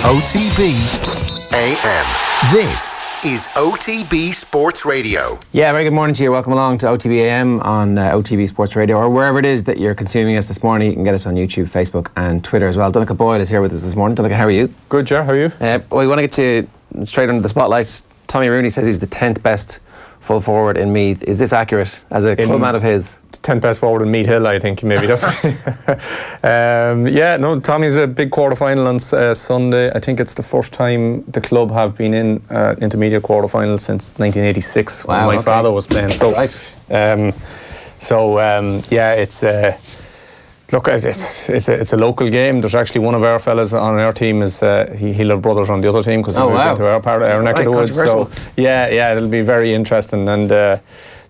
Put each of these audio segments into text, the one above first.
OTB AM. This is OTB Sports Radio. Yeah, very good morning to you. Welcome along to OTB AM on OTB Sports Radio, or wherever it is that you're consuming us this morning. You can get us on YouTube, Facebook and Twitter as well. Donnchadh Boyle is here with us this morning. Donnchadh, how are you? Good, Ger, how are you? We want to get you straight under the spotlight. Tommy Rooney says he's the 10th best full forward in Meath. Is this accurate as a clubman of his? 10th best forward in Meath Hill, I think, maybe. That's Tommy's a big quarter-final on Sunday. I think it's the first time the club have been in intermediate quarter-final since 1986 when my father was playing. So, right. Look, it's a local game. There's actually one of our fellas on our team is he'll have brothers on the other team because he moved into our part of our neck of the woods. So yeah, it'll be very interesting. And the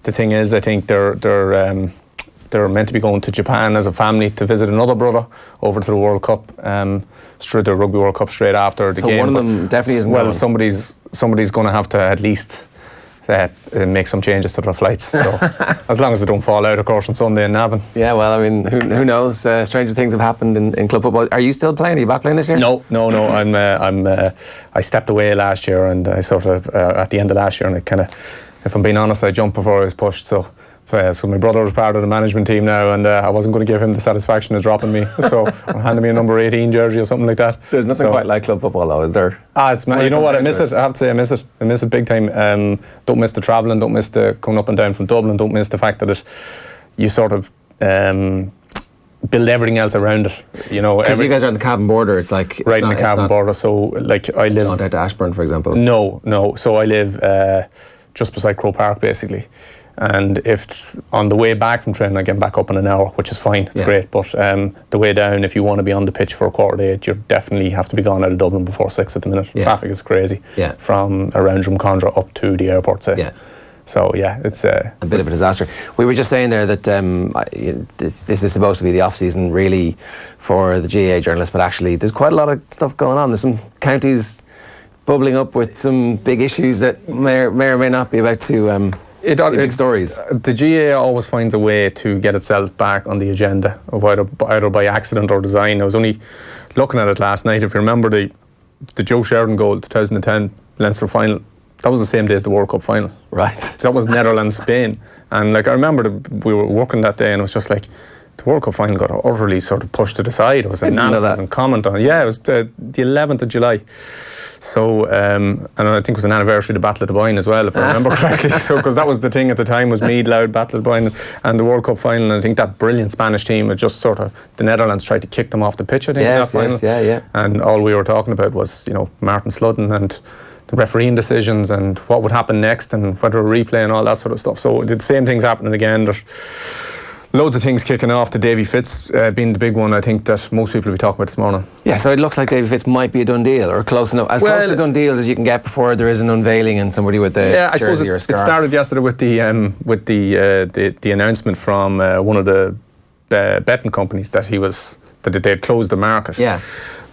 thing is, I think they're meant to be going to Japan as a family to visit another brother over to the World Cup, straight the Rugby World Cup straight after the game. So one of them definitely isn't. Well, somebody's going to have to at least make some changes to their flights. So as long as they don't fall out, of course, on Sunday in Navan. Yeah, well, I mean, who knows? Stranger things have happened in club football. Are you still playing? Are you back playing this year? No. I stepped away last year, and I sort of at the end of last year, and I kind of, if I'm being honest, I jumped before I was pushed. So my brother was part of the management team now, and I wasn't going to give him the satisfaction of dropping me. So handing me a number 18 jersey or something like that. There's nothing quite like club football, though, is there? It's you know what? I miss it. I have to say, I miss it. I miss it big time. Don't miss the travelling. Don't miss the coming up and down from Dublin. Don't miss the fact that you sort of build everything else around it. You know, because you guys are on the Cavan border. It's like right in the Cavan border. So like I live. Not out to Ashburn, for example. No. So I live just beside Crow Park, basically. And if on the way back from training I get back up in an hour, which is fine, it's great, but the way down, if you want to be on the pitch for 7:45, you definitely have to be gone out of Dublin before 6 at the minute. Traffic is crazy from around Drumcondra up to the airport, say. So yeah, it's a bit of a disaster. We were just saying there that this is supposed to be the off season really for the GAA journalists, but actually there's quite a lot of stuff going on. There's some counties bubbling up with some big issues that may or may not be about to big stories. The GAA always finds a way to get itself back on the agenda, either by accident or design. I was only looking at it last night. If you remember the Joe Sheridan goal, 2010 Leinster final, that was the same day as the World Cup final. Right. That was Netherlands-Spain. And like I remember we were working that day and it was just like, the World Cup final got utterly sort of pushed to the side. It was analysis and comment on it. Yeah, it was the 11th of July. So, and I think it was an anniversary of the Battle of the Boyne as well, if I remember correctly. So, because that was the thing at the time, was Meath, Louth, Battle of the Boyne, and the World Cup final. And I think that brilliant Spanish team had just sort of, the Netherlands tried to kick them off the pitch, I think, in that final. Yeah. And all we were talking about was, Martin Sludden and the refereeing decisions and what would happen next and whether a replay and all that sort of stuff. So the same thing's happening again. There's loads of things kicking off. The Davy Fitz being the big one, I think, that most people will be talking about this morning. Yeah, so it looks like Davy Fitz might be a done deal, or close enough, close to done deals as you can get before there is an unveiling and somebody with a jersey or a scarf. It started yesterday with the announcement from one of the betting companies that they had closed the market. Yeah.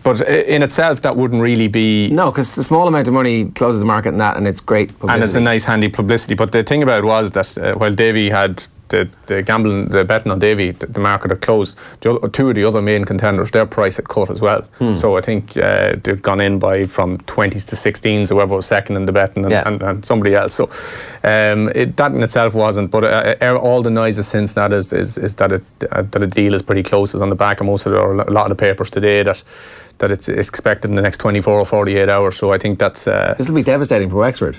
But in itself, that wouldn't really be... No, because a small amount of money closes the market and it's great publicity. And it's a nice, handy publicity. But the thing about it was that while Davy had the betting on Davy, the market had closed, two of the other main contenders, their price had cut as well. So I think they'd gone in from 20s to 16s, whoever was second in the betting and somebody else. So that in itself wasn't, but all the noises since that is that a deal is pretty close. It's on the back of a lot of the papers today that it's expected in the next 24 or 48 hours. So I think that's... This will be devastating for Wexford.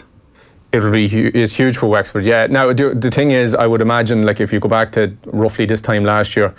It's huge for Wexford, yeah. Now, the thing is, I would imagine, like, if you go back to roughly this time last year,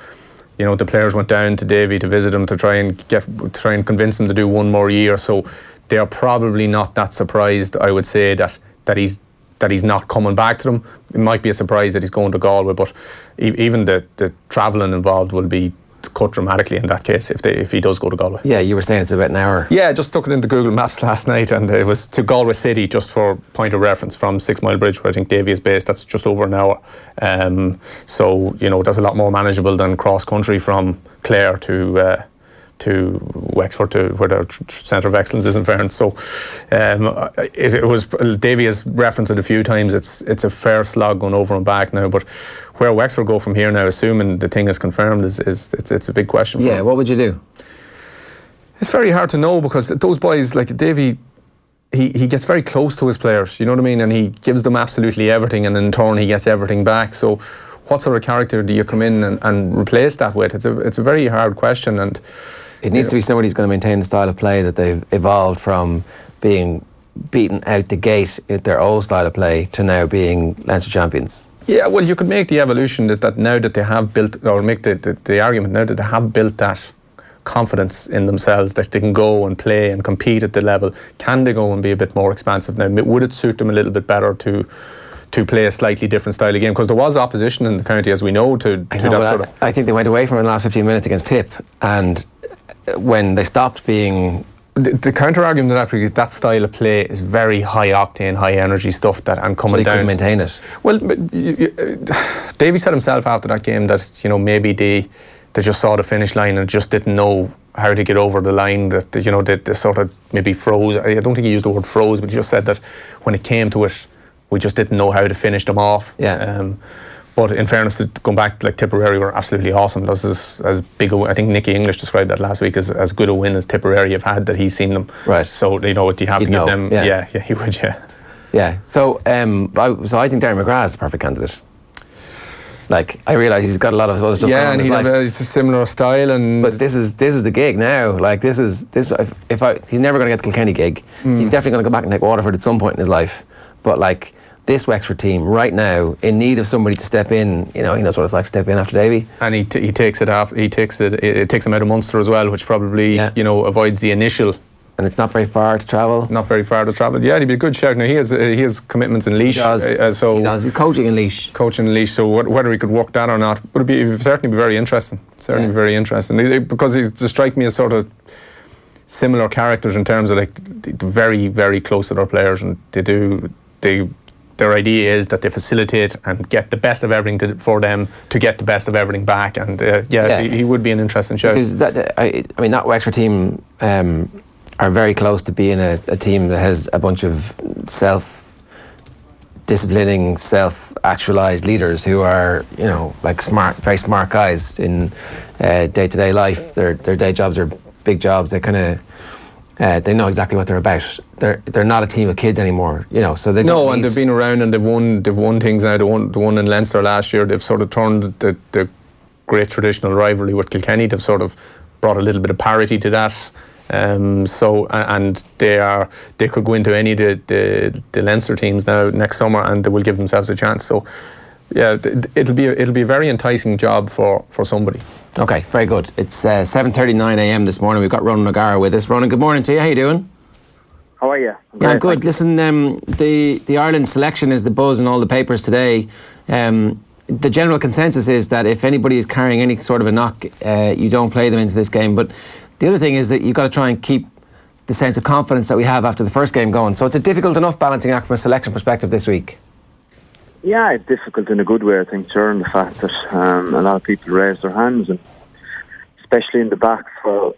the players went down to Davy to visit him to try and convince him to do one more year. So they are probably not that surprised, I would say, that he's not coming back to them. It might be a surprise that he's going to Galway, but even the travelling involved will be cut dramatically in that case if he does go to Galway. Yeah, you were saying it's about an hour. Yeah, I just stuck it into Google Maps last night and it was to Galway City, just for point of reference, from 6 Mile Bridge, where I think Davy is based. That's just over an hour. So, that's a lot more manageable than cross country from Clare to Wexford, to where the Centre of Excellence is, in fairness. So it was, Davy has referenced it a few times, it's a fair slog going over and back now, but where Wexford go from here now, assuming the thing is confirmed, it's a big question for them. What would you do? It's very hard to know because those boys like Davy, he gets very close to his players, you know what I mean, and he gives them absolutely everything, and in turn he gets everything back. So what sort of character do you come in and replace that with? It's a very hard question, and it needs to be somebody who's going to maintain the style of play that they've evolved from being beaten out the gate at their old style of play to now being Leinster champions. Yeah, well, you could make the evolution that now that they have built, or make the argument now that they have built that confidence in themselves that they can go and play and compete at the level, can they go and be a bit more expansive now? Would it suit them a little bit better to play a slightly different style of game? Because there was opposition in the county, as we know, to that sort of... I think they went away from it in the last 15 minutes against Tip, and when they stopped being... The counter-argument to that style of play is very high-octane, high-energy stuff and coming so they down... couldn't maintain it. Well, Davy said himself after that game that, you know, maybe they just saw the finish line and just didn't know how to get over the line, that, you know, they sort of maybe froze. I don't think he used the word froze, but he just said that when it came to it, we just didn't know how to finish them off. Yeah. But in fairness, to going back, like Tipperary were absolutely awesome. That was as big a, I think Nicky English described that last week as good a win as Tipperary have had that he's seen them. Right. So, you know, you have to give them... Yeah, he would, yeah. Yeah. So I think Darren McGrath is the perfect candidate. Like, I realise he's got a lot of other stuff going on in his life. It's a similar style, but this is the gig now. Like, he's never going to get the Kilkenny gig. He's definitely going to go back and take Waterford at some point in his life. But like, this Wexford team right now in need of somebody to step in. You know, he knows what it's like to step in after Davy. And he takes it off. It takes him out of Munster as well, which probably you know, avoids the initial. And it's not very far to travel. Not very far to travel. Yeah, he'd be a good shout. Now he has commitments in Laois. He does. He's coaching in Laois. Coaching in Laois. So whether he could work that or not, would certainly be very interesting. Certainly be very interesting, because they strike me as sort of similar characters in terms of like very, very close to their players, and their idea is that they facilitate and get the best of everything for them to get the best of everything back. And he would be an interesting shout. Because that Wexford team are very close to being a team that has a bunch of self-disciplining, self-actualised leaders who are, you know, like very smart guys in day-to-day life. Their day jobs are big jobs. They kind of they know exactly what they're about. They're not a team of kids anymore, you know. So they and they've been around and they've won things now. They won in Leinster last year. They've sort of turned the great traditional rivalry with Kilkenny. They've sort of brought a little bit of parity to that. And they could go into any of the Leinster teams now next summer, and they will give themselves a chance. So yeah, it'll be a very enticing job for somebody. Okay, very good. It's 7:39 a.m. this morning. We've got Ronan O'Gara with us. Ronan, good morning to you. How you doing? How are you? Yeah, I'm good. Listen, the Ireland selection is the buzz in all the papers today. The general consensus is that if anybody is carrying any sort of a knock, you don't play them into this game. But the other thing is that you've got to try and keep the sense of confidence that we have after the first game going. So it's a difficult enough balancing act from a selection perspective this week. Yeah, it's difficult in a good way, I think, during the fact that a lot of people raise their hands, and especially in the back. So,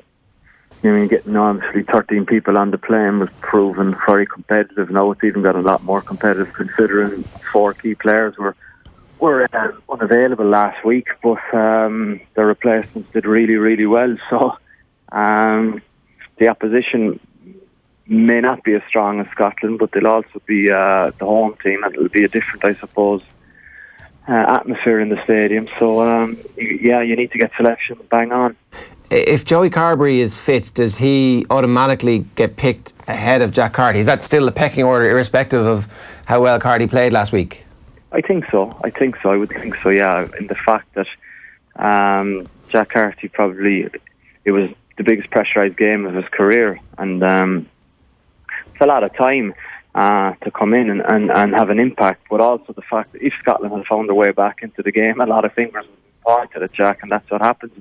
you know, getting obviously 13 people on the plane was proven very competitive. Now it's even got a lot more competitive considering 4 key players were unavailable last week, but their replacements did really, really well. So the opposition may not be as strong as Scotland, but they'll also be the home team, and it'll be a different, I suppose, atmosphere in the stadium. So you need to get selection bang on. If Joey Carberry is fit, does he automatically get picked ahead of Jack Carty? Is that still the pecking order, irrespective of how well Carty played last week? I think so. I would think so, yeah. In the fact that Jack Carty probably, it was the biggest pressurised game of his career, and it's a lot of time to come in and have an impact, but also the fact that if Scotland had found their way back into the game, a lot of fingers pointed at Jack, and that's what happens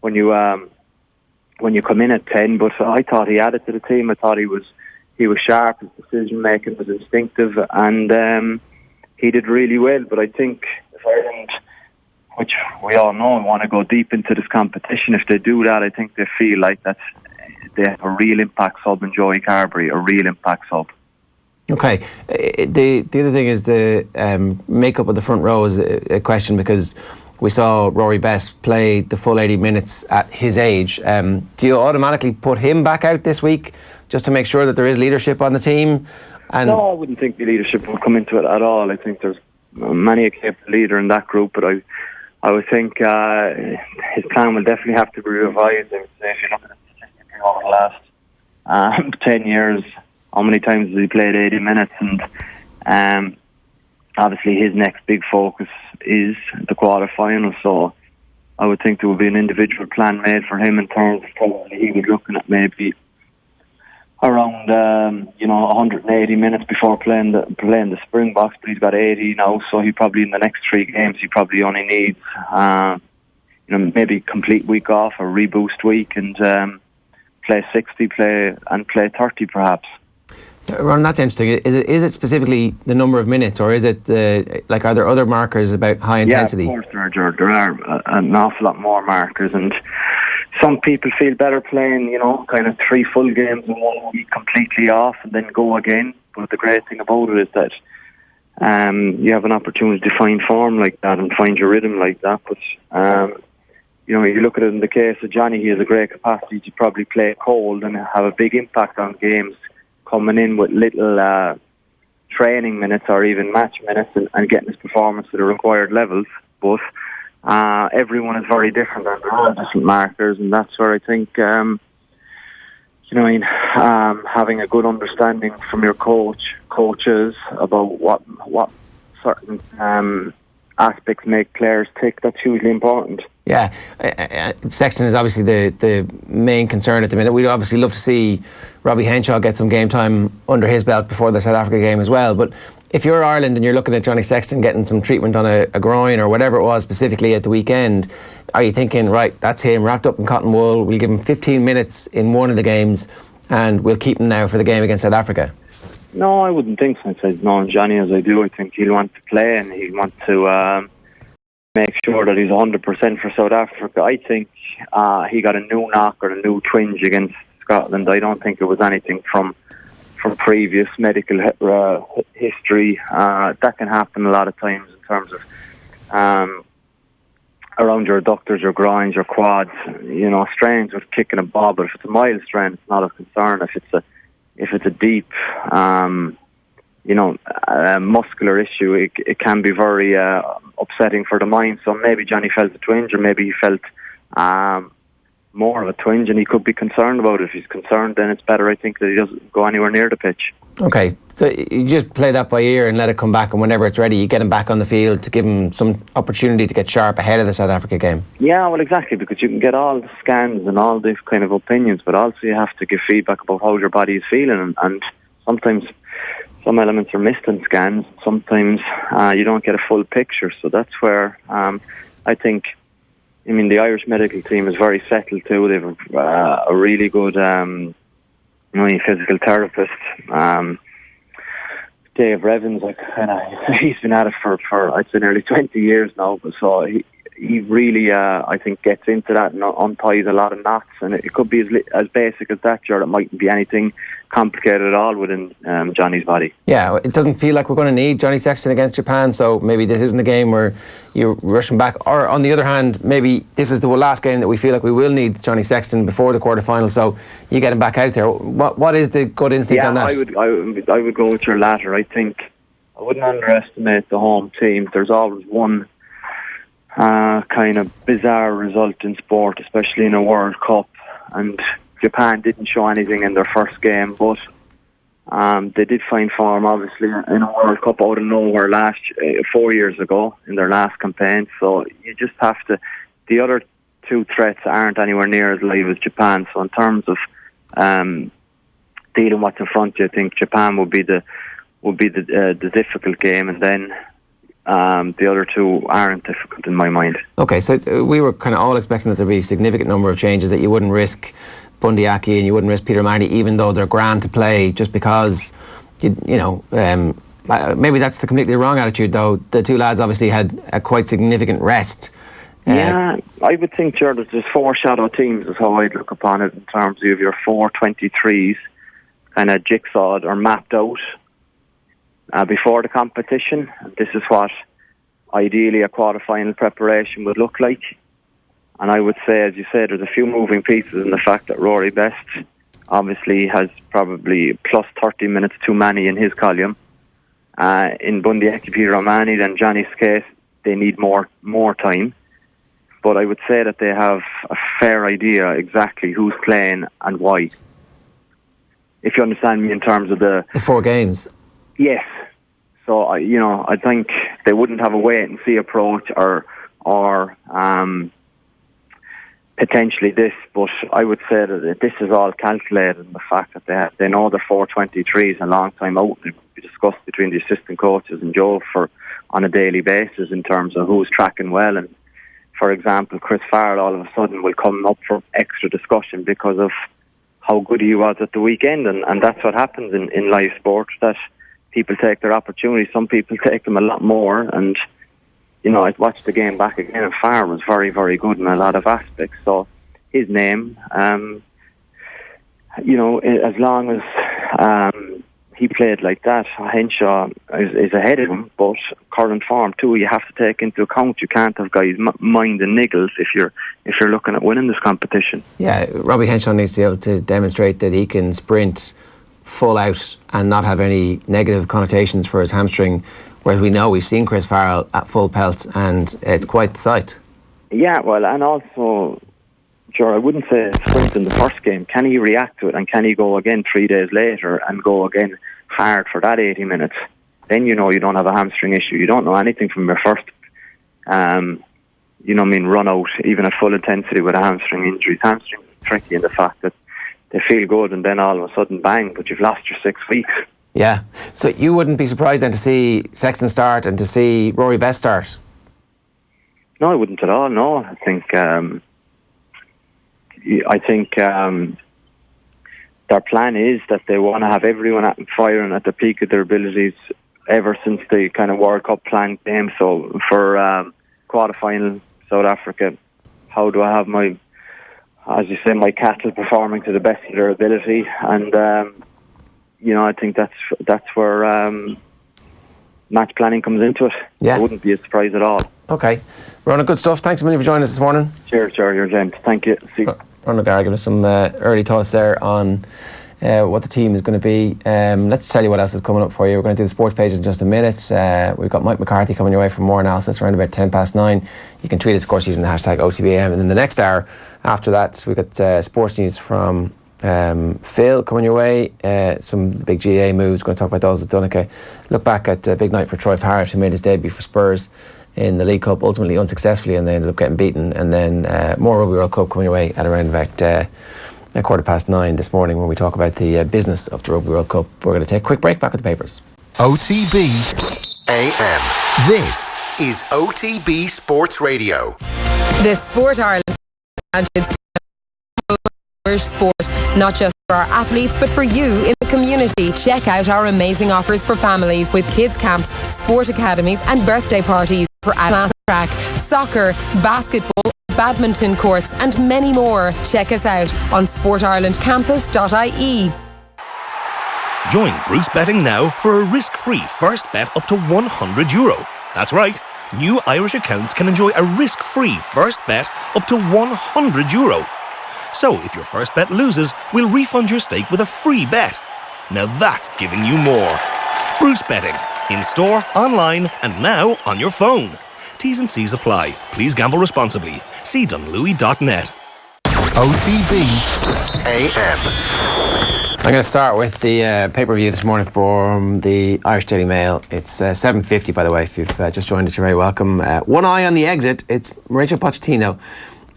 when you come in at 10. But I thought he added to the team. I thought he was sharp. His decision making was instinctive, and he did really well. But I think if Ireland, which we all know, want to go deep into this competition, if they do that, I think they feel like that they have a real impact sub in Joey Carberry, a real impact sub. Okay. The other thing is the makeup of the front row is a question, because we saw Rory Best play the full 80 minutes at his age. Do you automatically put him back out this week just to make sure that there is leadership on the team? And no, I wouldn't think the leadership would come into it at all. I think there's many a capable leader in that group, but I would think his plan will definitely have to be revised. I would say if you look at it statistically over the last 10 years, how many times has he played 80 minutes? And obviously his next big focus is the quarter-final, so I would think there would be an individual plan made for him in terms of probably he would be looking at maybe around 180 minutes before playing the Springboks, but he's got 80 now, so he probably in the next 3 games he probably only needs maybe complete week off or reboost week and play 60, play 30 perhaps. Ron, that's interesting. Is it specifically the number of minutes, or is it are there other markers about high intensity? Yeah, of course there are an awful lot more markers, and some people feel better playing, kind of 3 full games in 1 week completely off and then go again. But the great thing about it is that you have an opportunity to find form like that and find your rhythm like that. But you look at it in the case of Johnny, he has a great capacity to probably play cold and have a big impact on games, coming in with little training minutes or even match minutes and getting his performance to the required levels. But everyone is very different and there are different markers, and that's where I think having a good understanding from your coaches about what certain aspects make players tick, that's hugely important. Yeah, Sexton is obviously the main concern at the minute. We'd obviously love to see Robbie Henshaw get some game time under his belt before the South Africa game as well. But if you're Ireland and you're looking at Johnny Sexton getting some treatment on a groin or whatever it was specifically at the weekend, are you thinking, right, that's him wrapped up in cotton wool, we'll give him 15 minutes in one of the games and we'll keep him now for the game against South Africa? No, I wouldn't think so. I'd know Johnny as I do. I think he'll want to play and he'll want to make sure that he's 100% for South Africa. I think he got a new knock or a new twinge against Scotland. I don't think it was anything from previous medical history. That can happen a lot of times in terms of around your adductors, your groins, your quads. Strains with kicking a ball, but if it's a mild strain, it's not a concern. If it's a deep muscular issue, it can be very upsetting for the mind. So maybe Johnny felt a twinge, or maybe he felt more of a twinge, and he could be concerned about it. If he's concerned, then it's better, I think, that he doesn't go anywhere near the pitch. Okay, so you just play that by ear and let it come back, and whenever it's ready, you get him back on the field to give him some opportunity to get sharp ahead of the South Africa game. Yeah, well, exactly, because you can get all the scans and all these kind of opinions, but also you have to give feedback about how your body is feeling, and sometimes some elements are missed in scans. Sometimes you don't get a full picture, so that's where I think. The Irish medical team is very settled too. They have a really good physical therapist. Dave Revens, he's been at it for I'd say nearly 20 years now. So he really, I think, gets into that and unties a lot of knots. And it could be as basic as that, Ger. It mightn't be anything complicated at all within Johnny's body. Yeah, it doesn't feel like we're going to need Johnny Sexton against Japan, so maybe this isn't a game where you're rushing back. Or on the other hand, maybe this is the last game that we feel like we will need Johnny Sexton before the quarterfinals, so you get him back out there. What is the gut instinct on that? I would go with your latter. I think I wouldn't underestimate the home team. There's always one kind of bizarre result in sport, especially in a World Cup, and Japan didn't show anything in their first game, but they did find form, obviously, in a World Cup out of nowhere 4 years ago in their last campaign. So you just have to. The other 2 threats aren't anywhere near as live as Japan. So in terms of dealing what's in front of you, I think Japan would be the difficult game, and then the other 2 aren't difficult in my mind. Okay, so we were kind of all expecting that there'd be a significant number of changes, that you wouldn't risk Bundy Aki and you wouldn't risk Peter Marty, even though they're grand to play, just because maybe that's the completely wrong attitude, though. The 2 lads obviously had a quite significant rest. I would think, Ger, there's 4 shadow teams is how I'd look upon it, in terms of your 4 23s kind of jigsawed or mapped out before the competition. This is what ideally a quarter-final preparation would look like. And I would say, as you said, there's a few moving pieces in the fact that Rory Best obviously has probably plus 30 minutes too many in his column. In Bundy Ekipi Romani, then Johnny Skate, they need more time. But I would say that they have a fair idea exactly who's playing and why. If you understand me in terms of the 4 games. Yes. So, I think they wouldn't have a wait-and-see approach or potentially this, but I would say that this is all calculated in the fact that they know their 423 is a long time out. It will be discussed between the assistant coaches and Joe on a daily basis in terms of who's tracking well. And for example, Chris Farrell all of a sudden will come up for extra discussion because of how good he was at the weekend, and that's what happens in live sport, that people take their opportunities. Some people take them a lot more, and I watched the game back again, and Farr was very, very good in a lot of aspects. So his name, as long as he played like that, Henshaw is ahead of him. But current form too, you have to take into account. You can't have guys mind and niggles if you're looking at winning this competition. Yeah, Robbie Henshaw needs to be able to demonstrate that he can sprint full out and not have any negative connotations for his hamstring. Whereas we've seen Chris Farrell at full pelt, and it's quite the sight. Yeah, well, and also, sure, I wouldn't say sprint in the first game. Can he react to it, and can he go again 3 days later and go again hard for that 80 minutes? Then you don't have a hamstring issue. You don't know anything from your first, run out, even at full intensity with a hamstring injury. Hamstring is tricky in the fact that they feel good, and then all of a sudden, bang, but you've lost your 6 weeks. Yeah, so you wouldn't be surprised then to see Sexton start and to see Rory Best start? No, I wouldn't at all. No, I think their plan is that they want to have everyone firing at the peak of their abilities ever since the kind of World Cup plan came. So for quarter-final South Africa, how do I have my cattle performing to the best of their ability? And I think that's where match planning comes into it. Yeah. I wouldn't be a surprise at all. Okay. Ronan, good stuff. Thanks a million for joining us this morning. Sure, you're James. Thank you. See you. Ronan O'Gara giving us some early thoughts there on what the team is going to be. Let's tell you what else is coming up for you. We're going to do the sports pages in just a minute. We've got Mike McCarthy coming your way for more analysis around about 9:10. You can tweet us, of course, using the hashtag OTBAM. And then the next hour after that, we've got sports news from Phil coming your way. Some big GAA moves. We're going to talk about those with Donnchadh. Look back at a big night for Troy Parrott, who made his debut for Spurs in the League Cup, ultimately unsuccessfully, and they ended up getting beaten. And then more Rugby World Cup coming your way at around about 9:15 this morning, when we talk about the business of the Rugby World Cup. We're going to take a quick break. Back with the papers. OTB AM. This is OTB Sports Radio. The Sport Ireland is sport, not just for our athletes, but for you in the community. Check out our amazing offers for families with kids camps, sport academies and birthday parties for adults, track, soccer, basketball, badminton courts and many more. Check us out on sportirelandcampus.ie. Join Bruce Betting now for a risk-free first bet up to €100. That's right. New Irish accounts can enjoy a risk-free first bet up to €100. So if your first bet loses, we'll refund your stake with a free bet. Now that's giving you more. Bruce Betting. In store, online and now on your phone. T's and C's apply. Please gamble responsibly. See dunlewy.net. OTB AM. I'm going to start with the pay-per-view this morning from the Irish Daily Mail. It's 7:50, by the way. If you've just joined us, you're very welcome. One eye on the exit. It's Mauricio Pochettino,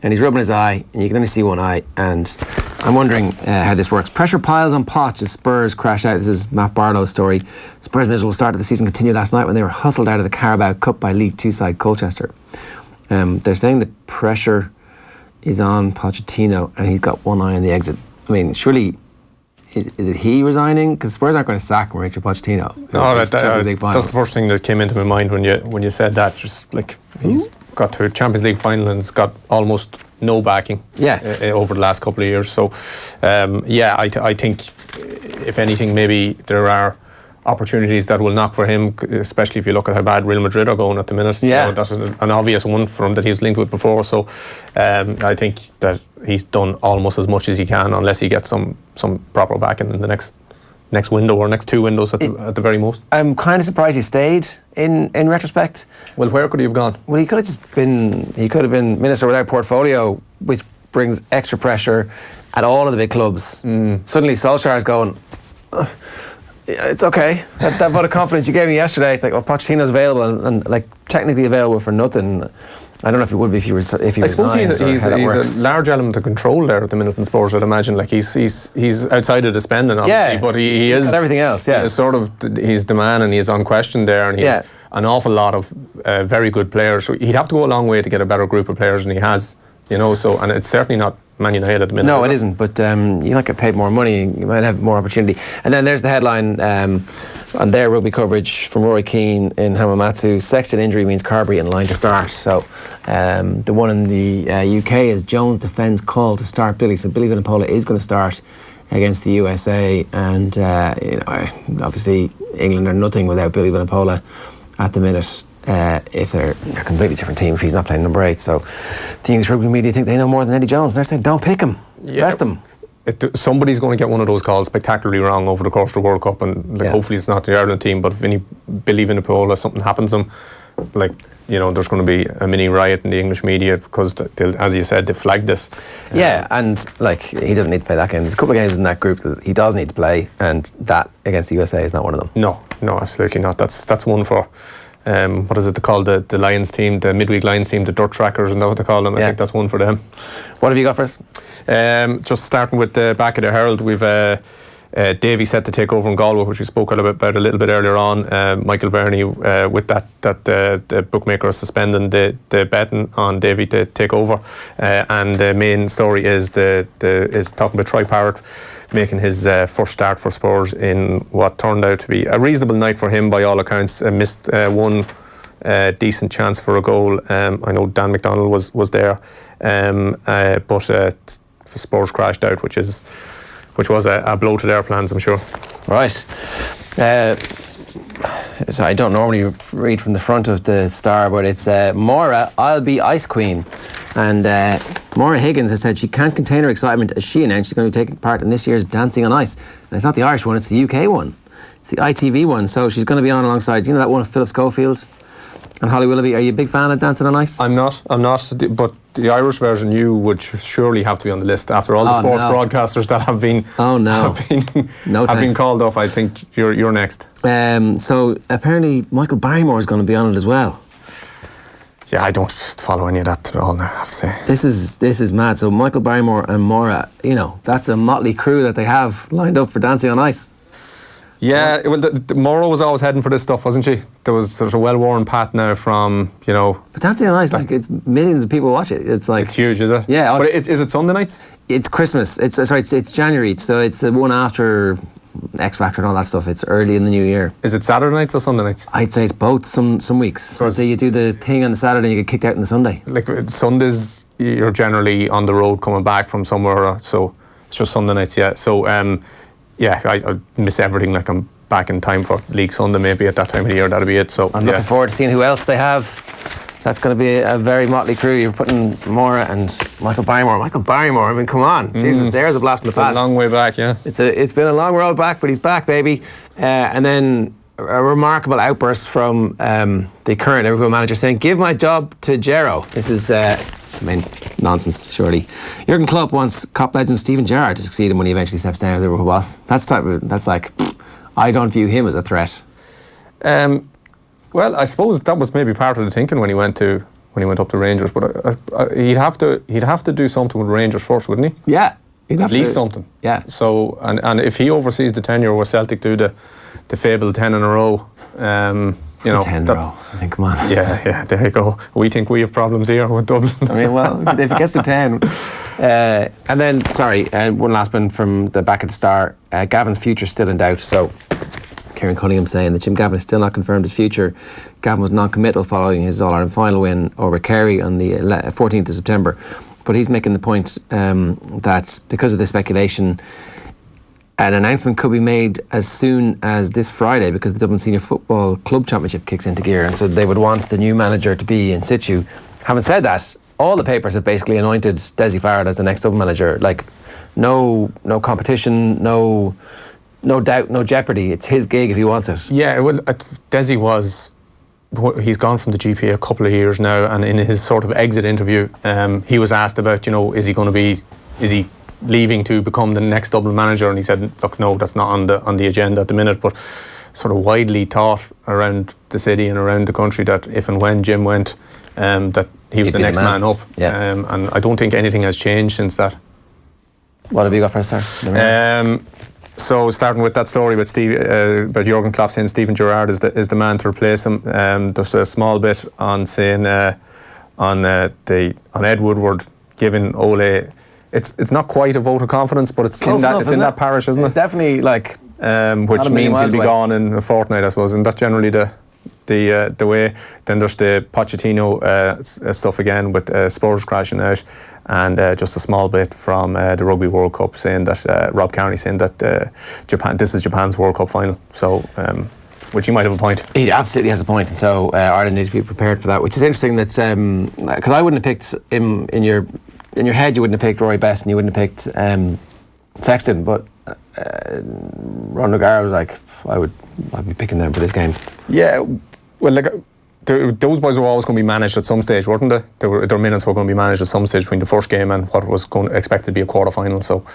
and he's rubbing his eye, and you can only see one eye. And I'm wondering how this works. Pressure piles on Poch as Spurs crash out. This is Matt Barlow's story. Spurs' miserable start of the season continued last night when they were hustled out of the Carabao Cup by League Two side Colchester. They're saying that pressure is on Pochettino, and he's got one eye on the exit. I mean, surely... Is it he resigning? Because Spurs aren't going to sack Mauricio Pochettino. No, that's the first thing that came into my mind when you said that. Just like he's got to a Champions League final and has got almost no backing. Over the last couple of years. So, I think if anything, maybe there are opportunities that will knock for him, especially if you look at how bad Real Madrid are going at the minute. Yeah. You know, that's an obvious one for him that he was linked with before. So I think that he's done almost as much as he can, unless he gets some proper backing in the next window or next 2 windows at the very most. I'm kind of surprised he stayed in retrospect. Well, where could he have gone? Well, he could have been minister without portfolio, which brings extra pressure at all of the big clubs. Suddenly Solskjaer's going, it's okay. That vote of confidence you gave me yesterday, it's like, well, Pochettino's available and like technically available for nothing. I don't know if it would be if he was. I suppose he's a large element of control there at the minute in Spurs. I'd imagine, like he's outside of the spending, obviously, but he is everything else. Yeah, he's the man, and he's unquestioned there, and he's an awful lot of very good players. So he'd have to go a long way to get a better group of players than he has. You know, so, and it's certainly not Man United at the minute. No, it isn't. But you might get paid more money. You might have more opportunity. And then there's the headline on their rugby coverage from Rory Keane in Hamamatsu. Sexton injury means Carberry in line to start. So the one in the UK is Jones defends call to start Billy. So Billy Vunipola is going to start against the USA. And obviously England are nothing without Billy Vunipola at the minute. If they're a completely different team if he's not playing number 8. So the English rugby media think they know more than Eddie Jones, and they're saying don't pick him, rest him. Somebody's going to get one of those calls spectacularly wrong over the course of the World Cup, and hopefully it's not the Ireland team, but if any Billy Vunipola, something happens to him, there's going to be a mini riot in the English media because as you said, they flagged this. And he doesn't need to play that game. There's a couple of games in that group that he does need to play, and that against the USA is not one of them. No, absolutely not. That's one for what is it they call the Lions team, the midweek Lions team, the dirt trackers, isn't that what they call them? I think that's one for them. What have you got for us? Just starting with the back of the Herald, we've Davy set to take over in Galway, which we spoke about a little bit earlier on. Michael Verney, with that the bookmaker is suspending the betting on Davy to take over, and the main story is is talking about Troy Parrott making his first start for Spurs in what turned out to be a reasonable night for him by all accounts. Missed one decent chance for a goal. I know Dan McDonnell was there, but Spurs crashed out, which was a blow to their plans, I'm sure. Right. So I don't normally read from the front of the Star, but it's Maura, I'll be Ice Queen. And Maura Higgins has said she can't contain her excitement as she announced she's going to be taking part in this year's Dancing on Ice. And it's not the Irish one, it's the UK one. It's the ITV one. So she's going to be on alongside, that one of Philip Schofield and Holly Willoughby. Are you a big fan of Dancing on Ice? I'm not. But the Irish version, you would surely have to be on the list after all the sports broadcasters that have been been called up. I think you're next. So apparently Michael Barrymore is going to be on it as well. Yeah, I don't follow any of that at all now, I have to say. This is mad. So Michael Barrymore and Maura, that's a motley crew that they have lined up for Dancing on Ice. Yeah, well, Maura was always heading for this stuff, wasn't she? There's a well-worn path now from, But Dancing on Ice, it's millions of people watch it. It's like... It's huge, is it? Yeah. But is it Sunday nights? It's Christmas. It's January, so it's the one after X Factor and all that stuff. It's early in the new year. Is it Saturday nights or Sunday nights? I'd say it's both some weeks. So you do the thing on the Saturday and you get kicked out on the Sunday. Like Sundays, you're generally on the road coming back from somewhere, so it's just Sunday nights, yeah. So, I miss everything. Like I'm back in time for League Sunday maybe at that time of the year. That'll be it. So I'm looking forward to seeing who else they have. That's going to be a very motley crew. You're putting Maura and Michael Barrymore. I mean, come on, Jesus, there's a blast from the past. It's a long way back, yeah. It's been a long road back, but he's back, baby. And then a remarkable outburst from the current Liverpool manager saying, "Give my job to Gero." This is nonsense, surely. Jurgen Klopp wants Kop legend Steven Gerrard to succeed him when he eventually steps down as Liverpool boss. That's like, I don't view him as a threat. Well, I suppose that was maybe part of the thinking when he went up to Rangers, but he'd have to do something with Rangers first, wouldn't he? Yeah, at least something. Yeah. So and if he oversees the tenure where Celtic do the fabled 10 in a row, 10 in a row. I mean, come on. Yeah, there you go. We think we have problems here with Dublin. I mean, well, if it gets to 10. And then, one last one from the back of the Star. Gavin's future still in doubt. So, Kieran Cunningham saying that Jim Gavin has still not confirmed his future. Gavin was non-committal following his All-Ireland final win over Kerry on the 14th of September. But he's making the point that because of the speculation, an announcement could be made as soon as this Friday, because the Dublin Senior Football Club Championship kicks into gear, and so they would want the new manager to be in situ. Having said that, all the papers have basically anointed Davy Fitzgerald as the next Dublin manager. Like, no competition, no doubt, no jeopardy. It's his gig if he wants it. Yeah, well, Desi he's gone from the GPA a couple of years now, and in his sort of exit interview, he was asked about, is he leaving to become the next Dublin manager, and he said, look, no, that's not on the agenda at the minute, but sort of widely thought around the city and around the country that if and when Jim went, that he was the next man up. Yeah. And I don't think anything has changed since that. What have you got for us, sir? So starting with that story about Jurgen Klopp saying Steven Gerrard is the man to replace him. There's a small bit on saying on Ed Woodward giving Ole. It's not quite a vote of confidence, but it's in that parish, isn't it? Definitely, like, which means he'll be gone in a fortnight, I suppose, and that's generally the way. Then there's the Pochettino stuff again with Spurs crashing out, and just a small bit from the Rugby World Cup saying that Rob Kearney saying that this is Japan's World Cup final. So, which he might have a point. He absolutely has a point, and so Ireland need to be prepared for that. Which is interesting that because I wouldn't have picked him in your head, you wouldn't have picked Roy Best, and you wouldn't have picked Sexton, but Ron O'Gara was like, I'd be picking them for this game. Yeah, well, like those boys were always going to be managed at some stage, weren't they? Their minutes were going to be managed at some stage between the first game and what was expected to be a quarter-final. So,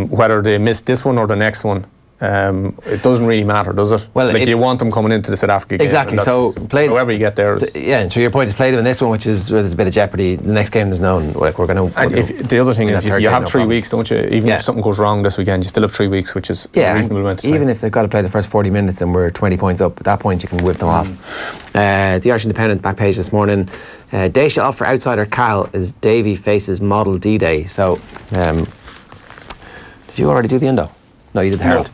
whether they missed this one or the next one, it doesn't really matter, does it? Well, you want them coming into the South Africa game. Exactly. So play however you get there. And so your point is play them in this one, which is where there's a bit of jeopardy. The next game there's none. Like the other thing is you have 3 weeks, don't you? Even if something goes wrong this weekend, you still have 3 weeks, which is a reasonable amount of time. Even if they've got to play the first 40 minutes and we're 20 points up, at that point you can whip them off. The Irish Independent back page this morning. Daisha off for outsider Cal as Davy faces model D-Day. So, did you already do the Indo? No, you did the Herald.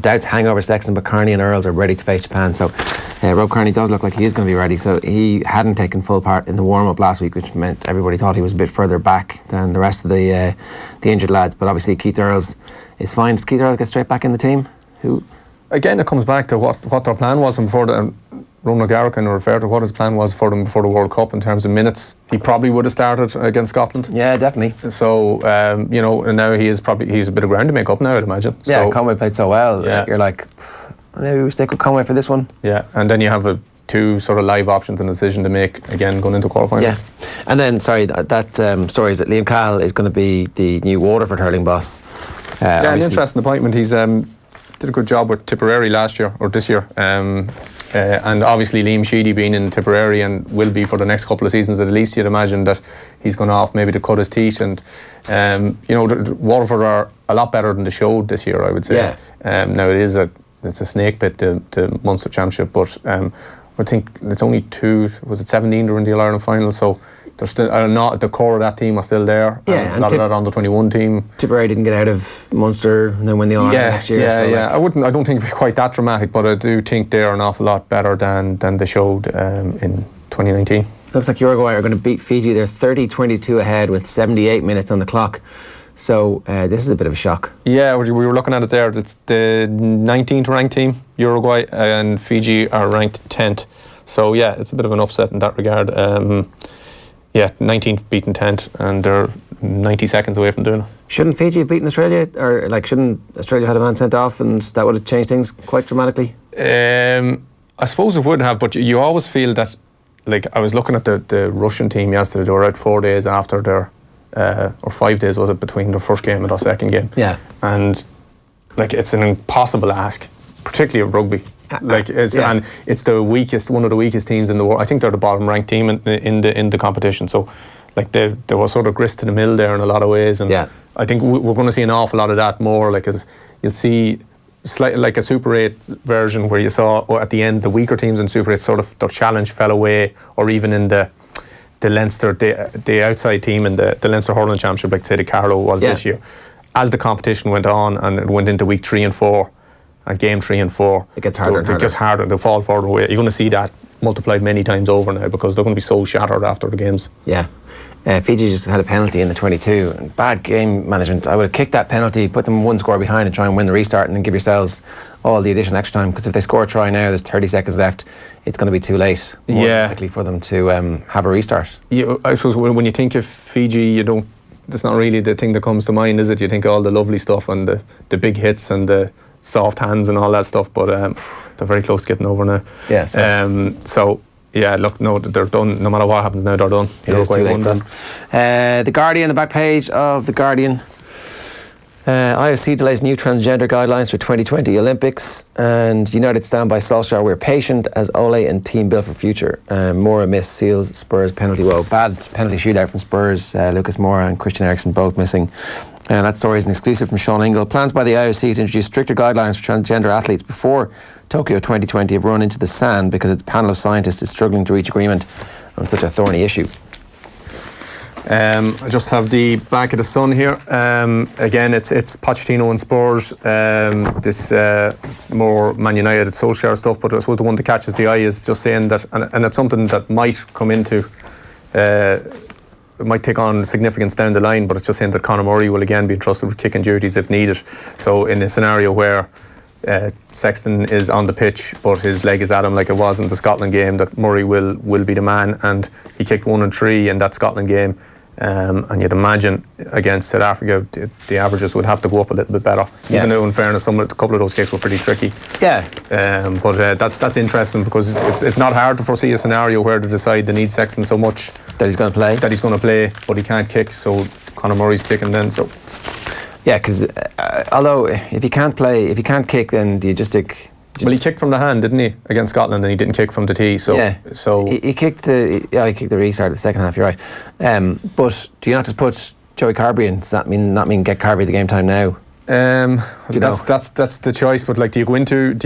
Doubts hangover Sexton, but Carney and Earls are ready to face Japan. So Rob Carney does look like he is going to be ready. So he hadn't taken full part in the warm-up last week, which meant everybody thought he was a bit further back than the rest of the injured lads. But obviously Keith Earls is fine. Does Keith Earls get straight back in the team? Again, it comes back to what their plan was before Ronan O'Gara kind of referred to what his plan was for them before the World Cup in terms of minutes. He probably would have started against Scotland. Yeah, definitely. So, and now he's a bit of ground to make up now, I'd imagine. Yeah, Conway played so well. Yeah. You're like, maybe we stick with Conway for this one. Yeah, and then you have two sort of live options and a decision to make, again, going into quarterfinals. Yeah. And then, sorry, that story is that Liam Cahill is going to be the new Waterford hurling boss. An interesting appointment. He's did a good job with Tipperary this year. And obviously Liam Sheedy being in Tipperary and will be for the next couple of seasons at least, you'd imagine that he's gone off maybe to cut his teeth. And Waterford are a lot better than they showed this year, I would say. Yeah. Now it's a snake pit, the Munster Championship, but I think it's only 17 during the All-Ireland final, so there's still the core of that team are still there. Yeah, a lot of that under 21 team. Tipperary didn't get out of Munster and then win the All-Ireland next year. I don't think it'd be quite that dramatic, but I do think they're an awful lot better than they showed in 2019. Looks like Uruguay are going to beat Fiji. They're 30-22 ahead with 78 minutes on the clock. So this is a bit of a shock. Yeah, we were looking at it there. It's the 19th ranked team, Uruguay, and Fiji are ranked 10th. So yeah, it's a bit of an upset in that regard. 19th beating 10th, and they're 90 seconds away from doing it. Shouldn't Fiji have beaten Australia? Or shouldn't Australia have had a man sent off and that would have changed things quite dramatically? I suppose it would have, but you always feel that, I was looking at the Russian team yesterday, they were out 4 days after their or 5 days was it between their first game and their second game. Yeah. And it's an impossible ask, particularly of rugby. And it's the weakest, one of the weakest teams in the world. I think they're the bottom ranked team in the competition. So there was sort of grist to the mill there in a lot of ways. And I think we're going to see an awful lot of that more. You'll see slightly like a Super 8 version where you saw at the end the weaker teams in Super 8 sort of their challenge fell away, or even in the Leinster, the outside team in the Leinster Hurling Championship, like say the Carlow was this year. As the competition went on and it went into week 3 and 4 and game 3 and 4, it gets harder and harder. Just harder, they fall further away. You're going to see that multiplied many times over now because they're going to be so shattered after the games. Yeah. Fiji just had a penalty in the 22. And bad game management. I would have kicked that penalty, put them one score behind and try and win the restart and then give yourselves all the additional extra time, because if they score a try now, there's 30 seconds left, it's going to be too late. More likely for them to have a restart. I suppose when you think of Fiji, that's not really the thing that comes to mind, is it? You think of all the lovely stuff and the big hits and the soft hands and all that stuff, but they're very close to getting over now. Yes. So yeah, look, no, they're done. No matter what happens now, they're done. It is too late for them. The Guardian, the back page of the Guardian. IOC delays new transgender guidelines for 2020 Olympics, and United stand by Solskjaer. We're patient as Ole and team built for future. Moura miss seals Spurs penalty woe. Bad penalty shootout from Spurs. Lucas Moura and Christian Eriksen both missing. That story is an exclusive from Sean Ingle. Plans by the IOC to introduce stricter guidelines for transgender athletes before Tokyo 2020 have run into the sand because its panel of scientists is struggling to reach agreement on such a thorny issue. I just have the back of the Sun here. Again, it's Pochettino and Spurs. This more Man United Solskjaer stuff, but I suppose the one that catches the eye is just saying that, and it's something that might come into, it might take on significance down the line, but it's just saying that Conor Murray will again be entrusted with kicking duties if needed. So in a scenario where Sexton is on the pitch but his leg is at him like it was in the Scotland game, that Murray will be the man, and he kicked 1 and 3 in that Scotland game. And you'd imagine against South Africa the averages would have to go up a little bit better. Even though in fairness a couple of those kicks were pretty tricky. But that's interesting, because it's not hard to foresee a scenario where they decide they need Sexton so much that he's going to play, but he can't kick, so Conor Murray's kicking then. So yeah, because although if he can't kick, then do you just stick? Well, he kicked from the hand, didn't he, against Scotland, and he didn't kick from the tee. So yeah, so he kicked the restart of the second half. You're right, but do you not just put Joey Carbery in? Does that not mean get Carbery the game time now? That's the choice. But like, do you go into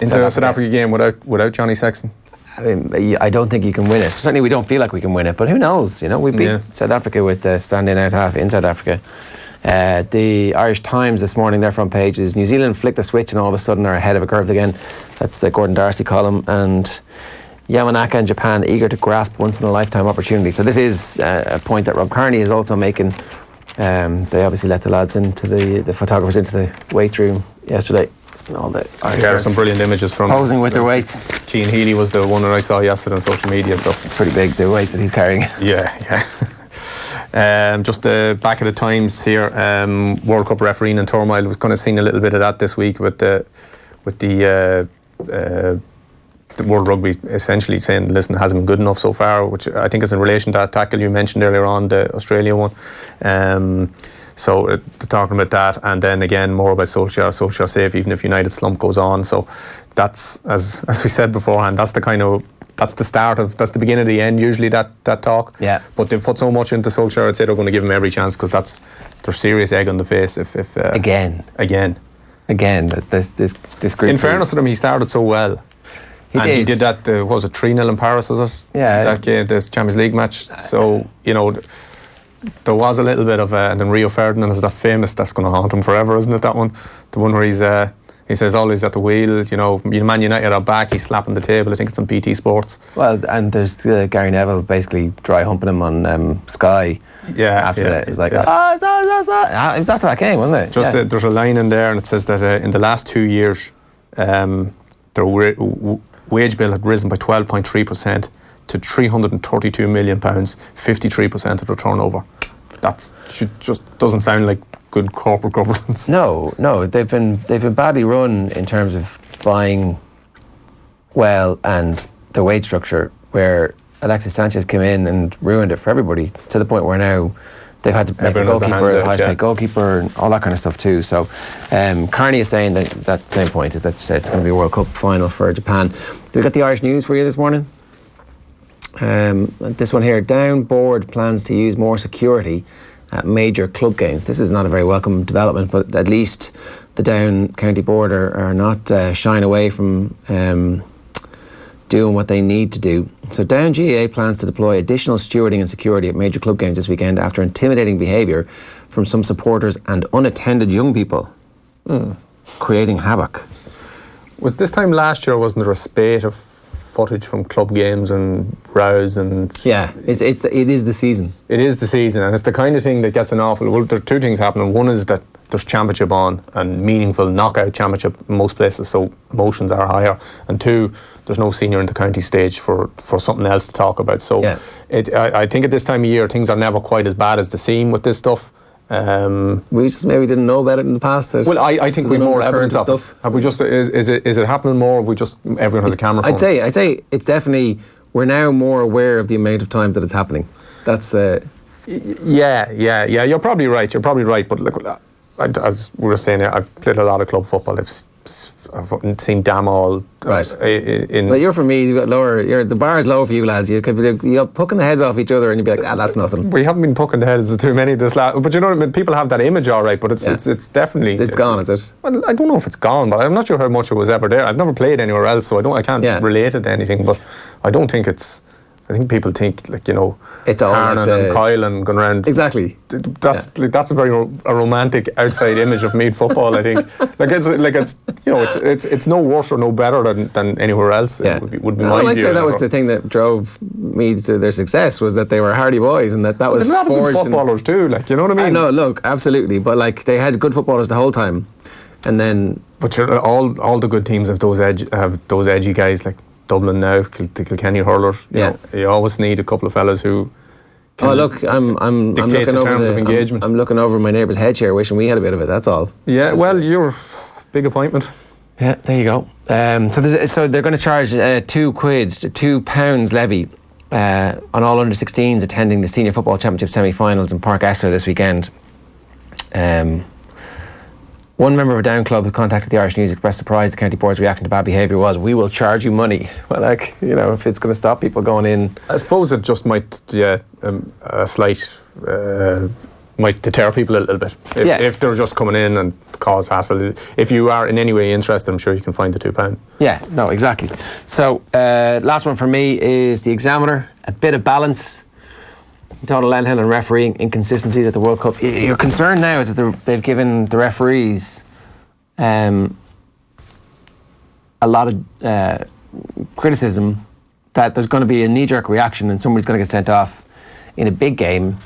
South Africa game without Johnny Sexton? I mean, I don't think you can win it. Certainly, we don't feel like we can win it. But who knows? We beat South Africa with the standing out half in South Africa. The Irish Times this morning, their front page is New Zealand flick the switch and all of a sudden are ahead of a curve again. That's the Gordon Darcy column. And Yamanaka and Japan eager to grasp once in a lifetime opportunity. So this is a point that Rob Kearney is also making. They obviously let the lads into the photographers into the weight room yesterday. And all the there are some brilliant images from posing with their weights. Keane Healy was the one that I saw yesterday on social media. So it's pretty big, the weight that he's carrying. Yeah. Just the back of the Times here. World Cup refereeing and turmoil. We've kind of seen a little bit of that this week with the World Rugby essentially saying, listen, it hasn't been good enough so far, which I think is in relation to that tackle you mentioned earlier on, the Australia one. So they're talking about that, and then again more about Solskjaer safe even if United slump goes on. So that's, as we said beforehand, that's the beginning of the end usually, that talk. Yeah. But they've put so much into Solskjaer, I'd say they're going to give him every chance, because there's serious egg on the face if again this group. In fairness to him, he started so well. He did that. What was it, 3-0 in Paris? Was it? Yeah. That game, this Champions League match. So there was a little bit of and then Rio Ferdinand is that famous. That's going to haunt him forever, isn't it? That one, the one where he says always at the wheel. Man United are back. He's slapping the table. I think it's on BT Sports. Well, and there's Gary Neville basically dry humping him on Sky. Yeah. After that, it was like, it was after that game, wasn't it? Just there's a line in there, and it says that in the last 2 years, their wage bill had risen by 12.3% to £332 million, 53% of the turnover. That just doesn't sound like good corporate governance. No, they've been badly run in terms of buying well and the wage structure, where Alexis Sanchez came in and ruined it for everybody, to the point where now they've had to make the goalkeeper, the highest paid goalkeeper, and all that kind of stuff too. So Kearney is saying that same point, is that it's going to be a World Cup final for Japan. We got the Irish news for you this morning. This one here: Down board plans to use more security at major club games. This is not a very welcome development, but at least the Down County Board are not shying away from doing what they need to do. So Down GAA plans to deploy additional stewarding and security at major club games this weekend after intimidating behaviour from some supporters and unattended young people, creating havoc. Was this time last year, wasn't there a spate of footage from club games and rows and... Yeah, it is the season. It is the season, and it's the kind of thing that gets an awful... Well, there's two things happening. One is that there's championship on, and meaningful knockout championship in most places, so emotions are higher. And two, there's no senior inter-county stage for something else to talk about. So I think at this time of year, things are never quite as bad as they seem with this stuff. We just maybe didn't know about it in the past. Well, I think we've more evidence of it. Have we just? Is it happening more? Have we just everyone has a camera phone? I'd say it's definitely, we're now more aware of the amount of time that it's happening. That's yeah. You're probably right. But look, as we were saying, I've played a lot of club football. I've seen damn all. Right. Well, you're for me. You got lower. The bar is low for you lads. You're pucking the heads off each other, and you'd be like, that's nothing. We haven't been pucking the heads of too many this last. But you know what I mean. People have that image, all right. But it's definitely it's gone. Is it? Well, I don't know if it's gone, but I'm not sure how much it was ever there. I've never played anywhere else, so I can't relate it to anything. But I don't think it's. I think people think it's all Harnan and Kyle and going around. Exactly. That's a very romantic outside image of Meath football. I think it's no worse or no better than anywhere else. Yeah. It would be my view. I'd say that was the thing that drove Meath to their success, was that they were hardy boys, and that was. There's a lot of good footballers too. You know what I mean? No, look, absolutely, but they had good footballers the whole time, and then. But all the good teams have those edgy guys like Dublin now, the Kilkenny hurlers. You always need a couple of fellas who. I'm looking the over terms of engagement. I'm looking over my neighbour's head here, wishing we had a bit of it. That's all. Yeah, you're big appointment. Yeah, there you go. So they're going to charge £2 levy on all under 16s attending the Senior Football Championship semi-finals in Park Esther this weekend. One member of a down club who contacted the Irish News expressed surprise the county board's reaction to bad behaviour was, "We will charge you money." Well, if it's going to stop people going in, I suppose it just might, a slight might deter people a little bit if they're just coming in and cause hassle. If you are in any way interested, I'm sure you can find the £2. Yeah, no, exactly. So last one for me is the Examiner. A bit of balance. Total Lenhill and refereeing inconsistencies at the World Cup. Your concern now is that they've given the referees a lot of criticism, that there's going to be a knee-jerk reaction and somebody's going to get sent off in a big game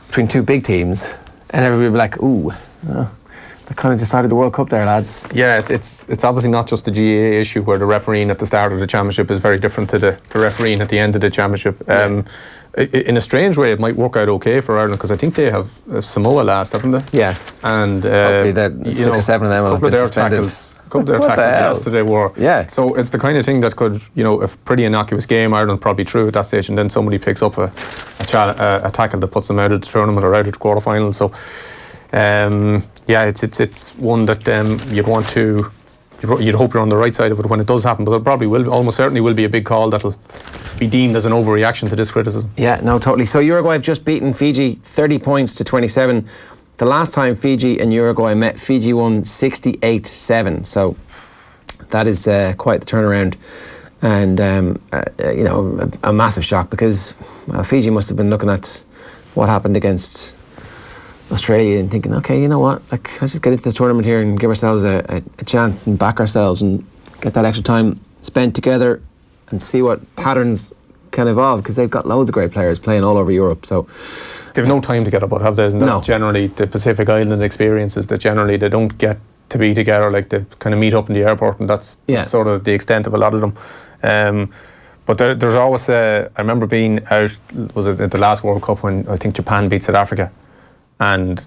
between two big teams, and everybody will be like, ooh, they kind of decided the World Cup there, lads. Yeah, it's obviously not just the GAA issue where the refereeing at the start of the championship is very different to the refereeing at the end of the championship. In a strange way, it might work out okay for Ireland, because I think they have Samoa last, haven't they? Yeah. And hopefully 6 or 7 of them will have been suspended. A couple of their tackles yesterday were. Yeah. So it's the kind of thing that could, a pretty innocuous game, Ireland probably through at that stage, and then somebody picks up a tackle that puts them out of the tournament or out of the quarterfinals. So, it's one that you'd hope you're on the right side of it when it does happen, but it probably will, almost certainly will be a big call that'll be deemed as an overreaction to this criticism. Yeah, no, totally. So Uruguay have just beaten Fiji 30 points to 27. The last time Fiji and Uruguay met, Fiji won 68-7. So that is quite the turnaround, and a massive shock, because Fiji must have been looking at what happened against Australia and thinking, okay, you know what, let's just get into this tournament here and give ourselves a chance and back ourselves and get that extra time spent together and see what patterns can evolve, because they've got loads of great players playing all over Europe. So they've no time together, but have they? Isn't that generally the Pacific Island experiences, that generally they don't get to be together, they kind of meet up in the airport, and that's sort of the extent of a lot of them. But there's always I remember being out, was it at the last World Cup when I think Japan beat South Africa, and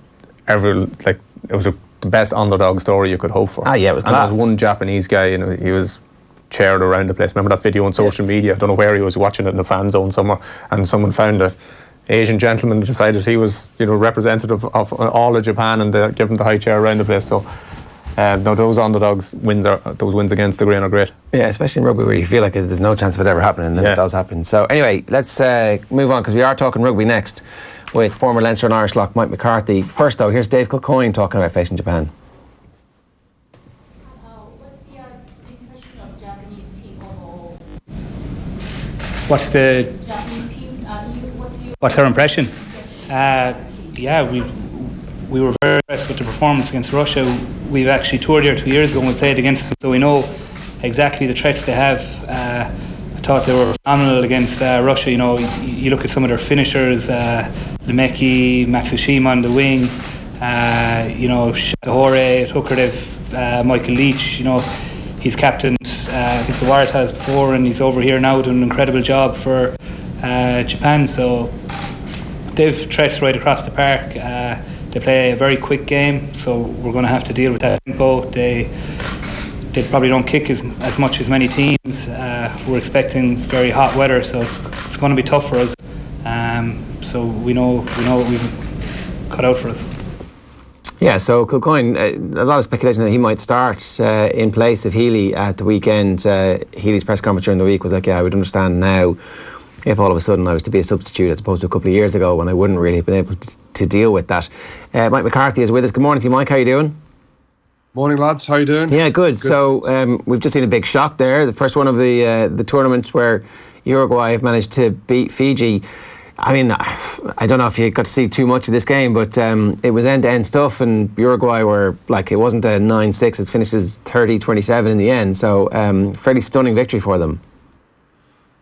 it was the best underdog story you could hope for. Ah, yeah, it was class. And there was one Japanese guy, and he was chaired around the place. Remember that video on social media? I don't know where he was watching it, in the fan zone somewhere, and someone found an Asian gentleman and decided he was, representative of all of Japan, and they gave him the high chair around the place. So those underdogs those wins against the grain are great. Yeah, especially in rugby, where you feel like there's no chance of it ever happening, and then it does happen. So anyway, let's move on, because we are talking rugby next with former Leinster and Irish lock Mike McCarthy. First though, here's Dave Kilcoyne talking about facing Japan. What's the Japanese team? What's our impression? We were very impressed with the performance against Russia. We've actually toured here 2 years ago and we played against them, so we know exactly the threats they have. thought they were phenomenal against Russia. You know, you look at some of their finishers, Lemeki, Matsushima on the wing, you know, Shahore, Tukarev, Michael Leach. You know, he's captained I think the Waterford before, and he's over here now doing an incredible job for Japan. So they've stretched right across the park. They play a very quick game, so we're going to have to deal with that tempo. They probably don't kick as much as many teams. We're expecting very hot weather, so it's going to be tough for us. So we know what we've cut out for us. Yeah, so Kilcoyne, a lot of speculation that he might start in place of Healy at the weekend. Healy's press conference during the week was like, yeah, I would understand now if all of a sudden I was to be a substitute as opposed to a couple of years ago when I wouldn't really have been able to deal with that. Mike McCarthy is with us. Good morning to you, Mike. How are you doing? Morning, lads. How you doing? Yeah, good. So we've just seen a big shock there. The first one of the tournament where Uruguay have managed to beat Fiji. I mean, I don't know if you got to see too much of this game, but it was end-to-end stuff, and Uruguay were like, it wasn't a 9-6, it finishes 30-27 in the end. So fairly stunning victory for them.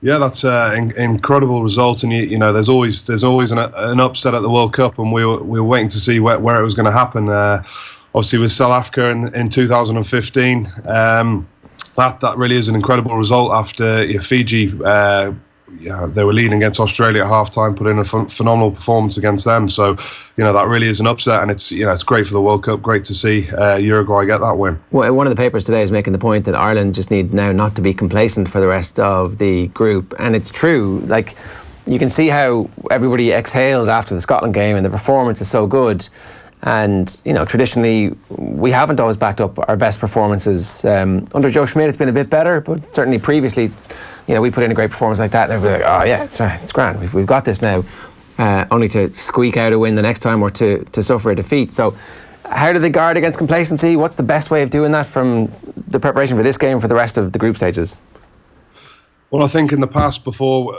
Yeah, that's an incredible result, and you know, there's always an upset at the World Cup, and we were waiting to see where it was going to happen. Obviously, with South Africa in 2015, that really is an incredible result after Fiji. They were leading against Australia at half-time, put in a phenomenal performance against them. So, you know, that really is an upset, and it's great for the World Cup. Great to see Uruguay get that win. Well, one of the papers today is making the point that Ireland just need now not to be complacent for the rest of the group, and it's true. Like, you can see how everybody exhales after the Scotland game, and the performance is so good. And, you know, traditionally, we haven't always backed up our best performances. Under Joe Schmidt, it's been a bit better, but certainly previously, you know, we put in a great performance like that, and everybody's like, oh yeah, it's grand, we've got this now. Only to squeak out a win the next time, or to suffer a defeat. So how do they guard against complacency? What's the best way of doing that from the preparation for this game for the rest of the group stages? Well, I think in the past, before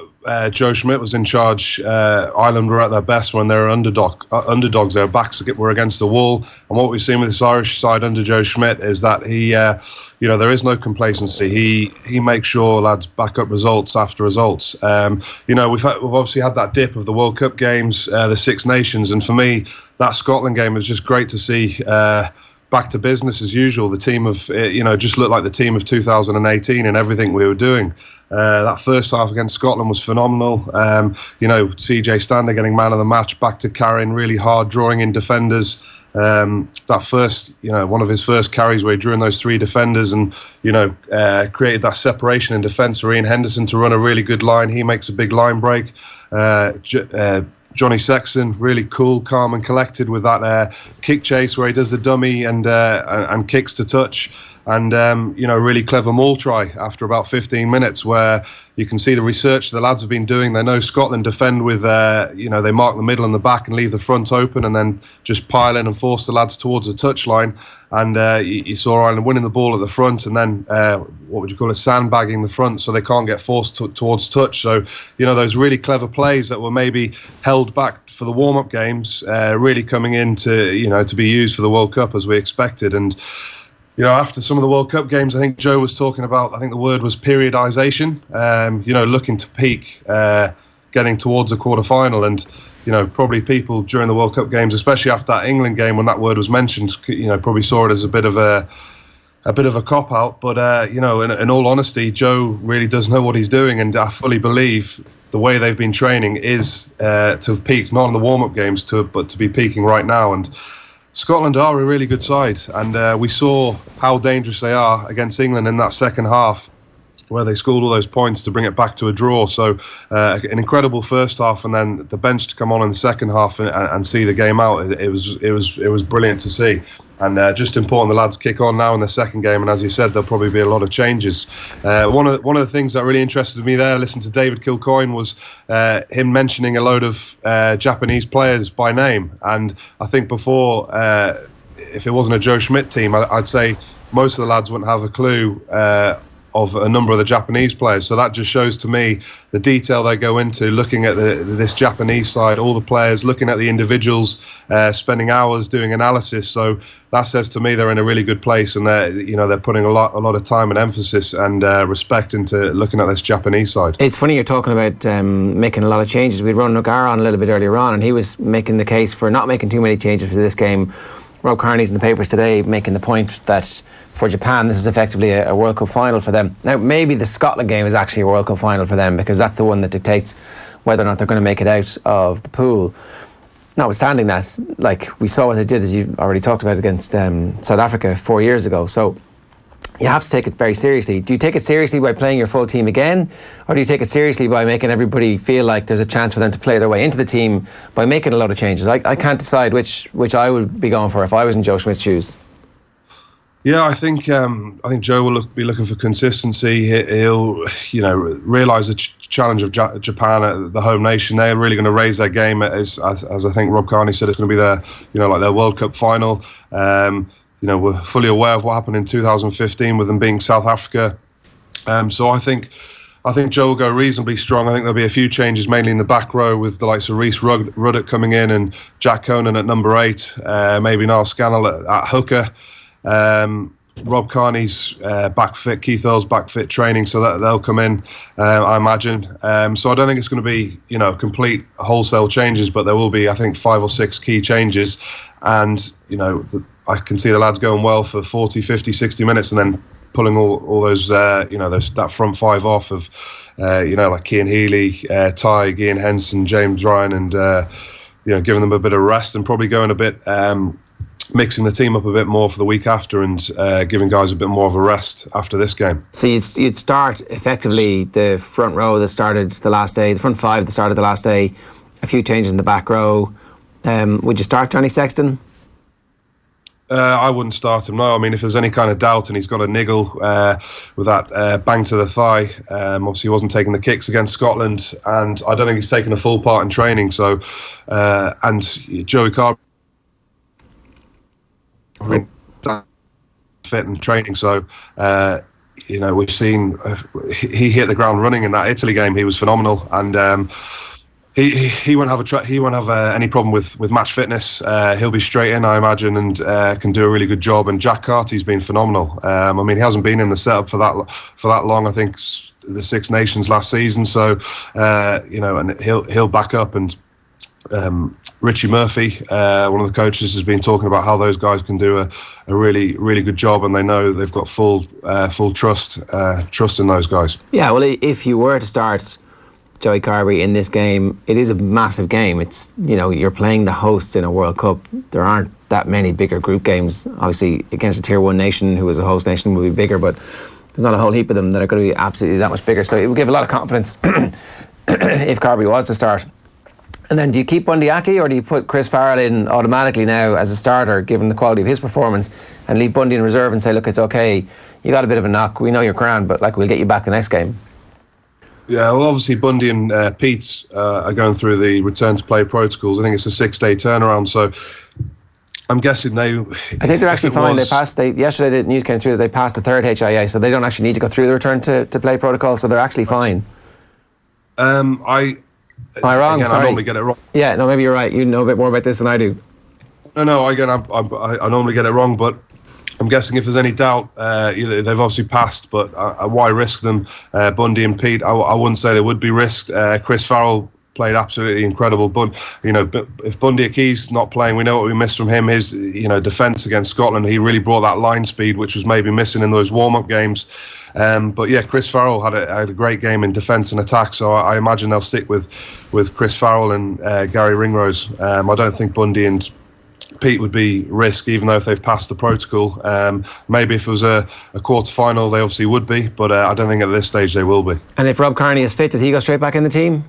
Joe Schmidt was in charge, Ireland were at their best when they were underdogs. Their backs were against the wall. And what we've seen with this Irish side under Joe Schmidt is that he, there is no complacency. He makes sure lads back up results after results. We've obviously had that dip of the World Cup games, the Six Nations, and for me, that Scotland game was just great to see. Back to business as usual. The team of, just looked like the team of 2018 and everything we were doing. That first half against Scotland was phenomenal. CJ Stander getting man of the match, back to carrying really hard, drawing in defenders. That first, one of his first carries where he drew in those three defenders and, created that separation in defence for Ian Henderson to run a really good line. He makes a big line break. Johnny Sexton, really cool, calm and collected with that kick chase where he does the dummy and kicks to touch. And, really clever maul try after about 15 minutes where you can see the research the lads have been doing. They know Scotland defend with, they mark the middle and the back and leave the front open and then just pile in and force the lads towards the touchline. And you saw Ireland winning the ball at the front and then, sandbagging the front so they can't get forced towards touch. So, those really clever plays that were maybe held back for the warm-up games, really coming in to be used for the World Cup as we expected. And, after some of the World Cup games, I think Joe was talking about, I think the word was periodisation, looking to peak, getting towards a quarter-final. And, probably people during the World Cup games, especially after that England game when that word was mentioned, probably saw it as a bit of a cop-out. But, in all honesty, Joe really does know what he's doing. And I fully believe the way they've been training is to have peaked, not in the warm-up games, but to be peaking right now. And Scotland are a really good side, and we saw how dangerous they are against England in that second half, where they scored all those points to bring it back to a draw. So an incredible first half, and then the bench to come on in the second half and see the game out. It was brilliant to see. And just important the lads kick on now in the second game, and as you said, there'll probably be a lot of changes. One of the things that really interested me there, listening to David Kilcoyne, was him mentioning a load of Japanese players by name. And I think before, if it wasn't a Joe Schmidt team, I'd say most of the lads wouldn't have a clue of a number of the Japanese players. So that just shows to me the detail they go into, looking at this Japanese side, all the players, looking at the individuals, spending hours doing analysis. So that says to me they're in a really good place, and they're putting a lot of time and emphasis and respect into looking at this Japanese side. It's funny you're talking about making a lot of changes. We had Ronan on a little bit earlier on, and he was making the case for not making too many changes for this game. Rob Kearney's in the papers today making the point that for Japan this is effectively a World Cup final for them. Now maybe the Scotland game is actually a World Cup final for them, because that's the one that dictates whether or not they're going to make it out of the pool. Notwithstanding that, like, we saw what they did, as you already talked about, against South Africa 4 years ago. So you have to take it very seriously. Do you take it seriously by playing your full team again, or do you take it seriously by making everybody feel like there's a chance for them to play their way into the team by making a lot of changes? I can't decide which I would be going for if I was in Joe Schmidt's shoes. Yeah, I think Joe will be looking for consistency. He'll realise the challenge of Japan at the home nation. They're really going to raise their game, as I think Rob Kearney said, it's going to be their World Cup final. We're fully aware of what happened in 2015 with them being South Africa. So I think Joe will go reasonably strong. I think there'll be a few changes, mainly in the back row, with the likes of Rhys Ruddock coming in and Jack Conan at number 8, maybe Niall Scannell at hooker. Rob Kearney's back fit, Keith Earl's back fit training, so that they'll come in, I imagine. So I don't think it's going to be complete wholesale changes, but there will be, I think, 5 or 6 key changes. And I can see the lads going well for 40, 50, 60 minutes, and then pulling all those that front 5 off of like Cian Healy, Ty, Ian Henson, James Ryan, and giving them a bit of rest, and probably going a bit mixing the team up a bit more for the week after, and giving guys a bit more of a rest after this game. So you'd start effectively the front row that started the last day, the front 5 that started the last day, a few changes in the back row. Would you start Johnny Sexton? I wouldn't start him, no. I mean, if there's any kind of doubt and he's got a niggle with that bang to the thigh, obviously he wasn't taking the kicks against Scotland, and I don't think he's taken a full part in training. So, and Joey Carr fit in training, so we've seen he hit the ground running in that Italy game. He was phenomenal, and he won't have any problem with match fitness. He'll be straight in, I imagine, and can do a really good job. And Jack Carty's been phenomenal. I mean, he hasn't been in the setup for that long. I think the Six Nations last season. So and he'll back up. And Richie Murphy, one of the coaches, has been talking about how those guys can do a really, really good job, and they know they've got full trust in those guys. Yeah, well, if you were to start Joey Carbery in this game, it is a massive game. It's you're playing the hosts in a World Cup. There aren't that many bigger group games. Obviously, against a Tier 1 nation who is a host nation will be bigger, but there's not a whole heap of them that are going to be absolutely that much bigger. So it would give a lot of confidence if Carbery was to start. And then do you keep Bundy Aki, or do you put Chris Farrell in automatically now as a starter, given the quality of his performance, and leave Bundy in reserve and say, look, it's okay, you got a bit of a knock, we know you're grand, but we'll get you back the next game? Yeah, well, obviously Bundy and Pete's are going through the return to play protocols. I think it's a 6-day turnaround, so I'm guessing I think they're actually fine. Yesterday the news came through that they passed the 3rd HIA, so they don't actually need to go through the return to play protocol, so they're actually fine. Am I wrong? Again, sorry. I normally get it wrong. Yeah, no, maybe you're right. You know a bit more about this than I do. No, again, I normally get it wrong, but I'm guessing if there's any doubt, they've obviously passed, but why risk them? Bundy and Pete, I wouldn't say they would be risked. Chris Farrell played absolutely incredible, but if Bundy Aki's not playing, we know what we missed from him. His defence against Scotland, he really brought that line speed, which was maybe missing in those warm-up games. But yeah, Chris Farrell had a great game in defence and attack, so I imagine they'll stick with Chris Farrell and Gary Ringrose. I don't think Bundy and Pete would be risk, even though if they've passed the protocol. Maybe if it was a quarter-final, they obviously would be, but I don't think at this stage they will be. And if Rob Kearney is fit, does he go straight back in the team?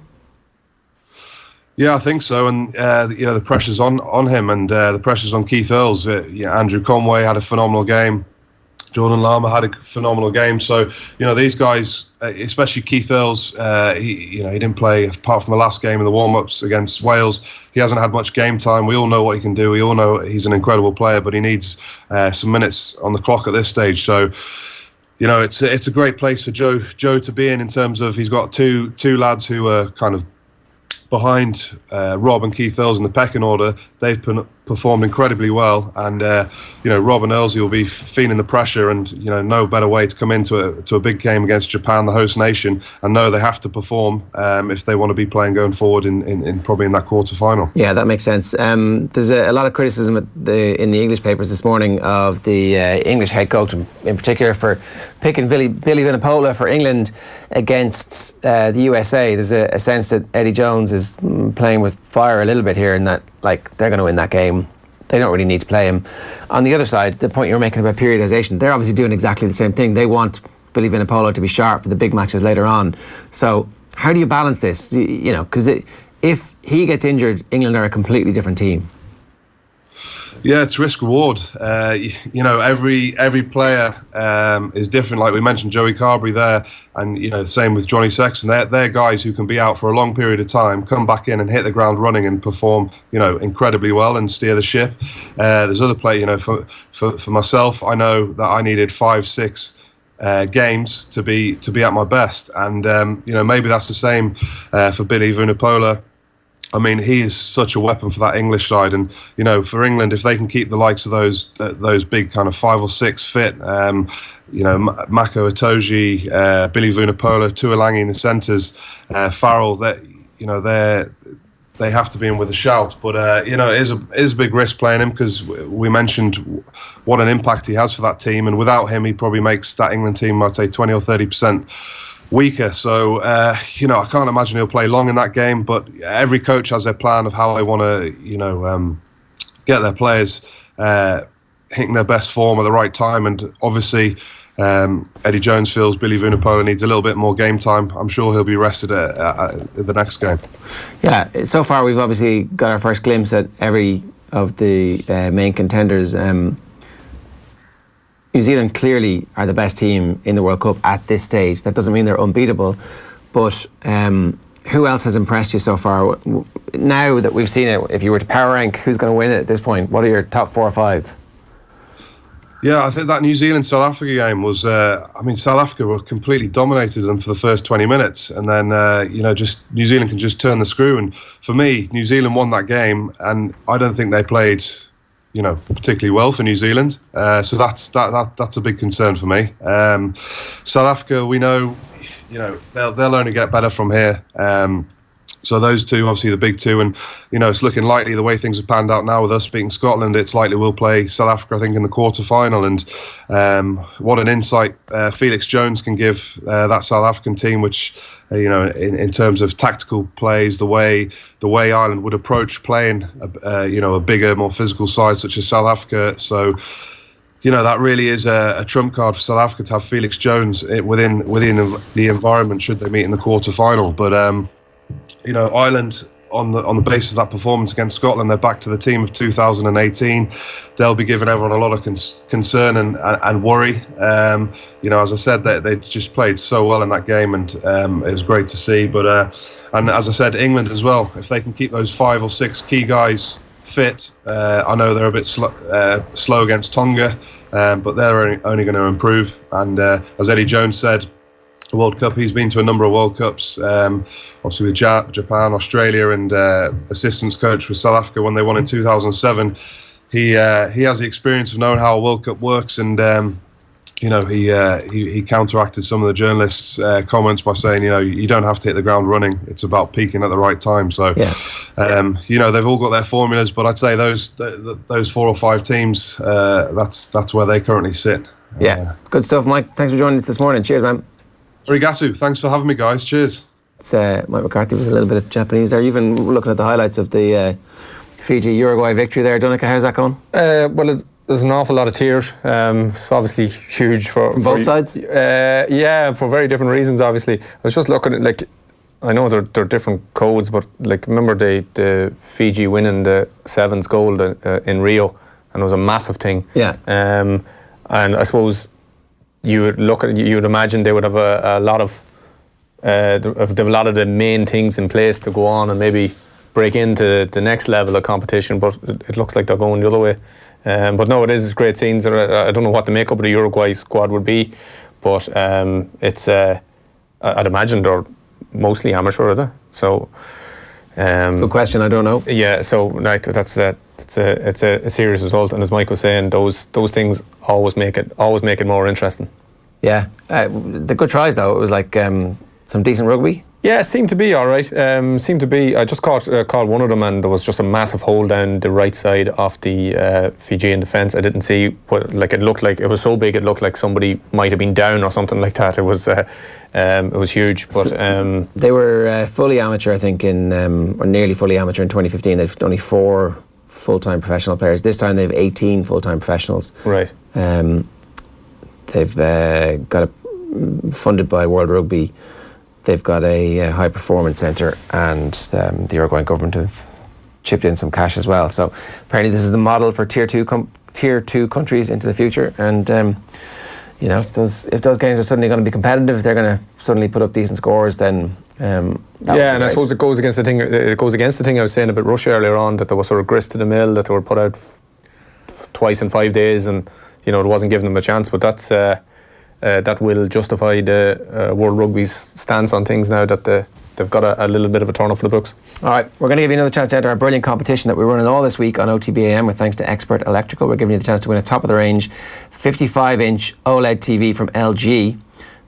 Yeah, I think so, and the pressure's on him, and the pressure's on Keith Earls. Andrew Conway had a phenomenal game. Jordan Lama had a phenomenal game. So, these guys, especially Keith Earls, he didn't play apart from the last game in the warm-ups against Wales. He hasn't had much game time. We all know what he can do. We all know he's an incredible player, but he needs some minutes on the clock at this stage. So, it's a great place for Joe to be in terms of he's got two lads who are kind of behind Rob and Keith Earls in the pecking order. They've performed incredibly well, and Rob and Earlsy will be feeling the pressure, and no better way to come into a big game against Japan, the host nation, and know they have to perform if they want to be playing going forward in probably in that quarter final. Yeah, that makes sense. There's a lot of criticism in the English papers this morning of the English head coach in particular for picking Billy Vunipola for England against the USA. There's a sense that Eddie Jones is playing with fire a little bit here, and that they're going to win that game. They don't really need to play him. On the other side, the point you're making about periodisation, they're obviously doing exactly the same thing. They want Billy Vunipola to be sharp for the big matches later on. So how do you balance this? Because if he gets injured, England are a completely different team. Yeah, it's risk reward. Every player is different. Like we mentioned, Joey Carberry there, and same with Johnny Sexton. They're guys who can be out for a long period of time, come back in and hit the ground running and perform, incredibly well and steer the ship. There's other players. For myself, I know that I needed 5-6 games to be at my best, and maybe that's the same for Billy Vunipola. I mean, he is such a weapon for that English side, and for England, if they can keep the likes of those big kind of 5 or 6 fit, Mako Itoje, Billy Vunipola, Tuolangi in the centres, Farrell, they have to be in with a shout. But it is a big risk playing him, because we mentioned what an impact he has for that team, and without him, he probably makes that England team, I'd say, 20 or 30% weaker. So I can't imagine he'll play long in that game, but every coach has their plan of how they want to get their players hitting their best form at the right time. And obviously Eddie Jones feels Billy Vunipola needs a little bit more game time. I'm sure he'll be rested at the next game. Yeah, so far we've obviously got our first glimpse at every of the main contenders. New Zealand clearly are the best team in the World Cup at this stage. That doesn't mean they're unbeatable, but who else has impressed you so far? Now that we've seen it, if you were to power rank who's going to win it at this point, what are your top 4 or 5? Yeah, I think that New Zealand-South Africa game was, South Africa were completely dominated them for the first 20 minutes. And then, just New Zealand can just turn the screw. And for me, New Zealand won that game, and I don't think they played particularly well for New Zealand. So that's a big concern for me. South Africa, we know, they'll only get better from here. So those two, obviously the big two, and it's looking likely the way things have panned out now with us beating Scotland, it's likely we'll play South Africa, I think, in the quarter-final. And what an insight Felix Jones can give that South African team, which in terms of tactical plays, the way Ireland would approach playing a bigger, more physical side such as South Africa. So that really is a trump card for South Africa to have Felix Jones within the environment should they meet in the quarter-final. But Ireland, on the basis of that performance against Scotland, they're back to the team of 2018. They'll be giving everyone a lot of concern and worry. As I said, they just played so well in that game, and it was great to see. But and as I said, England as well, if they can keep those 5 or 6 key guys fit, I know they're a bit slow against Tonga, but they're only going to improve. And as Eddie Jones said, the World Cup, he's been to a number of World Cups, obviously with Japan, Australia, and assistance coach with South Africa when they won in 2007. He has the experience of knowing how a World Cup works, and he counteracted some of the journalists' comments by saying, you don't have to hit the ground running. It's about peaking at the right time. So, they've all got their formulas, but I'd say those 4 or 5 teams, that's where they currently sit. Yeah, good stuff, Mike. Thanks for joining us this morning. Cheers, man. Arigato. Thanks for having me, guys. Cheers. It's Mike McCarthy with a little bit of Japanese there. You've been looking at the highlights of the Fiji-Uruguay victory there. Donnchadh, how's that going? There's an awful lot of tears. It's obviously huge for both sides. For very different reasons. Obviously, I was just looking at I know they're different codes, but remember the Fiji winning the sevens gold in Rio, and it was a massive thing. Yeah. And I suppose you would imagine they would have a lot of the main things in place to go on and maybe break into the next level of competition, but it looks like they're going the other way. But no, it is great scenes. I don't know what the makeup of the Uruguay squad would be, but it's I'd imagine they're mostly amateur, are they? So good question. I don't know. Yeah, so right, it's a serious result, and as Mike was saying, those things always make it more interesting. Yeah, the good tries though. It was like some decent rugby. Yeah, it seemed to be all right. I just caught one of them, and there was just a massive hole down the right side of the Fijian defence. I didn't see what, like, it looked like it was so big. It looked like somebody might have been down or something like that. It was huge. But they were fully amateur, I think, or nearly fully amateur in 2015. They've only 4 full-time professional players. This time they've 18 full-time professionals. Right. They've got funded by World Rugby. They've got a high performance centre, and the Uruguayan government have chipped in some cash as well. So apparently this is the model for tier two countries into the future. And if those games are suddenly going to be competitive, they're going to suddenly put up decent scores. Then and I suppose it goes against the thing. It goes against the thing I was saying about Russia earlier on, that there was sort of grist to the mill, that they were put out twice in 5 days, and it wasn't giving them a chance. But that's. That will justify the World Rugby's stance on things now that they've got a little bit of a turn up for the books. All right, we're going to give you another chance to enter our brilliant competition that we're running all this week on OTBAM with thanks to Expert Electrical. We're giving you the chance to win a top-of-the-range 55-inch OLED TV from LG.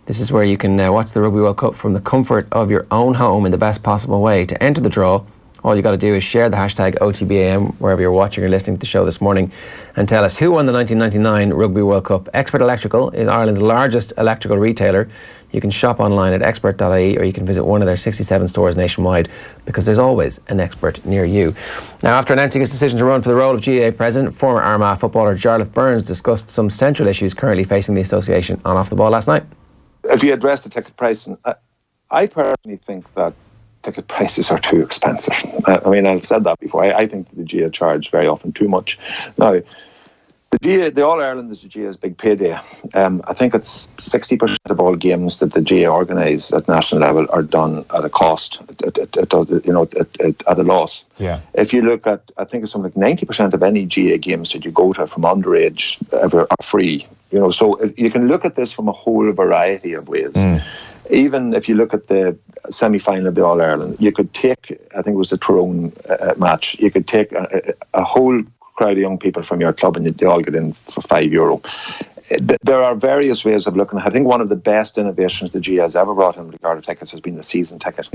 This is where you can watch the Rugby World Cup from the comfort of your own home in the best possible way. To enter the draw, all you got to do is share the hashtag OTBAM wherever you're watching or listening to the show this morning, and tell us who won the 1999 Rugby World Cup. Expert Electrical is Ireland's largest electrical retailer. You can shop online at expert.ie, or you can visit one of their 67 stores nationwide, because there's always an expert near you. Now, after announcing his decision to run for the role of GAA president, former Armagh footballer Jarlath Burns discussed some central issues currently facing the association on Off the Ball last night. If you address the ticket pricing, I personally think that ticket prices are too expensive. I've said that before. I think the GAA charge very often too much. Now, the All-Ireland is the GAA's big payday. I think it's 60% of all games that the GAA organise at national level are done at a cost, at a loss. Yeah. If you look at, I think it's something like 90% of any GAA games that you go to from underage are free. So you can look at this from a whole variety of ways. Even if you look at the semi-final of the All-Ireland, you could take, I think it was the Tyrone match, you could take a whole crowd of young people from your club and they all get in for €5. There are various ways of looking at it. I think one of the best innovations the GAA has ever brought in regard to tickets has been the season ticket.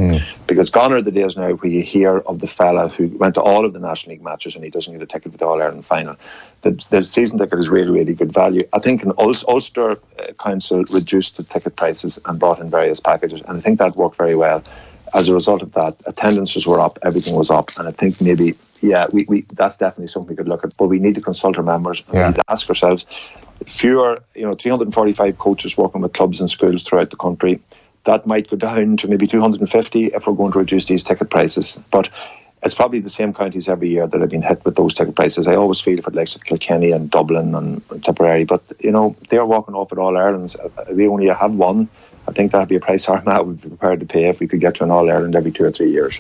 Because gone are the days now where you hear of the fella who went to all of the National League matches and he doesn't get a ticket for the All-Ireland final. The season ticket is really, really good value. I think an Ulster Council reduced the ticket prices and brought in various packages, and I think that worked very well. As a result of that, attendances were up, everything was up, and I think maybe, we that's definitely something we could look at. But we need to consult our members and we need to ask ourselves, fewer, 345 coaches working with clubs and schools throughout the country, that might go down to maybe 250 if we're going to reduce these ticket prices. But it's probably the same counties every year that have been hit with those ticket prices. I always feel for the likes of Kilkenny and Dublin and Tipperary, but they're walking off at All Irelands. We only have one. I think that'd be a price Armagh would be prepared to pay if we could get to an All Ireland every 2 or 3 years.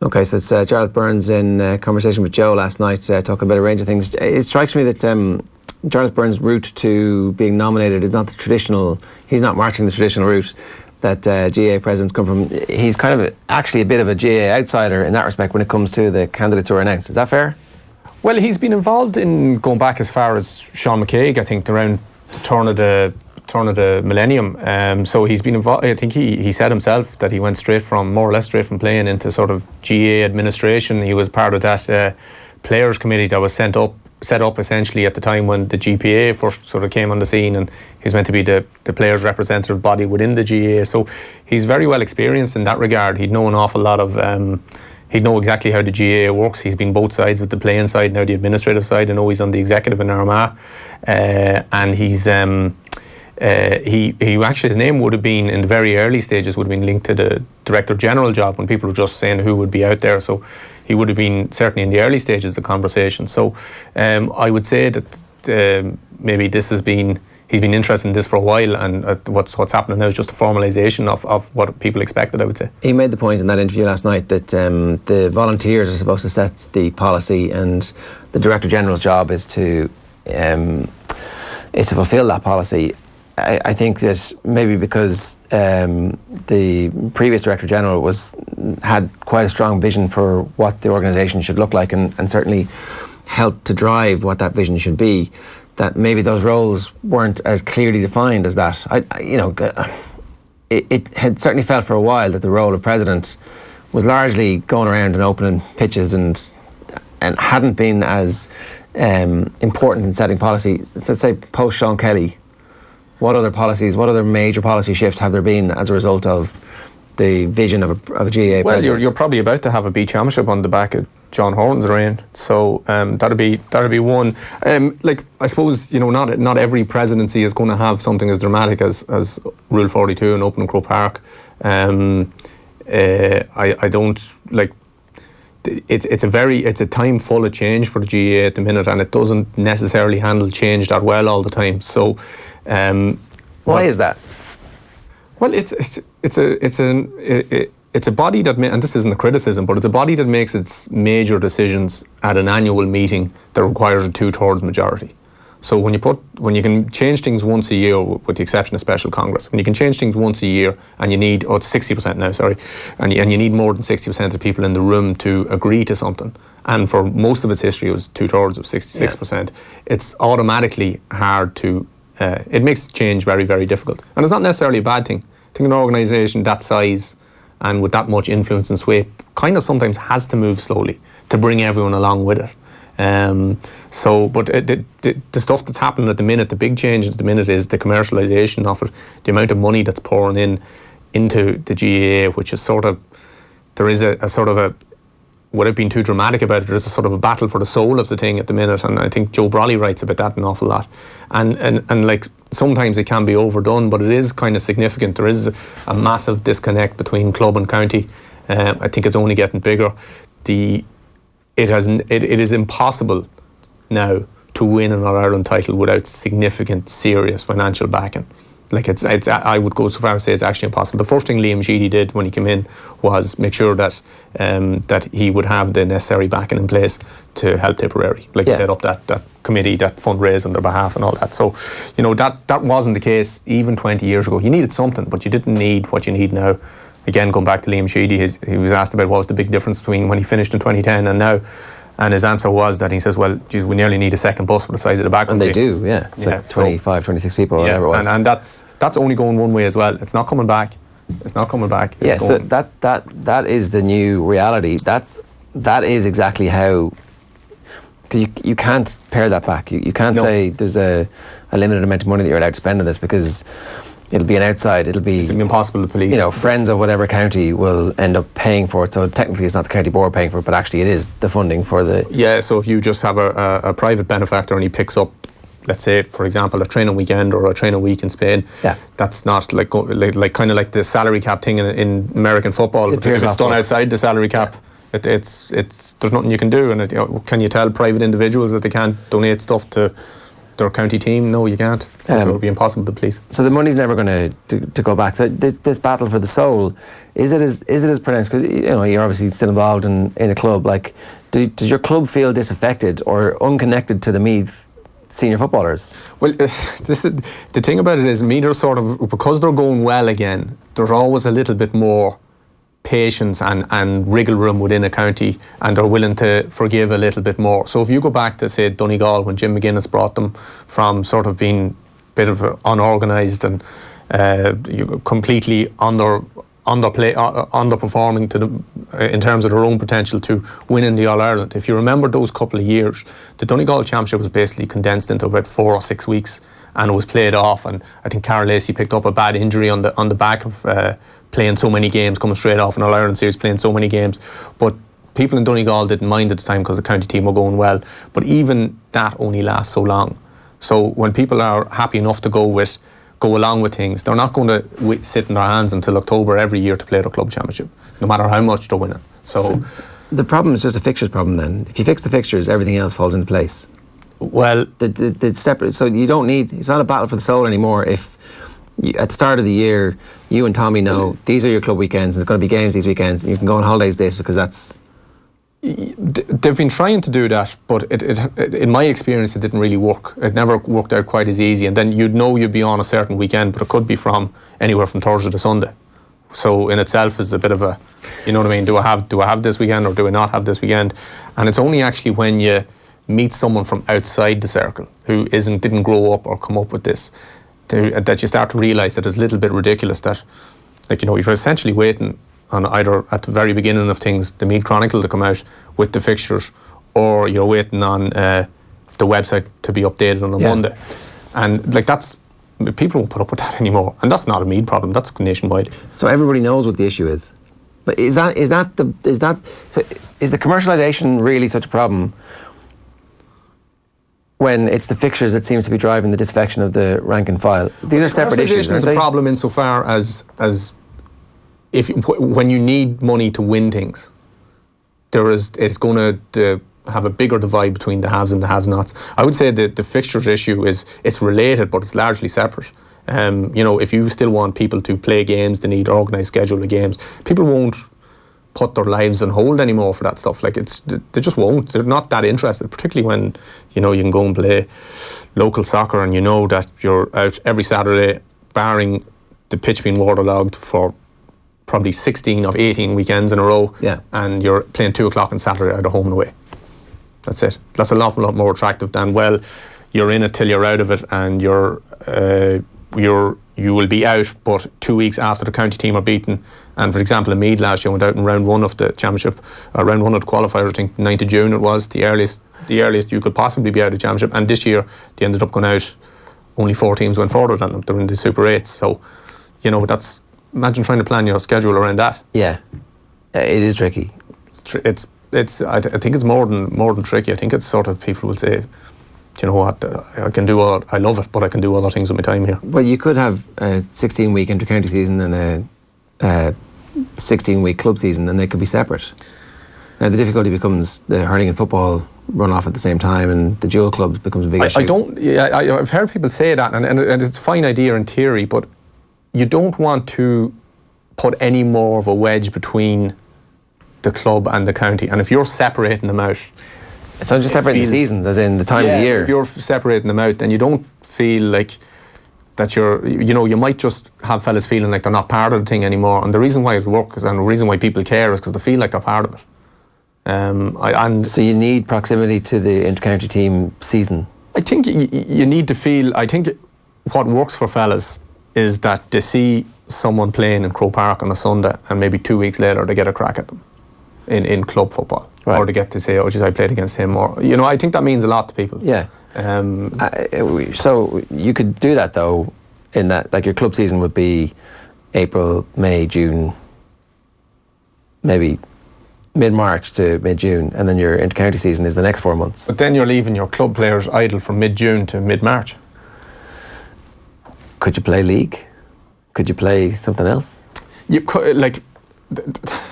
Okay, so it's Jarlath Burns in conversation with Joe last night, talking about a range of things. It strikes me that Jarlath Burns' route to being nominated is not the traditional. He's not marching the traditional route that GAA presidents come from. He's kind of actually a bit of a GAA outsider in that respect when it comes to the candidates who are announced. Is that fair? Well, he's been involved in going back as far as Sean McCaig, I think, around the turn of the millennium. So he's been involved. I think he said himself that he went more or less straight from playing into sort of GAA administration. He was part of that players committee that was set up essentially at the time when the GPA first sort of came on the scene, and he's meant to be the players' representative body within the GAA. So he's very well experienced in that regard. He'd know an awful lot of. He'd know exactly how the GAA works. He's been both sides, with the playing side, now the administrative side. I know he's on the executive in Armagh, and he's. He actually, his name would have been in the very early stages would have been linked to the Director General job when people were just saying who would be out there. So he would have been certainly in the early stages of the conversation. So I would say that maybe he's been interested in this for a while, and what's happening now is just a formalisation of what people expected, I would say. He made the point in that interview last night that the volunteers are supposed to set the policy, and the Director General's job is to fulfil that policy. I think that maybe because the previous Director General had quite a strong vision for what the organisation should look like, and certainly helped to drive what that vision should be, that maybe those roles weren't as clearly defined as that. It had certainly felt for a while that the role of president was largely going around and opening pitches and hadn't been as important in setting policy. So say post Sean Kelly, what other major policy shifts have there been as a result of the vision of a GAA Well, president? you're probably about to have a B Championship on the back of John Horton's reign, so that'd be one. I suppose not every presidency is going to have something as dramatic as Rule 42 and opening Croke Park. I don't like. It's a time full of change for the GAA at the minute, and it doesn't necessarily handle change that well all the time. So, why is that? Well, it's a body that, and this isn't a criticism, but it's a body that makes its major decisions at an annual meeting that requires a 2/3 majority. So when you can change things once a year, with the exception of Special Congress, when you can change things once a year and you need, it's 60% now, sorry, and you need more than 60% of the people in the room to agree to something, and for most of its history it was 2/3 of 66%, it's automatically hard to, it makes change very, very difficult. And it's not necessarily a bad thing. I think an organisation that size and with that much influence and sway kind of sometimes has to move slowly to bring everyone along with it. But the stuff that's happening at the minute, the big change at the minute is the commercialisation of it, the amount of money that's pouring into the GAA, which is sort of, there is a sort of a, without being too dramatic about it, there is a sort of a battle for the soul of the thing at the minute, and I think Joe Brolly writes about that an awful lot. And like sometimes it can be overdone, but it is kind of significant. There is a massive disconnect between club and county. I think it's only getting bigger. It is impossible now to win an All-Ireland title without significant, serious financial backing. Like it's I would go so far as to say it's actually impossible. The first thing Liam Sheedy did when he came in was make sure that that he would have the necessary backing in place to help Tipperary. He set up that committee, that fundraise on their behalf and all that. So, that wasn't the case even 20 years ago. You needed something, but you didn't need what you need now. Again, going back to Liam Sheedy, he was asked about what was the big difference between when he finished in 2010 and now. And his answer was that he says, well, geez, we nearly need a second bus for the size of the back. And they do, yeah. It's like 25, 26 people, or whatever it was. And that's only going one way as well. It's not coming back. It's not coming back. Yes, so that is the new reality. That is exactly how, because you can't pare that back. You can't say there's a limited amount of money that you're allowed to spend on this, because it'll be it's impossible to police. Friends of whatever county will end up paying for it. So technically it's not the county board paying for it, but actually it is the funding for the... Yeah, so if you just have a private benefactor and he picks up, let's say, for example, a training weekend or a training week in Spain, that's not like kind of like the salary cap thing in American football. If it's done outside the salary cap, it's there's nothing you can do. And can you tell private individuals that they can't donate stuff to their county team? No, you can't. So it would be impossible to police. So the money's never going to go back. So this battle for the soul, is it as pronounced? Because you're obviously still involved in a club. Like, does your club feel disaffected or unconnected to the Meath senior footballers? Well, this is the thing about it is Meath are sort of, because they're going well again, there's always a little bit more patience and wriggle room within a county, and they're willing to forgive a little bit more. So if you go back to, say, Donegal, when Jim McGuinness brought them from sort of being a bit of unorganised and completely underperforming in terms of their own potential to winning the All-Ireland, if you remember those couple of years, the Donegal Championship was basically condensed into about 4 or 6 weeks, and it was played off, and I think Carol Lacey picked up a bad injury on the back of playing so many games, coming straight off an All-Ireland series, playing so many games. But people in Donegal didn't mind at the time because the county team were going well. But even that only lasts so long. So when people are happy enough to go along with things, they're not going to sit in their hands until October every year to play their club championship, no matter how much they're winning. So the problem is just a fixtures problem then. If you fix the fixtures, everything else falls into place. Well, the separate, so you don't need, it's not a battle for the soul anymore if at the start of the year you and Tommy know these are your club weekends and there's going to be games these weekends and you can go on holidays this because that's... They've been trying to do that, but it, in my experience, it didn't really work. It never worked out quite as easy. And then you'd be on a certain weekend, but it could be from anywhere from Thursday to Sunday. So in itself is a bit of a, you know what I mean? Do I have this weekend or do I not have this weekend? And it's only actually when you meet someone from outside the circle who didn't grow up or come up with this, that you start to realise that it's a little bit ridiculous that, like, you know, you're essentially waiting on either at the very beginning of things, the Meath Chronicle to come out with the fixtures, or you're waiting on the website to be updated on a Monday. And like people won't put up with that anymore. And that's not a Meath problem, that's nationwide. So everybody knows what the issue is. But is the commercialisation really such a problem when it's the fixtures that seems to be driving the disaffection of the rank and file? These are separate issues, aren't they? It's a problem insofar as when you need money to win things, it's going to have a bigger divide between the haves and the have-nots. I would say that the fixtures issue it's related, but it's largely separate. You know, if you still want people to play games, they need organised schedule of games. People won't put their lives on hold anymore for that stuff. Like they just won't. They're not that interested, particularly when, you know, you can go and play local soccer and you know that you're out every Saturday, barring the pitch being waterlogged for probably 16 of 18 weekends in a row, and you're playing 2 o'clock on Saturday out of home and away. That's it. That's an awful lot more attractive than, well, you're in it till you're out of it, and you will be out, but 2 weeks after the county team are beaten. And for example, in Meath last year went out in round 1 of the championship, round 1 of the qualifier, I think 9th of June it was, the earliest you could possibly be out of the championship. And this year they ended up going out, only 4 teams went further than them. They're in the Super 8s. So, you know, imagine trying to plan your schedule around that. Yeah, it is tricky. I think it's more than tricky. I think it's sort of, people will say, do you know what, I love it, but I can do other things with my time here. Well, you could have a 16-week inter-county season and a 16-week club season, and they could be separate. Now the difficulty becomes the hurling and football run off at the same time, and the dual clubs becomes a big issue. I've heard people say that, and it's a fine idea in theory, but you don't want to put any more of a wedge between the club and the county. And if you're separating them out, so just separating the seasons, as in the time of the year. If you're separating them out, then you don't feel like that you might just have fellas feeling like they're not part of the thing anymore. And the reason why it works and the reason why people care is because they feel like they're part of it. So you need proximity to the inter-county team season. I think you need to feel. I think what works for fellas is that they see someone playing in Croke Park on a Sunday, and maybe 2 weeks later they get a crack at them in club football, right. Or they get to say, "Oh, geez, I played against him," or I think that means a lot to people. Yeah. So you could do that though, in that, like, your club season would be April, May, June, maybe mid-March to mid-June, and then your inter-county season is the next 4 months. But then you're leaving your club players idle from mid-June to mid-March. Could you play league? Could you play something else? You could, like,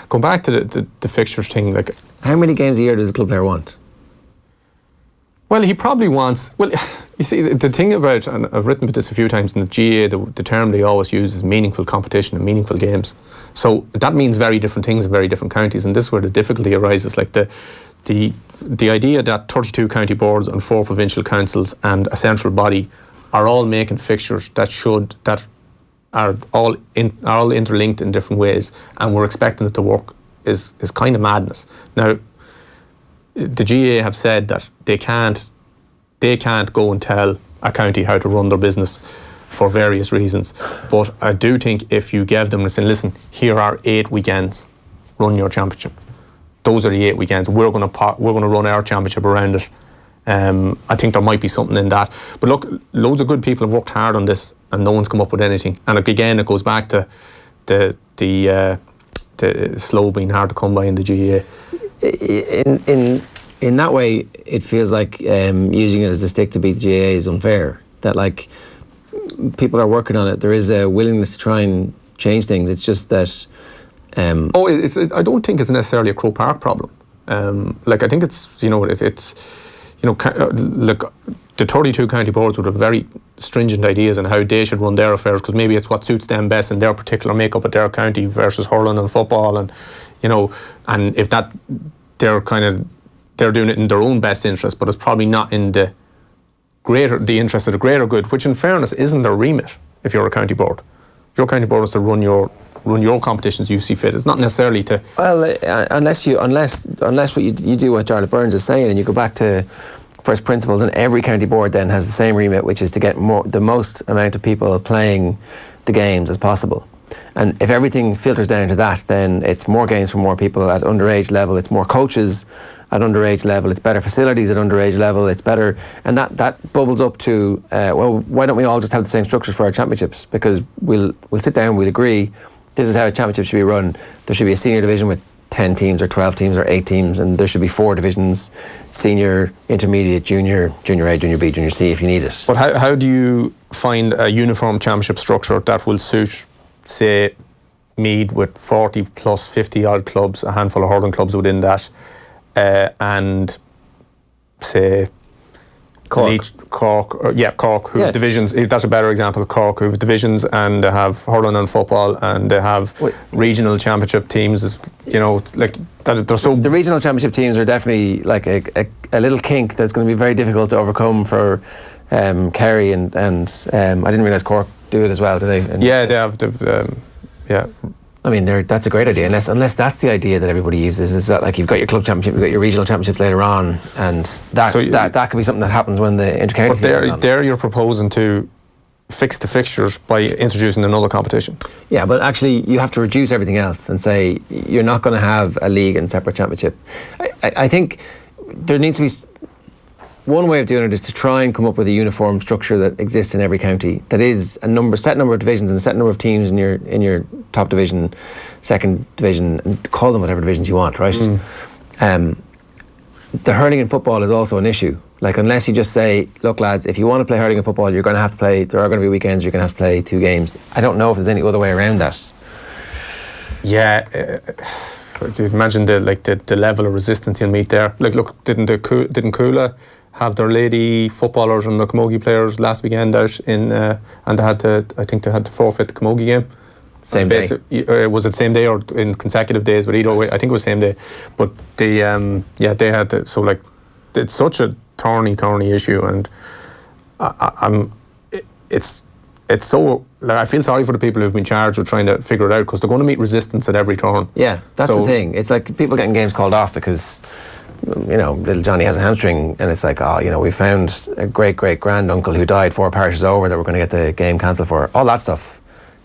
go back to the fixtures thing. Like, how many games a year does a club player want? Well, he probably wants. Well, you see, the thing about, and I've written about this a few times, in the GAA, the term they always use is meaningful competition and meaningful games. So that means very different things in very different counties, and this is where the difficulty arises. Like the idea that 32 county boards and 4 provincial councils and a central body are all making fixtures that are all interlinked in different ways, and we're expecting it to work is kind of madness. Now, the GAA have said that they can't go and tell a county how to run their business for various reasons. But I do think if you gave them and said, listen, here are 8 weekends, run your championship. Those are the 8 weekends. We're going to run our championship around it. I think there might be something in that. But look, loads of good people have worked hard on this, and no one's come up with anything. And again, it goes back to the slow being hard to come by in the GAA. In that way, it feels like using it as a stick to beat the GAA is unfair. That, like, people are working on it. There is a willingness to try and change things. It's just that. I don't think it's necessarily a Croke Park problem. Like, I think it's look, the 32 county boards would have very stringent ideas on how they should run their affairs, because maybe it's what suits them best in their particular makeup of their county versus hurling and football, and and if that they're doing it in their own best interest, but it's probably not in the interest of the greater good, which in fairness isn't their remit. If you're a county board, your county board is to run your competitions you see fit. It's not necessarily to. Well, unless what you do what Charlotte Burns is saying, and you go back to first principles, and every county board then has the same remit, which is to get the most amount of people playing the games as possible. And if everything filters down to that, then it's more games for more people at underage level. It's more coaches at underage level. It's better facilities at underage level. It's better, and that bubbles up to well, why don't we all just have the same structures for our championships? Because we'll sit down, we'll agree, this is how a championship should be run. There should be a senior division with 10 teams or 12 teams or 8 teams, and there should be 4 divisions: senior, intermediate, junior, junior A, junior B, junior C, if you need it. But how do you find a uniform championship structure that will suit, say, Meath with 40 plus 50 odd clubs, a handful of hurling clubs within that, and say Cork, who have divisions. That's a better example. Cork, who have divisions, and they have hurling and football, and they have regional championship teams. Like that. They're so. The regional championship teams are definitely like a little kink that's going to be very difficult to overcome for Kerry, and I didn't realise Cork do it as well, do they? And yeah, they have. Yeah. I mean, that's a great idea, unless that's the idea that everybody uses, is that like you've got your club championship, you've got your regional championships later on, and that could be something that happens when the intercounty season is on. There you're proposing to fix the fixtures by introducing another competition. Yeah, but actually you have to reduce everything else and say you're not going to have a league and separate championship. I think there needs to be one way of doing it is to try and come up with a uniform structure that exists in every county, that is a set number of divisions and a set number of teams in your top division, second division, and call them whatever divisions you want, right? The hurling and football is also an issue. Like, unless you just say, look lads, if you want to play hurling and football, you're going to have to play, there are going to be weekends you're going to have to play 2 games. I don't know if there's any other way around that. Yeah, imagine the level of resistance you'll meet there. Like, look, didn't Coola have their lady footballers and the Camogie players last weekend out in, and they had to forfeit the Camogie game. Same day. Was it same day or in consecutive days? But either way, I think it was same day. But they had to. So like, it's such a thorny issue, and it's so. Like, I feel sorry for the people who've been charged with trying to figure it out, because they're going to meet resistance at every turn. Yeah, that's the thing. It's like people getting games called off because, little Johnny has a hamstring, and it's like, we found a great grand uncle who died 4 parishes over that we're going to get the game cancelled for. All that stuff.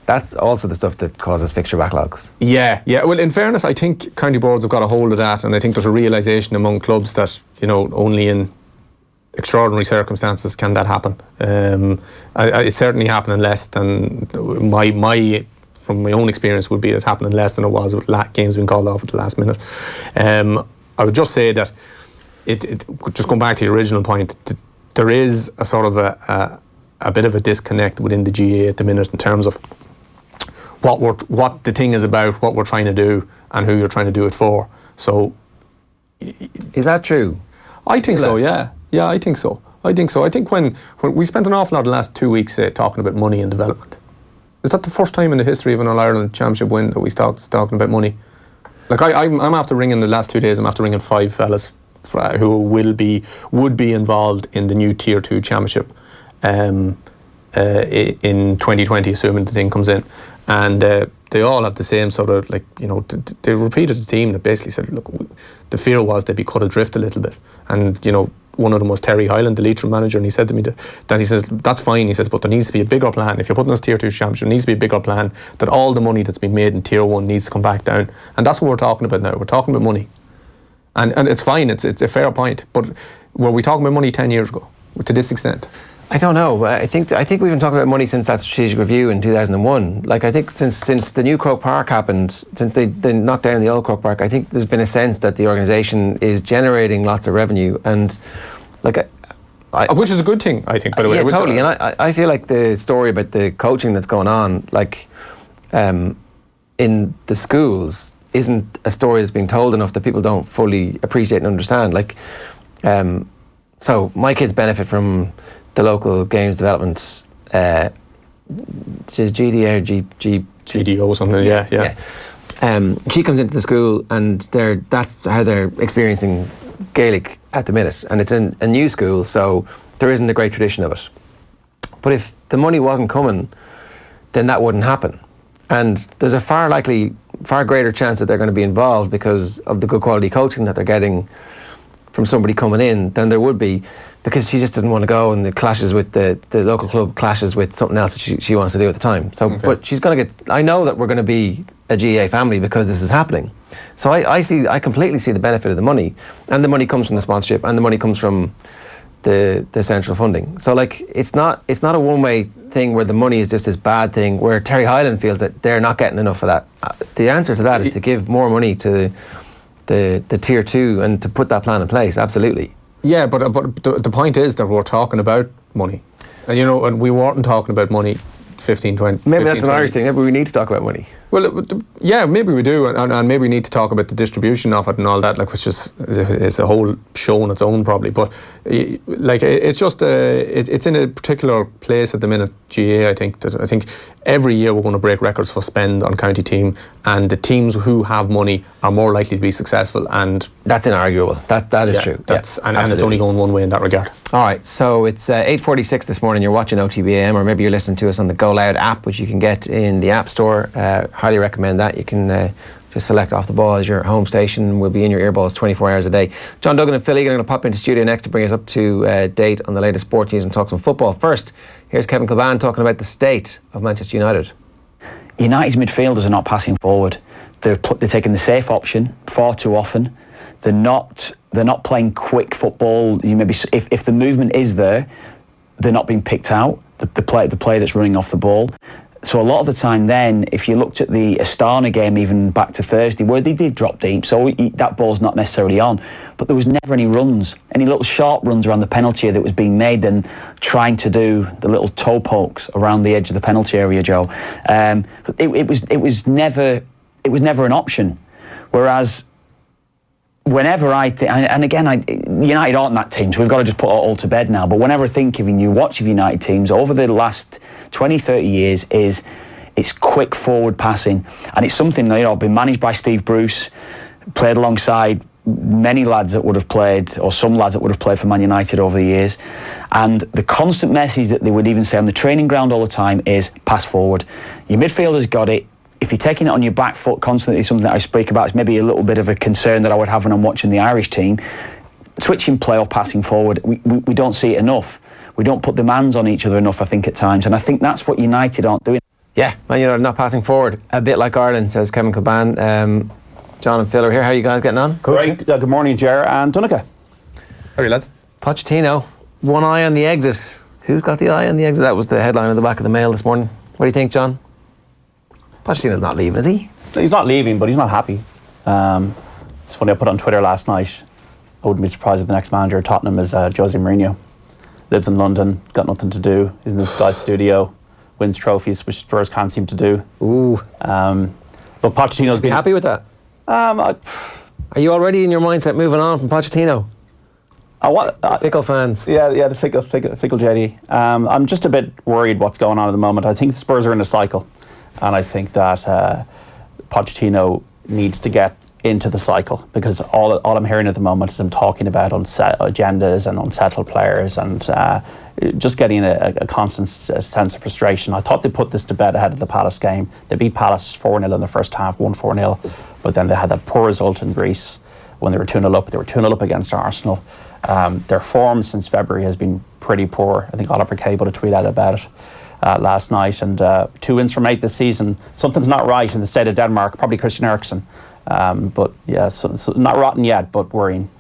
That's also the stuff that causes fixture backlogs. Yeah. Well, in fairness, I think county boards have got a hold of that, and I think there's a realisation among clubs that, only in extraordinary circumstances can that happen. It's certainly happening less than from my own experience would be it's happening less than it was with games being called off at the last minute. I would just say that it just going back to the original point, there is a sort of a bit of a disconnect within the GAA at the minute in terms of what the thing is about, what we're trying to do, and who you're trying to do it for. So, is that true? I think so. Yeah, I think so. I think when we spent an awful lot of the last 2 weeks talking about money and development. Is that the first time in the history of an All-Ireland Championship win that we started talking about money? Like, I'm after ringing the last 2 days. I'm after ringing 5 fellas who would be involved in the new Tier 2 Championship in 2020, assuming the thing comes in. And they all have the same sort of, they repeated the theme that basically said, look, the fear was they'd be cut adrift a little bit. And, one of them was Terry Hyland, the Leitrim manager, and he said to me that he says, that's fine, he says, but there needs to be a bigger plan. If you're putting us Tier 2 Championship, there needs to be a bigger plan, that all the money that's been made in Tier 1 needs to come back down. And that's what we're talking about now. We're talking about money. And it's fine, it's a fair point. But were we talking about money 10 years ago, to this extent? I don't know. I think we've been talking about money since that strategic review in 2001. Like, I think since the new Croke Park happened, since they knocked down the old Croke Park, I think there's been a sense that the organisation is generating lots of revenue, and which is a good thing, I think. By the way, totally. And I feel like the story about the coaching that's going on, in the schools, isn't a story that's being told enough that people don't fully appreciate and understand. So my kids benefit from the local games development, GDA or GDO or something, yeah. She comes into the school and that's how they're experiencing Gaelic at the minute, and it's in a new school, so there isn't a great tradition of it. But if the money wasn't coming, then that wouldn't happen. And there's a far greater chance that they're going to be involved because of the good quality coaching that they're getting from somebody coming in than there would be because she just doesn't want to go, and it clashes with the local club, clashes with something else that she wants to do at the time. So, but she's going to get, I know that we're going to be a GAA family because this is happening. So I completely see the benefit of the money, and the money comes from the sponsorship, and the money comes from the central funding. So like it's not a one-way thing where the money is just this bad thing where Terry Highland feels that they're not getting enough of that. The answer to that is to give more money to the tier 2 and to put that plan in place. Absolutely. Yeah, but the point is that we're talking about money, and and we weren't talking about money 15, 20. Maybe that's an Irish thing. Maybe we need to talk about money. Well, yeah, maybe we do, and maybe we need to talk about the distribution of it and all that, like, which is a whole show on its own, probably. But like, it's just it's in a particular place at the minute. GAA, I think every year we're going to break records for spend on county team, and the teams who have money are more likely to be successful, and that's inarguable. That is true. And it's only going one way in that regard. All right, so it's 8:46 this morning. You're watching OTBAM, or maybe you're listening to us on the Go Loud app, which you can get in the App Store. Highly recommend that. You can just select Off the Ball as your home station. We'll be in your earballs 24 hours a day. John Duggan and Phil Egan are going to pop into studio next to bring us up to date on the latest sports news and talk some football. First, here's Kevin Kilbane talking about the state of Manchester United. United's midfielders are not passing forward. They're taking the safe option far too often. They're not playing quick football. If the movement is there, they're not being picked out. The player that's running off the ball. So a lot of the time then, if you looked at the Astana game, even back to Thursday, where they did drop deep, so that ball's not necessarily on, but there was never any runs, any little sharp runs around the penalty area that was being made, then trying to do the little toe pokes around the edge of the penalty area, Joe. But it was never an option. Whereas whenever I think, and again, United aren't that team, so we've got to just put it all to bed now, but whenever I think of a new watch of United teams over the last 20, 30 years it's quick forward passing, and it's something that been managed by Steve Bruce, played alongside many lads that would have played, or some lads that would have played for Man United over the years, and the constant message that they would even say on the training ground all the time is pass forward. Your midfielders got it. If you're taking it on your back foot constantly, something that I speak about, it's maybe a little bit of a concern that I would have when I'm watching the Irish team. Switching play or passing forward, we don't see it enough. We don't put demands on each other enough, I think, at times. And I think that's what United aren't doing. Yeah, Man United not passing forward. A bit like Ireland, says Kevin Kilbane. John and Phil are here. How are you guys getting on? Great. Good morning, Ger and Donnchadh. How are you, lads? Pochettino, one eye on the exit. Who's got the eye on the exit? That was the headline on the back of the Mail this morning. What do you think, John? Pochettino's not leaving, is he? He's not leaving, but he's not happy. It's funny, I put on Twitter last night, I wouldn't be surprised if the next manager of Tottenham is Jose Mourinho. Lives in London, got nothing to do, is in the Sky studio, wins trophies, which Spurs can't seem to do. Ooh. But Pochettino's... Would you be happy with that? Are you already in your mindset moving on from Pochettino? Fickle fans. Yeah, the fickle JD. I'm just a bit worried what's going on at the moment. I think the Spurs are in a cycle, and I think that Pochettino needs to get into the cycle, because all I'm hearing at the moment is him talking about agendas and unsettled players, and just getting a constant sense of frustration. I thought they put this to bed ahead of the Palace game. They beat Palace 4-0 in the first half, won 4-0, but then they had that poor result in Greece when they were 2-0 up. They were 2-0 up against Arsenal. Their form since February has been pretty poor. I think Oliver Kay put a tweet out about it last night, and 2 wins from 8 this season. Something's not right in the state of Denmark, probably Christian Eriksen. But yeah, so not rotten yet, but worrying.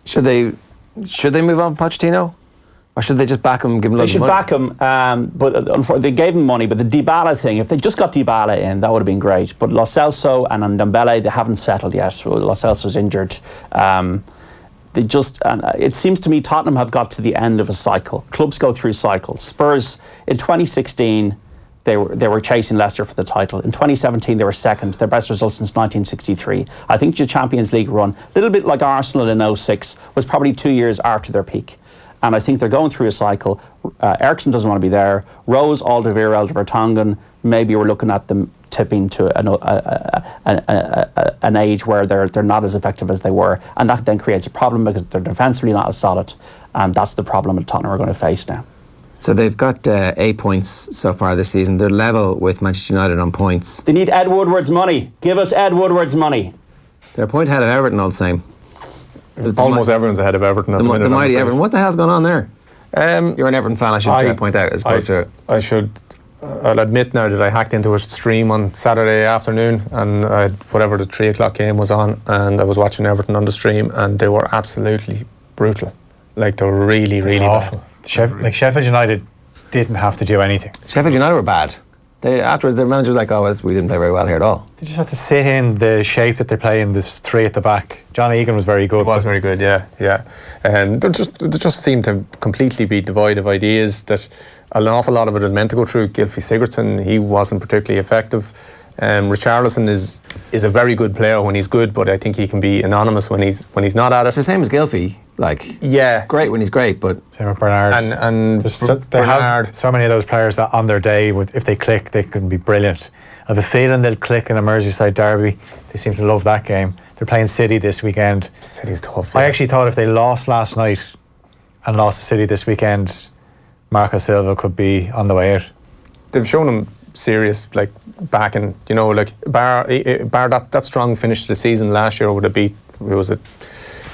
Should they move on from Pochettino? Or should they just back him, give him loads of money? They should back him, but they gave him money. But the Dybala thing, if they just got Dybala in, that would have been great. But Lo Celso and Ndombele, they haven't settled yet. So Lo Celso's injured. It seems to me Tottenham have got to the end of a cycle. Clubs go through cycles. Spurs, in 2016, they were chasing Leicester for the title. In 2017, they were second, their best result since 1963. I think the Champions League run, a little bit like Arsenal in 06, was probably 2 years after their peak. And I think they're going through a cycle. Ericsson doesn't want to be there. Rose, Alderweireld, Vertonghen, maybe we're looking at them tipping to an age where they're not as effective as they were. And that then creates a problem because they're defensively not as solid. And that's the problem that Tottenham are going to face now. So they've got 8 points so far this season. They're level with Manchester United on points. They need Ed Woodward's money. Give us Ed Woodward's money. They're a point ahead of Everton all the same. Almost everyone's ahead of Everton. The mighty Everton. What the hell's going on there? You're an Everton fan, I should point out, as opposed to... I'll admit now that I hacked into a stream on Saturday afternoon, and whatever the 3 o'clock game was on, and I was watching Everton on the stream, and they were absolutely brutal. Like, they were really, really awful. Sheffield United didn't have to do anything. Sheffield United were bad. Afterwards, their manager was like, we didn't play very well here at all. They just have to sit in the shape that they play in, this 3 at the back. John Egan was very good. He was very good, yeah. And they just seemed to completely be devoid of ideas. That an awful lot of it is meant to go through Gylfi Sigurdsson. He wasn't particularly effective. Richarlison is a very good player when he's good, but I think he can be anonymous when he's not at it. It's the same as Gylfi. Great when he's great, but same with Bernard. And they have so many of those players that on their day, if they click, they can be brilliant. I have a feeling they'll click in a Merseyside derby. They seem to love that game. They're playing City this weekend. City's tough. I actually thought if they lost last night and lost to City this weekend, Marco Silva could be on the way out. They've shown him serious, backing. Bar that strong finish to the season last year would have beat. Who was it?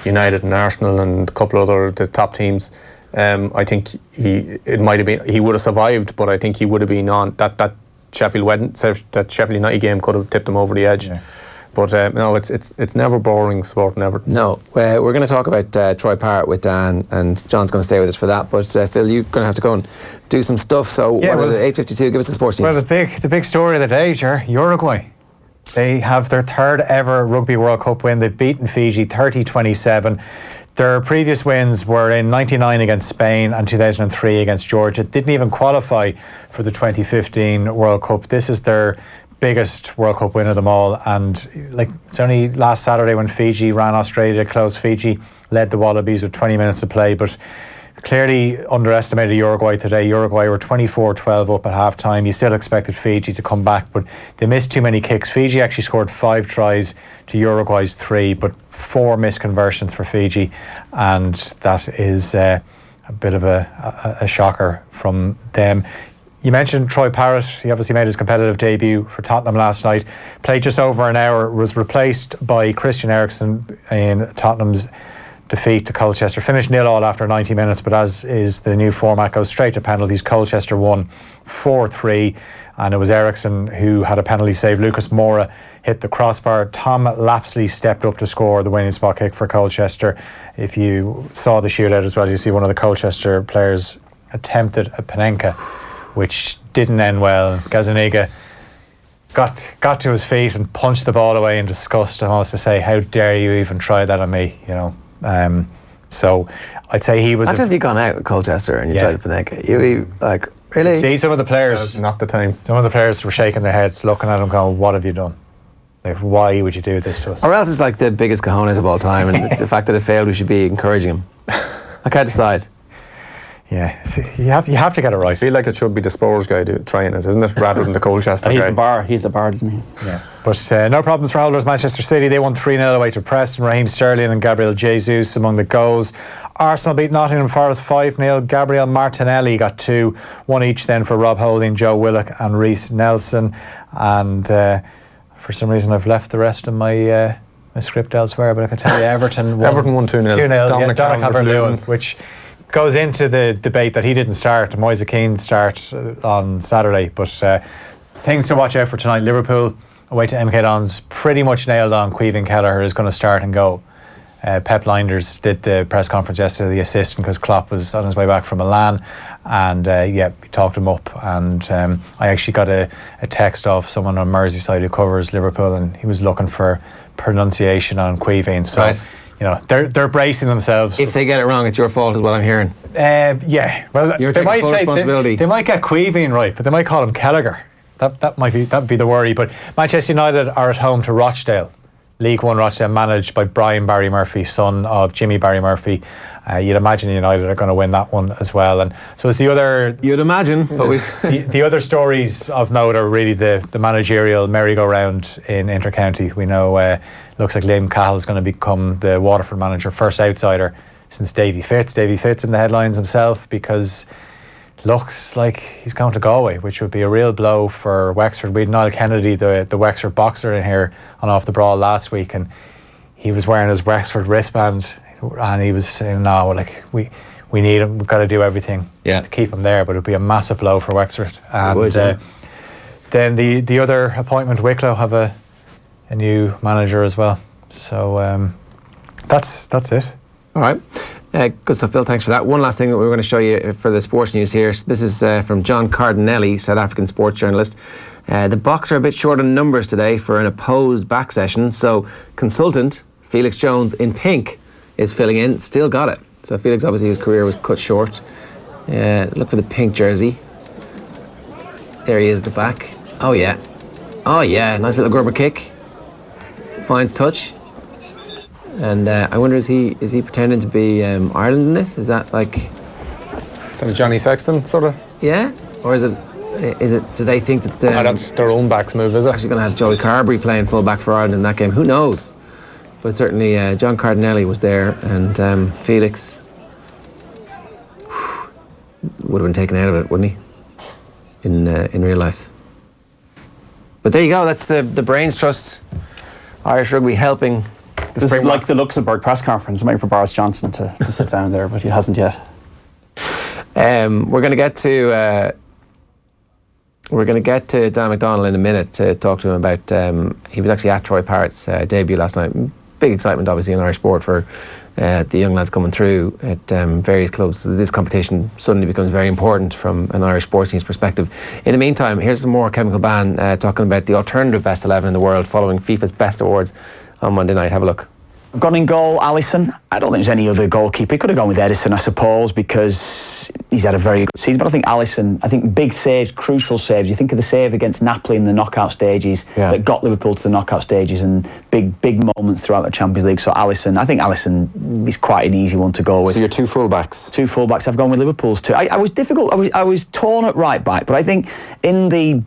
United and Arsenal and a couple other the top teams. I think he would have survived, but I think he would have been on that Sheffield United game could have tipped him over the edge. Yeah. But no, it's never boring sport, never. No, we're going to talk about Troy Parrott with Dan, and John's going to stay with us for that. But Phil, you're going to have to go and do some stuff. So 8:52. Give us the sports teams. Well, the big story of the day, Ger, Uruguay. They have their third ever Rugby World Cup win. They've beaten Fiji 30-27. Their previous wins were in 99 against Spain and 2003 against Georgia. Didn't even qualify for the 2015 World Cup. This is their biggest World Cup win of them all. And it's only last Saturday when Fiji ran Australia close. Fiji led the Wallabies with 20 minutes to play, but clearly underestimated Uruguay today. Uruguay were 24-12 up at half-time. You still expected Fiji to come back, but they missed too many kicks. Fiji actually scored 5 tries to Uruguay's 3, but 4 missed conversions for Fiji, and that is a bit of a shocker from them. You mentioned Troy Parrott. He obviously made his competitive debut for Tottenham last night. Played just over an hour, was replaced by Christian Eriksen in Tottenham's defeat to Colchester. Finished 0-0 after 90 minutes, but as is the new format, goes straight to penalties. Colchester won 4-3, and it was Eriksen who had a penalty save. Lucas Moura hit the crossbar. Tom Lapsley stepped up to score the winning spot kick for Colchester. If you saw the shootout as well, you see one of the Colchester players attempted a Panenka, which didn't end well. Gazaniga got to his feet and punched the ball away in disgust, and almost to say, how dare you even try that on me, so I'd say he was. Imagine if you gone out with Colchester and you tried the Panenka. You'd be really? See, some of the players, not the time. Some of the players were shaking their heads, looking at him, going, "What have you done? Why would you do this to us?" Or else it's the biggest cojones of all time, and it's the fact that it failed. We should be encouraging him. I can't decide. Yeah, you have to get it right. I feel like it should be the Spurs guy trying it, isn't it, rather than the Colchester guy. He hit the bar, didn't he? Yeah. But no problems for holders. Manchester City, they won 3-0 away to Preston. Raheem Sterling and Gabriel Jesus among the goals. Arsenal beat Nottingham Forest 5-0. Gabriel Martinelli got 2, 1 each then for Rob Holding, Joe Willock and Reece Nelson. And for some reason I've left the rest of my script elsewhere, but I can tell you Everton won 2-0. Dominic Calvert-Lewin, which goes into the debate that he didn't start. Moise Keane start on Saturday, but things to watch out for tonight. Liverpool away to MK Dons, pretty much nailed on. Caoimhín Kelleher is going to start and go. Pep Linders did the press conference yesterday, the assistant, because Klopp was on his way back from Milan, and he talked him up. And I actually got a text off someone on Merseyside who covers Liverpool, and he was looking for pronunciation on Caoimhín. So. Right. They're bracing themselves. If they get it wrong, it's your fault, is what I'm hearing. Well, they might say responsibility. They might get Caoimhín right, but they might call him Kelleher. That'd be the worry. But Manchester United are at home to Rochdale League One Rochdale, managed by Brian Barry Murphy, son of Jimmy Barry Murphy. You'd imagine United are going to win that one as well. And so it's the other... You'd imagine, but the other stories of note are really the managerial merry-go-round in Intercounty. We know looks like Liam Cahill's going to become the Waterford manager, first outsider since Davy Fitz. Davy Fitz in the headlines himself, because looks like he's going to Galway, which would be a real blow for Wexford. We had Niall Kennedy, the Wexford boxer, in here on Off the Brawl last week, and he was wearing his Wexford wristband, and he was saying, no, like, we need him, we've got to do everything to keep him there, but it would be a massive blow for Wexford. And then the other appointment, Wicklow, have a new manager as well. So that's it. All right. Good stuff, Phil. Thanks for that. One last thing that we're going to show you for the sports news here. This is from John Cardinelli, South African sports journalist. The Boks are a bit short on numbers today for an opposed back session, so consultant Felix Jones in pink is filling in. Still got it. So Felix, obviously his career was cut short. Look for the pink jersey. There he is at the back. Oh yeah. Nice little Gerber kick. Finds touch. And I wonder, is he pretending to be Ireland in this? Is that like kind of Johnny Sexton sort of? Yeah, or is it? Do they think that that's their own back's move? Is it actually going to have Joey Carberry playing full back for Ireland in that game? Who knows? But certainly John Cardinelli was there, and Felix would have been taken out of it, wouldn't he? In real life. But there you go. That's the Brains Trust, Irish Rugby helping. This is like the Luxembourg press conference, waiting for Boris Johnson to sit down there, but he hasn't yet. We're going to get to Dan McDonnell in a minute to talk to him about. He was actually at Troy Parrott's debut last night. Big excitement, obviously, in Irish sport for the young lads coming through at various clubs. This competition suddenly becomes very important from an Irish sports team's perspective. In the meantime, here's some more Kevin Kilbane talking about the alternative best 11 in the world following FIFA's Best Awards on Monday night. Have a look. I've gone in goal, Alisson. I don't think there's any other goalkeeper. He could have gone with Edison, I suppose, because he's had a very good season. But I think Alisson, big saves, crucial saves. You think of the save against Napoli in the knockout stages that got Liverpool to the knockout stages, and big moments throughout the Champions League. So I think Alisson is quite an easy one to go with. So you're two fullbacks? Two fullbacks. I've gone with Liverpool's two. I was difficult. I was torn at right back, but I think in the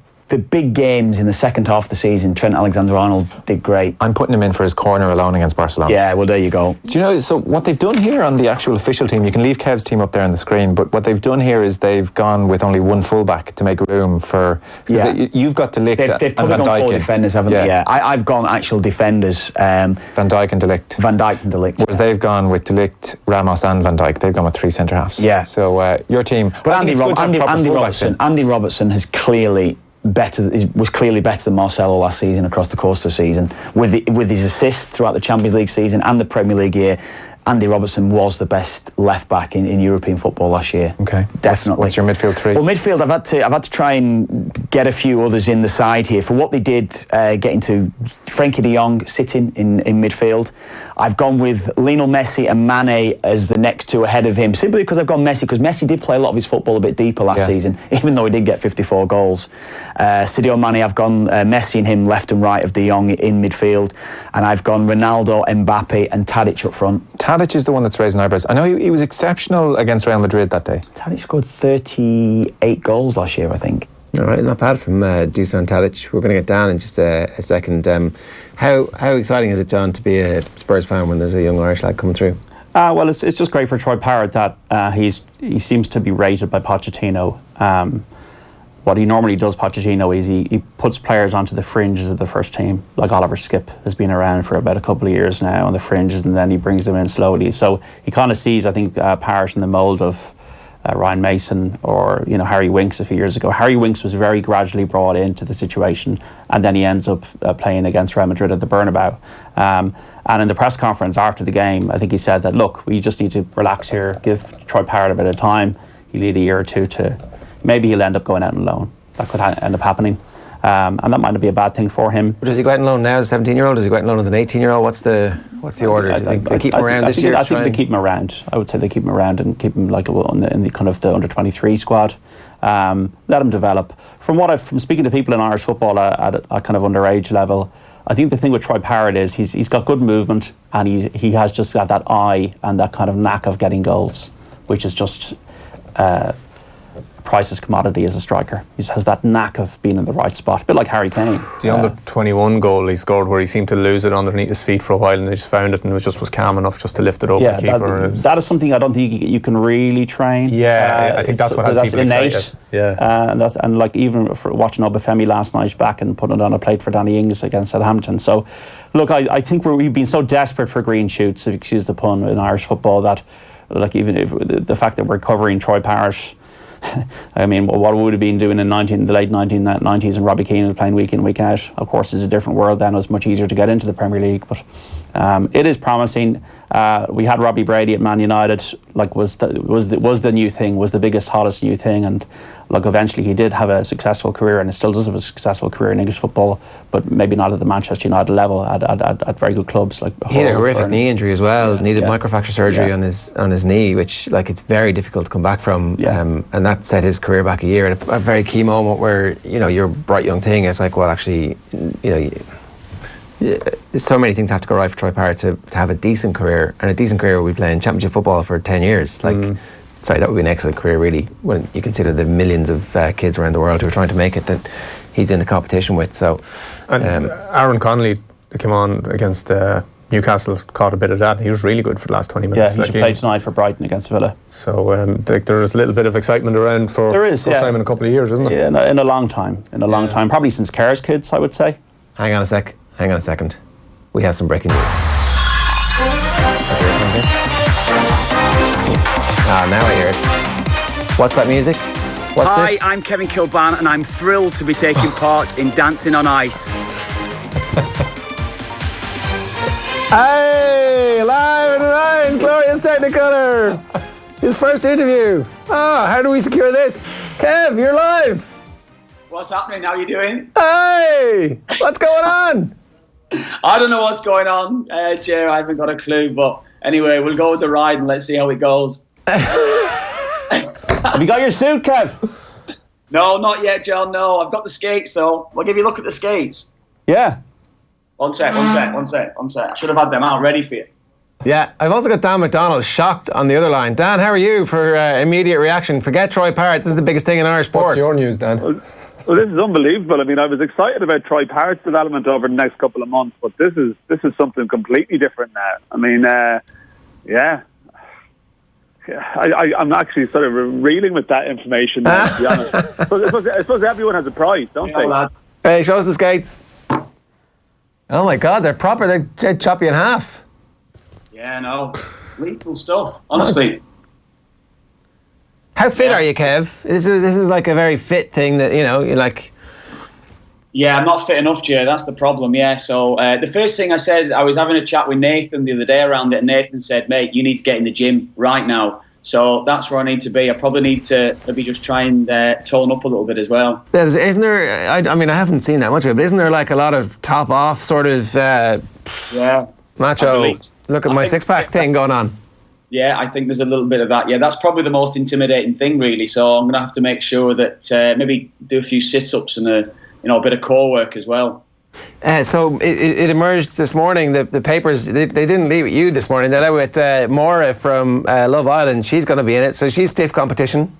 big games in the second half of the season, Trent Alexander-Arnold did great. I'm putting him in for his corner alone against Barcelona. Yeah, well, there you go. Do you know, so what they've done here on the actual official team, you can leave Kev's team up there on the screen, but what they've done here is they've gone with only one fullback to make room for... You've got De Ligt they've and Van Dijk. Four defenders, haven't they? Yeah. I've gone actual defenders. Van Dijk and De Ligt. Van Dijk and De Ligt. Whereas they've gone with De Ligt, Ramos and Van Dijk. They've gone with three centre-halves. Yeah. So your team... But Andy Robertson has was clearly better than Marcelo last season across the course of the season. With his assists throughout the Champions League season and the Premier League year, Andy Robertson was the best left back in European football last year. Okay, definitely. What's your midfield three? Well, midfield, I've had to try and get a few others in the side here for what they did getting to Frankie de Jong sitting in midfield. I've gone with Lionel Messi and Mane as the next two ahead of him, simply because I've gone Messi, because Messi did play a lot of his football a bit deeper last season, even though he did get 54 goals. Sadio Mane, I've gone Messi and him left and right of de Jong in midfield, and I've gone Ronaldo, Mbappe and Tadic up front. Tadic is the one that's raising eyebrows. I know he was exceptional against Real Madrid that day. Tadic scored 38 goals last year, I think. All right, not bad from Dusan Tadic. We're going to get down in just a second. How exciting is it, John, to be a Spurs fan when there's a young Irish lad coming through? Well, it's just great for Troy Parrott that he seems to be rated by Pochettino. What he normally does, Pochettino, is he puts players onto the fringes of the first team, like Oliver Skipp has been around for about a couple of years now on the fringes, and then he brings them in slowly. So he kind of sees, I think, Parrott in the mould of Ryan Mason or Harry Winks a few years ago. Harry Winks was very gradually brought into the situation, and then he ends up playing against Real Madrid at the Bernabeu. And in the press conference after the game, I think he said that, look, we just need to relax here, give Troy Parrott a bit of time. He'll need a year or two to... Maybe he'll end up going out on loan. That could end up happening. And that might not be a bad thing for him. But does he go out on loan now as a 17-year-old? Does he go out on loan as an 18-year-old? What's the order? Do you think they keep him around this year? I think they keep him around. I would say they keep him around and keep him like in the kind of the under-23 squad. Let him develop. From speaking to people in Irish football at kind of underage level, I think the thing with Troy Parrott is he's got good movement, and he has just got that eye and that kind of knack of getting goals, which is just priceless commodity as a striker. He has that knack of being in the right spot, a bit like Harry Kane. The under-21 goal he scored where he seemed to lose it underneath his feet for a while, and he just found it and was calm enough just to lift it over the keeper. That is something I don't think you can really train. Yeah, I think that's what has people innate. excited. Yeah. And like even for watching Obafemi last night back and putting it on a plate for Danny Ings against Southampton. So, look, I think we've been so desperate for green shoots, if you excuse the pun, in Irish football that, like, even if the fact that we're covering Troy Parrott, I mean, what would have been doing in the late 1990s, and Robbie Keane was playing week in, week out. Of course, it's a different world then. It was much easier to get into the Premier League, but it is promising. We had Robbie Brady at Man United, like was the new thing, was the biggest, hottest new thing, and like eventually he did have a successful career, and it still does have a successful career in English football, but maybe not at the Manchester United level, at very good clubs like He had a horrific knee injury as well. Needed microfracture surgery on his knee, which, like, it's very difficult to come back from. And that set his career back a year at a very key moment where, you know, you're a bright young thing. It's like, well, actually, you know, so many things have to go right for Troy Parrott to have a decent career, and a decent career will be playing championship football for 10 years. Like, sorry, that would be an excellent career, really, when you consider the millions of kids around the world who are trying to make it that he's in the competition with. So, and Aaron Connolly came on against Newcastle, caught a bit of that. He was really good for the last 20 minutes. Yeah, he should play tonight for Brighton against Villa. So there is a little bit of excitement around for first time in a couple of years, isn't there? Yeah, in a long time. Probably since Kerr's kids, I would say. Hang on a second. We have some breaking news. Now I hear it. What's that music? Hi, I'm Kevin Kilbane, and I'm thrilled to be taking part in Dancing on Ice. Hey, live and Ryan, glorious Technicolor. His first interview. How do we secure this? Kev, you're live. What's happening? How are you doing? Hey, what's going on? I don't know what's going on, Ger. I haven't got a clue, but anyway, we'll go with the ride and let's see how it goes. Have you got your suit, Kev? No, not yet, John. No, I've got the skates, so I'll give you a look at the skates. Yeah. One sec. I should have had them out ready for you. Yeah, I've also got Dan McDonnell shocked on the other line. Dan, how are you for immediate reaction? Forget Troy Parrott. This is the biggest thing in Irish sports. What's your news, Dan? Well, this is unbelievable. I mean, I was excited about Troy Parrott's development over the next couple of months, but this is something completely different now. I mean, I'm actually sort of reeling with that information now, to be honest. I suppose everyone has a price, don't they? Lads. Hey, show us the skates. Oh my God, they're proper. They'd chop you in half. Yeah, no, lethal stuff. Honestly. How fit are you, Kev? This is like a very fit thing that, you know, you're like... Yeah, I'm not fit enough, Jay. That's the problem, yeah. So the first thing I said, I was having a chat with Nathan the other day around it, and Nathan said, mate, you need to get in the gym right now. So that's where I need to be. I probably need to maybe just try and tone up a little bit as well. Isn't there, I mean, I haven't seen that much of it, but isn't there like a lot of top-off sort of macho, look at my six-pack thing going on? Yeah, I think there's a little bit of that. Yeah, that's probably the most intimidating thing, really. So I'm going to have to make sure that maybe do a few sit-ups and a bit of core work as well. So it emerged this morning. The papers they didn't leave with you this morning. They left with Maura from Love Island. She's going to be in it, so she's stiff competition.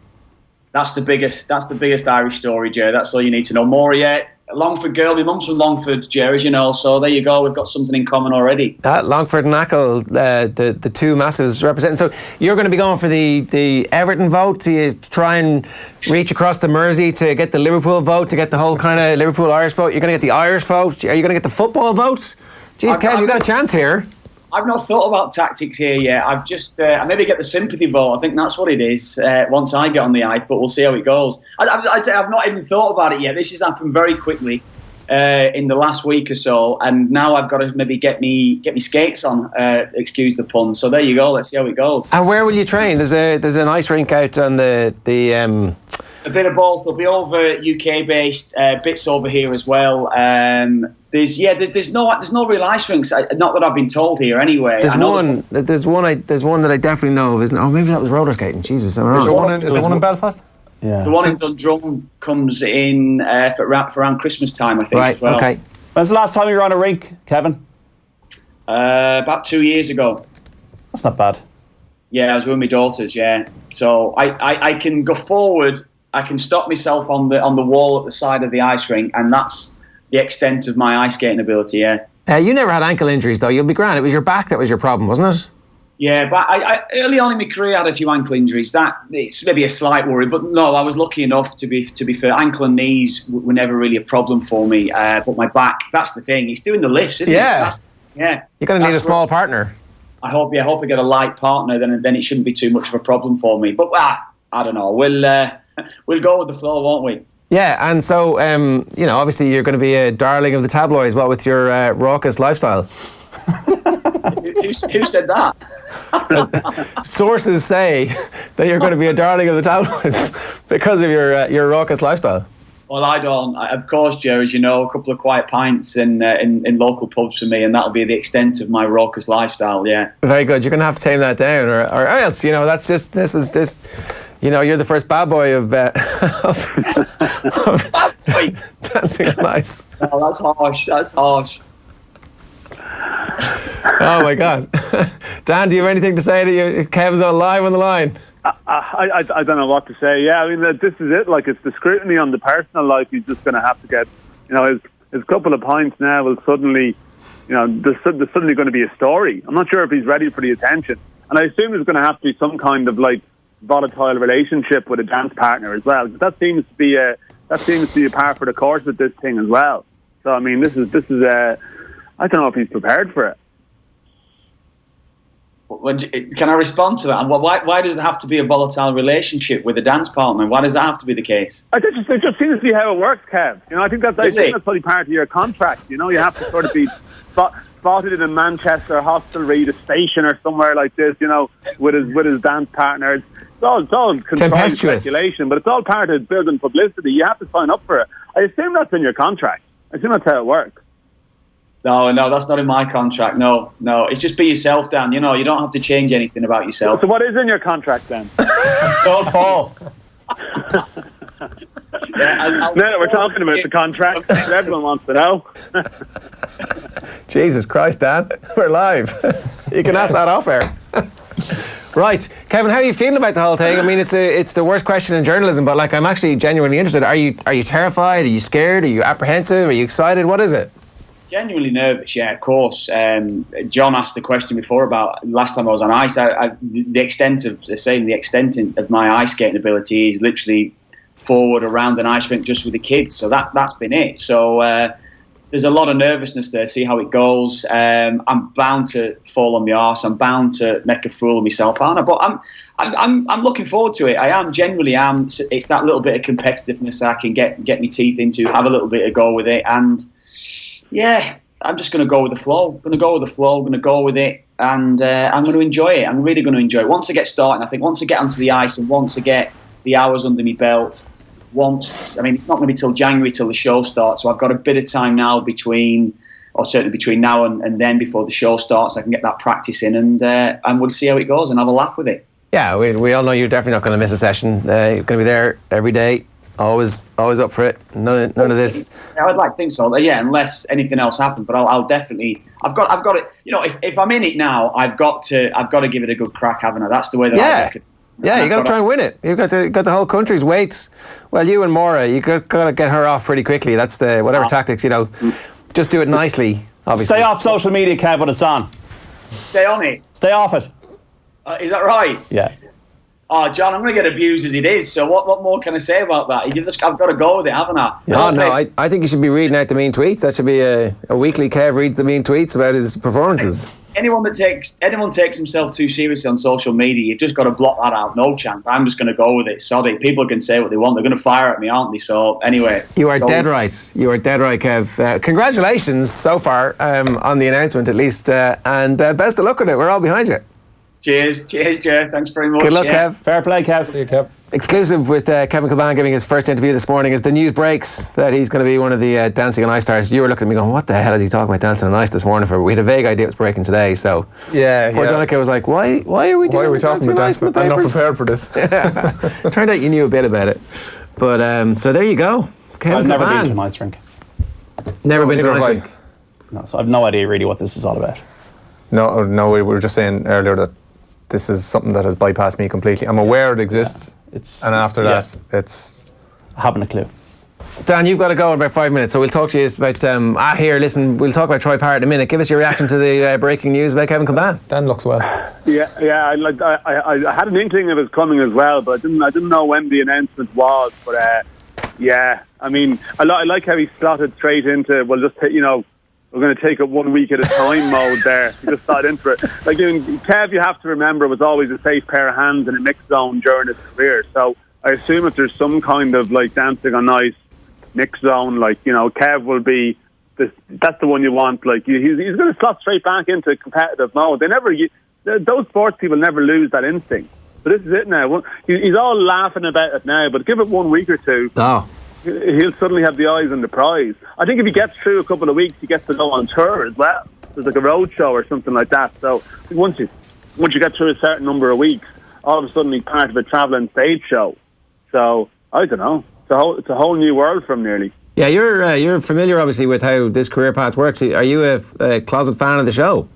That's the biggest Irish story, Ger. That's all you need to know. Maura, yeah. Longford girl, my mum's from Longford, Ger, as you know, so there you go, we've got something in common already. Longford and Achill, the two masses representing. So you're going to be going for the Everton vote. Do you try and reach across the Mersey to get the Liverpool vote, to get the whole kind of Liverpool-Irish vote? You're going to get the Irish vote? Are you going to get the football vote? Jeez, Kev, you've got a chance here. I've not thought about tactics here yet. I've just, I maybe get the sympathy vote. I think that's what it is once I get on the ice, but we'll see how it goes. I'd say I've not even thought about it yet. This has happened very quickly in the last week or so, and now I've got to maybe get me skates on, excuse the pun. So there you go, let's see how it goes. And where will you train? There's an ice rink out on the A bit of both. They'll be over UK based, bits over here as well. There's no real ice rinks. Not that I've been told here anyway. There's one that I definitely know of, isn't it? Oh, maybe that was roller skating. Jesus, I'm wrong. Is there one in Belfast? Yeah. The one in Dundrum comes in for around Christmas time, I think. Right. As well. Okay. When's the last time you were on a rink, Kevin? About 2 years ago. That's not bad. Yeah, I was with my daughters. Yeah, so I can go forward. I can stop myself on the wall at the side of the ice rink, and that's the extent of my ice skating ability. Yeah. You never had ankle injuries though. You'll be grand. It was your back that was your problem, wasn't it? Yeah, but I early on in my career I had a few ankle injuries. It's maybe a slight worry, but no, I was lucky enough to be fair. Ankle and knees were never really a problem for me. But my back, that's the thing. It's doing the lifts, isn't it? Yeah. You're going to need a small partner. I hope I get a light partner. Then it shouldn't be too much of a problem for me. But I don't know. We'll go with the flow, won't we? Yeah, and so obviously you're going to be a darling of the tabloids. What with your raucous lifestyle? Who said that? Sources say that you're going to be a darling of the tabloids because of your raucous lifestyle. Well, I don't. Of course, Ger, as you know, a couple of quiet pints in local pubs for me, and that'll be the extent of my raucous lifestyle. Yeah. Very good. You're going to have to tame that down, or else that's just this is just. You're the first bad boy of Dancing on Ice. Oh, that's harsh. That's harsh. Oh my God, Dan, do you have anything to say to you? Kev's on the line. I don't know what to say. Yeah, I mean this is it. Like, it's the scrutiny on the personal life. He's just going to have to get. His couple of pints now will suddenly, there's suddenly going to be a story. I'm not sure if he's ready for the attention, and I assume there's going to have to be some kind of volatile relationship with a dance partner as well. That seems to be a par for the course with this thing as well. So I mean, this is I don't know if he's prepared for it. Can I respond to that? And why does it have to be a volatile relationship with a dance partner? Why does that have to be the case? It just seems to be how it works, Kev. I think that's probably part of your contract. You have to sort of be spotted in a Manchester hostelry, the station or somewhere like this. With his dance partner. It's all contrived speculation, but it's all part of building publicity. You have to sign up for it. I assume that's in your contract. I assume that's how it works. No, that's not in my contract. No. It's just be yourself, Dan. You don't have to change anything about yourself. So what is in your contract then? Don't fall. Now that we're talking about the contract, everyone wants to know. Jesus Christ, Dan. We're live. You can ask that off air. Right, Kevin, how are you feeling about the whole thing? I mean, it's the worst question in journalism, but I'm actually genuinely interested. Are you terrified? Are you scared? Are you apprehensive? Are you excited? What is it? Genuinely nervous, yeah, of course. John asked the question before about last time I was on ice. The extent of my ice skating ability is literally forward around an ice rink just with the kids. So that's been it. So there's a lot of nervousness there. See how it goes. I'm bound to fall on my arse. I'm bound to make a fool of myself, aren't I? But I'm looking forward to it. I am, genuinely am. It's that little bit of competitiveness that I can get my teeth into, have a little bit of go with it, and yeah, I'm just going to go with the flow. I'm going to go with it, and I'm going to enjoy it. I'm really going to enjoy it. Once I get started, I think once I get onto the ice and once I get the hours under my belt, it's not going to be till January till the show starts, so I've got a bit of time now between now and then before the show starts. I can get that practice in, and we'll see how it goes and have a laugh with it. Yeah, we all know you're definitely not going to miss a session. You're going to be there every day. Always up for it. None of this. I would like to think so. Yeah, unless anything else happens. But I'll definitely. I've got it. If I'm in it now, I've got to give it a good crack, haven't I? That's the way that I reckon. Yeah, you got to try and win it. You've got the whole country's weights. Well, you and Maura, you got to get her off pretty quickly. That's the whatever tactics. Just do it nicely. Obviously. Stay off social media, Kev, when it's on. Stay on it. Stay off it. Is that right? Yeah. Oh, John, I'm going to get abused as it is, so what more can I say about that? I've got to go with it, haven't I? Yeah. I think you should be reading out the mean tweets. That should be a weekly Kev reads the mean tweets about his performances. Anyone takes himself too seriously on social media, you've just got to block that out. No chance. I'm just going to go with it. Soddy. People can say what they want. They're going to fire at me, aren't they? So, anyway. You are dead right. You are dead right, Kev. Congratulations so far on the announcement, at least. And best of luck with it. We're all behind you. Cheers, Ger. Thanks very much. Good luck, Kev. Fair play, Kev. See you, Kev. Exclusive with Kevin Kilbane giving his first interview this morning as the news breaks that he's going to be one of the Dancing on Ice stars. You were looking at me going, what the hell is he talking about Dancing on Ice this morning for? We had a vague idea it was breaking today, so poor Donnchadh was like, why are we talking about Dancing on Ice? I'm not prepared for this. Yeah. Turned out you knew a bit about it. But so there you go. Kevin I've never Kilbane. been to an ice rink. Never been to neither an have ice I. rink. No, so I've no idea really what this is all about. No, we were just saying earlier that this is something that has bypassed me completely. I'm aware it exists, and after that, it's... I haven't a clue. Dan, you've got to go in about 5 minutes, so we'll talk to you about... here, listen, we'll talk about Troy Parrott in a minute. Give us your reaction to the breaking news about Kevin Kilbane. Dan looks well. Yeah. I had an inkling of it coming as well, but I didn't know when the announcement was. But yeah, I mean, I like how he slotted straight into. Well, just we're going to take it 1 week at a time mode there. He just slotted into it. Like Kev, you have to remember, was always a safe pair of hands in a mixed zone during his career. So I assume if there's some kind of like dancing on ice mixed zone, like Kev will be. That's the one you want. Like he's going to slot straight back into competitive mode. Those sports people never lose that instinct. But this is it now. He's all laughing about it now, but give it 1 week or two. Oh. He'll suddenly have the eyes on the prize. I think if he gets through a couple of weeks, he gets to go on tour as well. There's like a road show or something like that. So once you get through a certain number of weeks, all of a sudden he's part of a travelling stage show. So I don't know. It's a whole new world from nearly. Yeah, you're familiar obviously with how this career path works. Are you a closet fan of the show?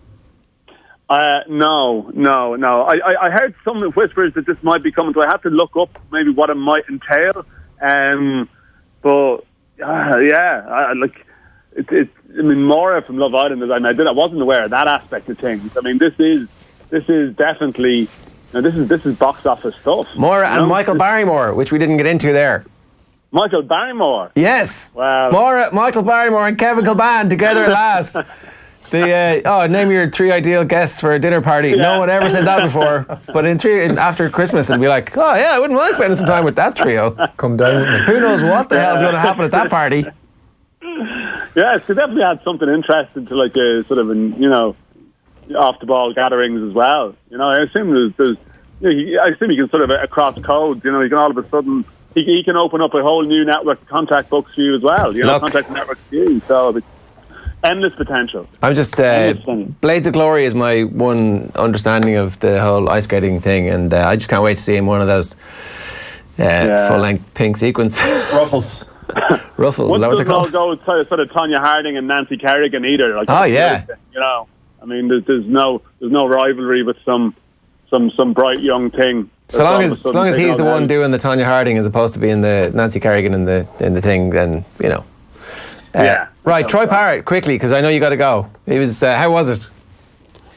No. I heard some whispers that this might be coming, so I have to look up maybe what it might entail. But I mean, Maura from Love Island, I wasn't aware of that aspect of things. I mean, this is definitely this is box office stuff. Maura and Michael Barrymore, which we didn't get into there. Michael Barrymore. Yes. Wow. Maura, Michael Barrymore, and Kevin Kilbane together at last. Name your 3 ideal guests for a dinner party. Yeah. No one ever said that before. But after Christmas, it'll be like, oh yeah, I wouldn't mind spending some time with that trio. Come down with me. Who knows what the hell's going to happen at that party? Yeah, so definitely had something interesting to like a sort of off the ball gatherings as well. I assume there's I assume you can sort of across codes. You can all of a sudden he can open up a whole new network of contact books for you as well. Contact networks for you. So. Endless potential. I'm just Blades of Glory is my one understanding of the whole ice skating thing, and I just can't wait to see him one of those full-length pink sequins. Ruffles. Ruffles. Is that what they're called? Go with sort of Tonya Harding and Nancy Kerrigan either. Like, I mean, there's no rivalry with some bright young thing. So long as he's the one doing the Tonya Harding as opposed to being the Nancy Kerrigan in the thing, then yeah. Right, Troy Parrott, quickly, because I know you got to go. He was. How was it?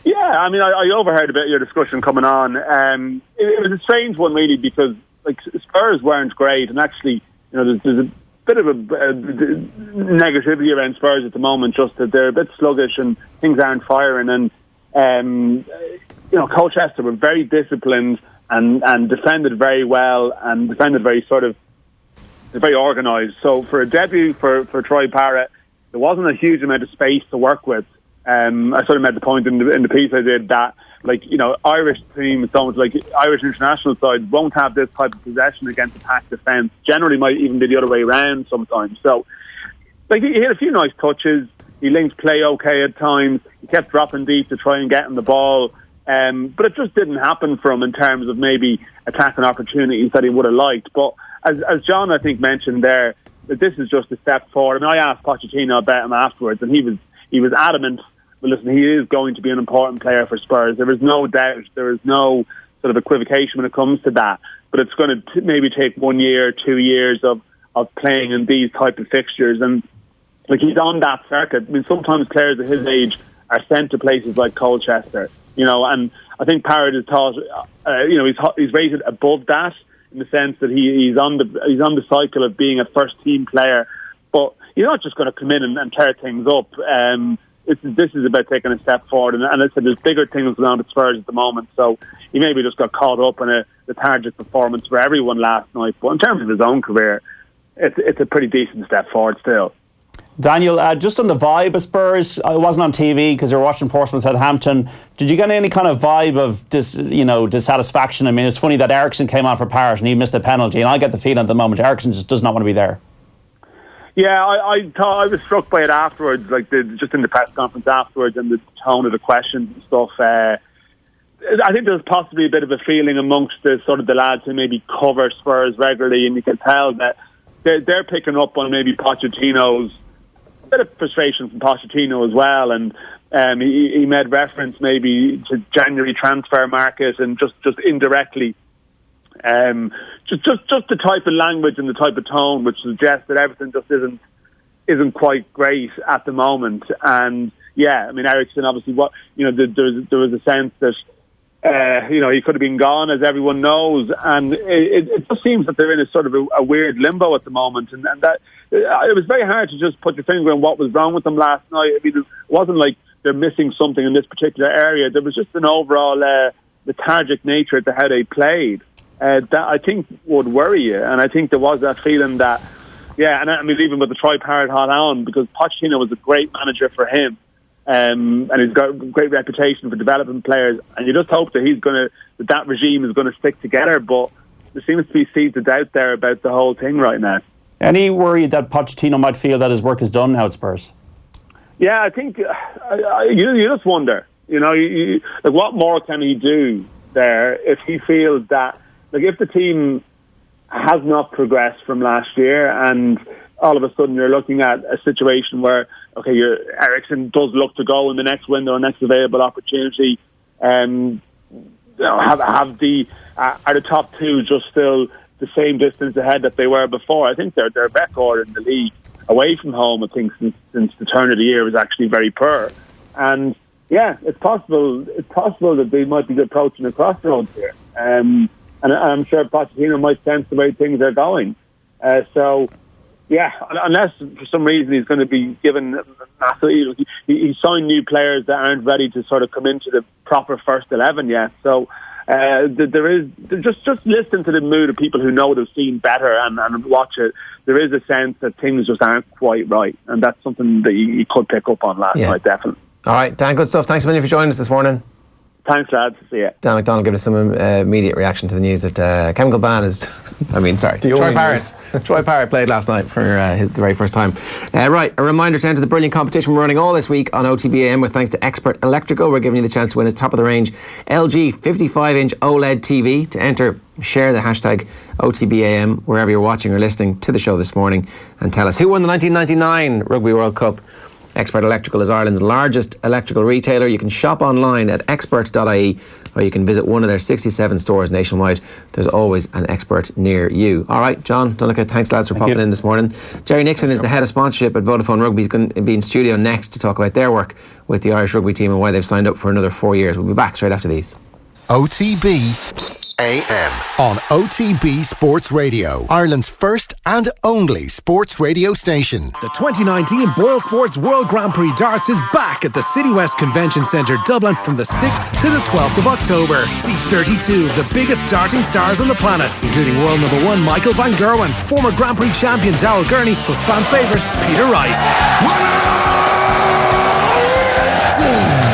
Yeah, I mean, I overheard a bit of your discussion coming on. It was a strange one, really, because like Spurs weren't great, and actually, there's a bit of a negativity around Spurs at the moment. Just that they're a bit sluggish and things aren't firing. And Colchester were very disciplined and defended very well and defended very very organised. So for a debut for Troy Parrott, there wasn't a huge amount of space to work with. I sort of made the point in the piece I did that, Irish teams don't, Irish international sides won't have this type of possession against attack defence. Generally might even be the other way around sometimes. So, he had a few nice touches. He linked play okay at times. He kept dropping deep to try and get him the ball. But it just didn't happen for him in terms of maybe attacking opportunities that he would have liked. But as John, I think, mentioned there, that this is just a step forward. I mean, I asked Pochettino about him afterwards, and he was adamant. Well, listen, he is going to be an important player for Spurs. There is no doubt. There is no sort of equivocation when it comes to that. But it's going to maybe take 1 year, 2 years of playing in these type of fixtures. And he's on that circuit. I mean, sometimes players at his age are sent to places like Colchester, and I think Parrott is taught, he's rated above that, in the sense that he's on the cycle of being a first team player, but you're not just going to come in and tear things up. This is about taking a step forward, and I said there's bigger things going on at Spurs at the moment. So he maybe just got caught up in a lethargic performance for everyone last night. But in terms of his own career, it's a pretty decent step forward still. Daniel, just on the vibe of Spurs, I wasn't on TV because they were watching Portsmouth Southampton. Did you get any kind of vibe of dissatisfaction? I mean, it's funny that Ericsson came on for Parrott and he missed a penalty, and I get the feeling at the moment Ericsson just does not want to be there. Yeah, I was struck by it afterwards, just in the press conference afterwards, and the tone of the questions and stuff. I think there's possibly a bit of a feeling amongst the lads who maybe cover Spurs regularly, and you can tell that they're picking up on maybe Pochettino's bit of frustration from Pochettino as well, and he made reference maybe to January transfer market, and just indirectly, just the type of language and the type of tone which suggests that everything just isn't quite great at the moment. And yeah, I mean, Ericsson obviously, there was a sense that he could have been gone, as everyone knows, and it just seems that they're in a sort of a weird limbo at the moment, and that it was very hard to just put your finger on what was wrong with them last night. I mean, it wasn't like they're missing something in this particular area. There was just an overall lethargic nature to how they played that I think would worry you, and I think there was that feeling that, yeah, and I mean, even with the Troy Parrott hot on, because Pochettino was a great manager for him. And he's got a great reputation for developing players, and you just hope that that regime is going to stick together. But there seems to be seeds of doubt there about the whole thing right now. Any worry that Pochettino might feel that his work is done now at Spurs? Yeah, I think you just wonder. Like, what more can he do there if he feels that, like, if the team has not progressed from last year, and all of a sudden you're looking at a situation where, okay, Ericsson does look to go in the next window or next available opportunity. Are the top two just still the same distance ahead that they were before? I think their record in the league away from home, I think, since the turn of the year was actually very poor. And yeah, it's possible that they might be approaching a crossroads here. And I'm sure Pochettino might sense the way things are going. Yeah, unless for some reason he's going to be given he signed new players that aren't ready to sort of come into the proper first 11 yet. So there is just listen to the mood of people who know they've seen better and watch it. There is a sense that things just aren't quite right, and that's something that you could pick up on last night, definitely. All right, Dan, good stuff. Thanks a million for joining us this morning. Thanks, lads. See ya. Dan McDonnell giving us some immediate reaction to the news that chemical ban is... Troy Parrott played last night for the very first time. Right, a reminder to enter the brilliant competition we're running all this week on OTBAM with thanks to Expert Electrical. We're giving you the chance to win a top-of-the-range LG 55-inch OLED TV. To enter, share the hashtag OTBAM wherever you're watching or listening to the show this morning, and tell us who won the 1999 Rugby World Cup. Expert Electrical is Ireland's largest electrical retailer. You can shop online at expert.ie, or you can visit one of their 67 stores nationwide. There's always an expert near you. All right, John Donnchadh, thanks lads for popping in this morning. Jerry Nixon is the head of sponsorship at Vodafone Rugby. He's going to be in studio next to talk about their work with the Irish rugby team and why they've signed up for another 4 years. We'll be back straight after these. OTB AM on OTB Sports Radio, Ireland's first and only sports radio station. The 2019 Boyle Sports World Grand Prix Darts is back at the City West Convention Centre, Dublin, from the 6th to the 12th of October. See 32 of the biggest darting stars on the planet, including world number 1 Michael van Gerwen, former Grand Prix champion Darrell Gurney, plus fan favourite Peter Wright.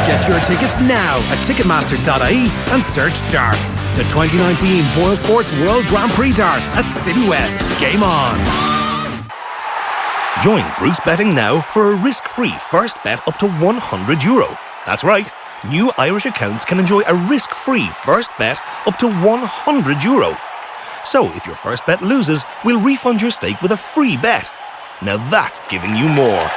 Get your tickets now at ticketmaster.ie and search darts. The 2019 Boyle Sports World Grand Prix Darts at City West. Game on. Join Bruce Betting now for a risk-free first bet up to €100. That's right. New Irish accounts can enjoy a risk-free first bet up to €100. So if your first bet loses, we'll refund your stake with a free bet. Now that's giving you more.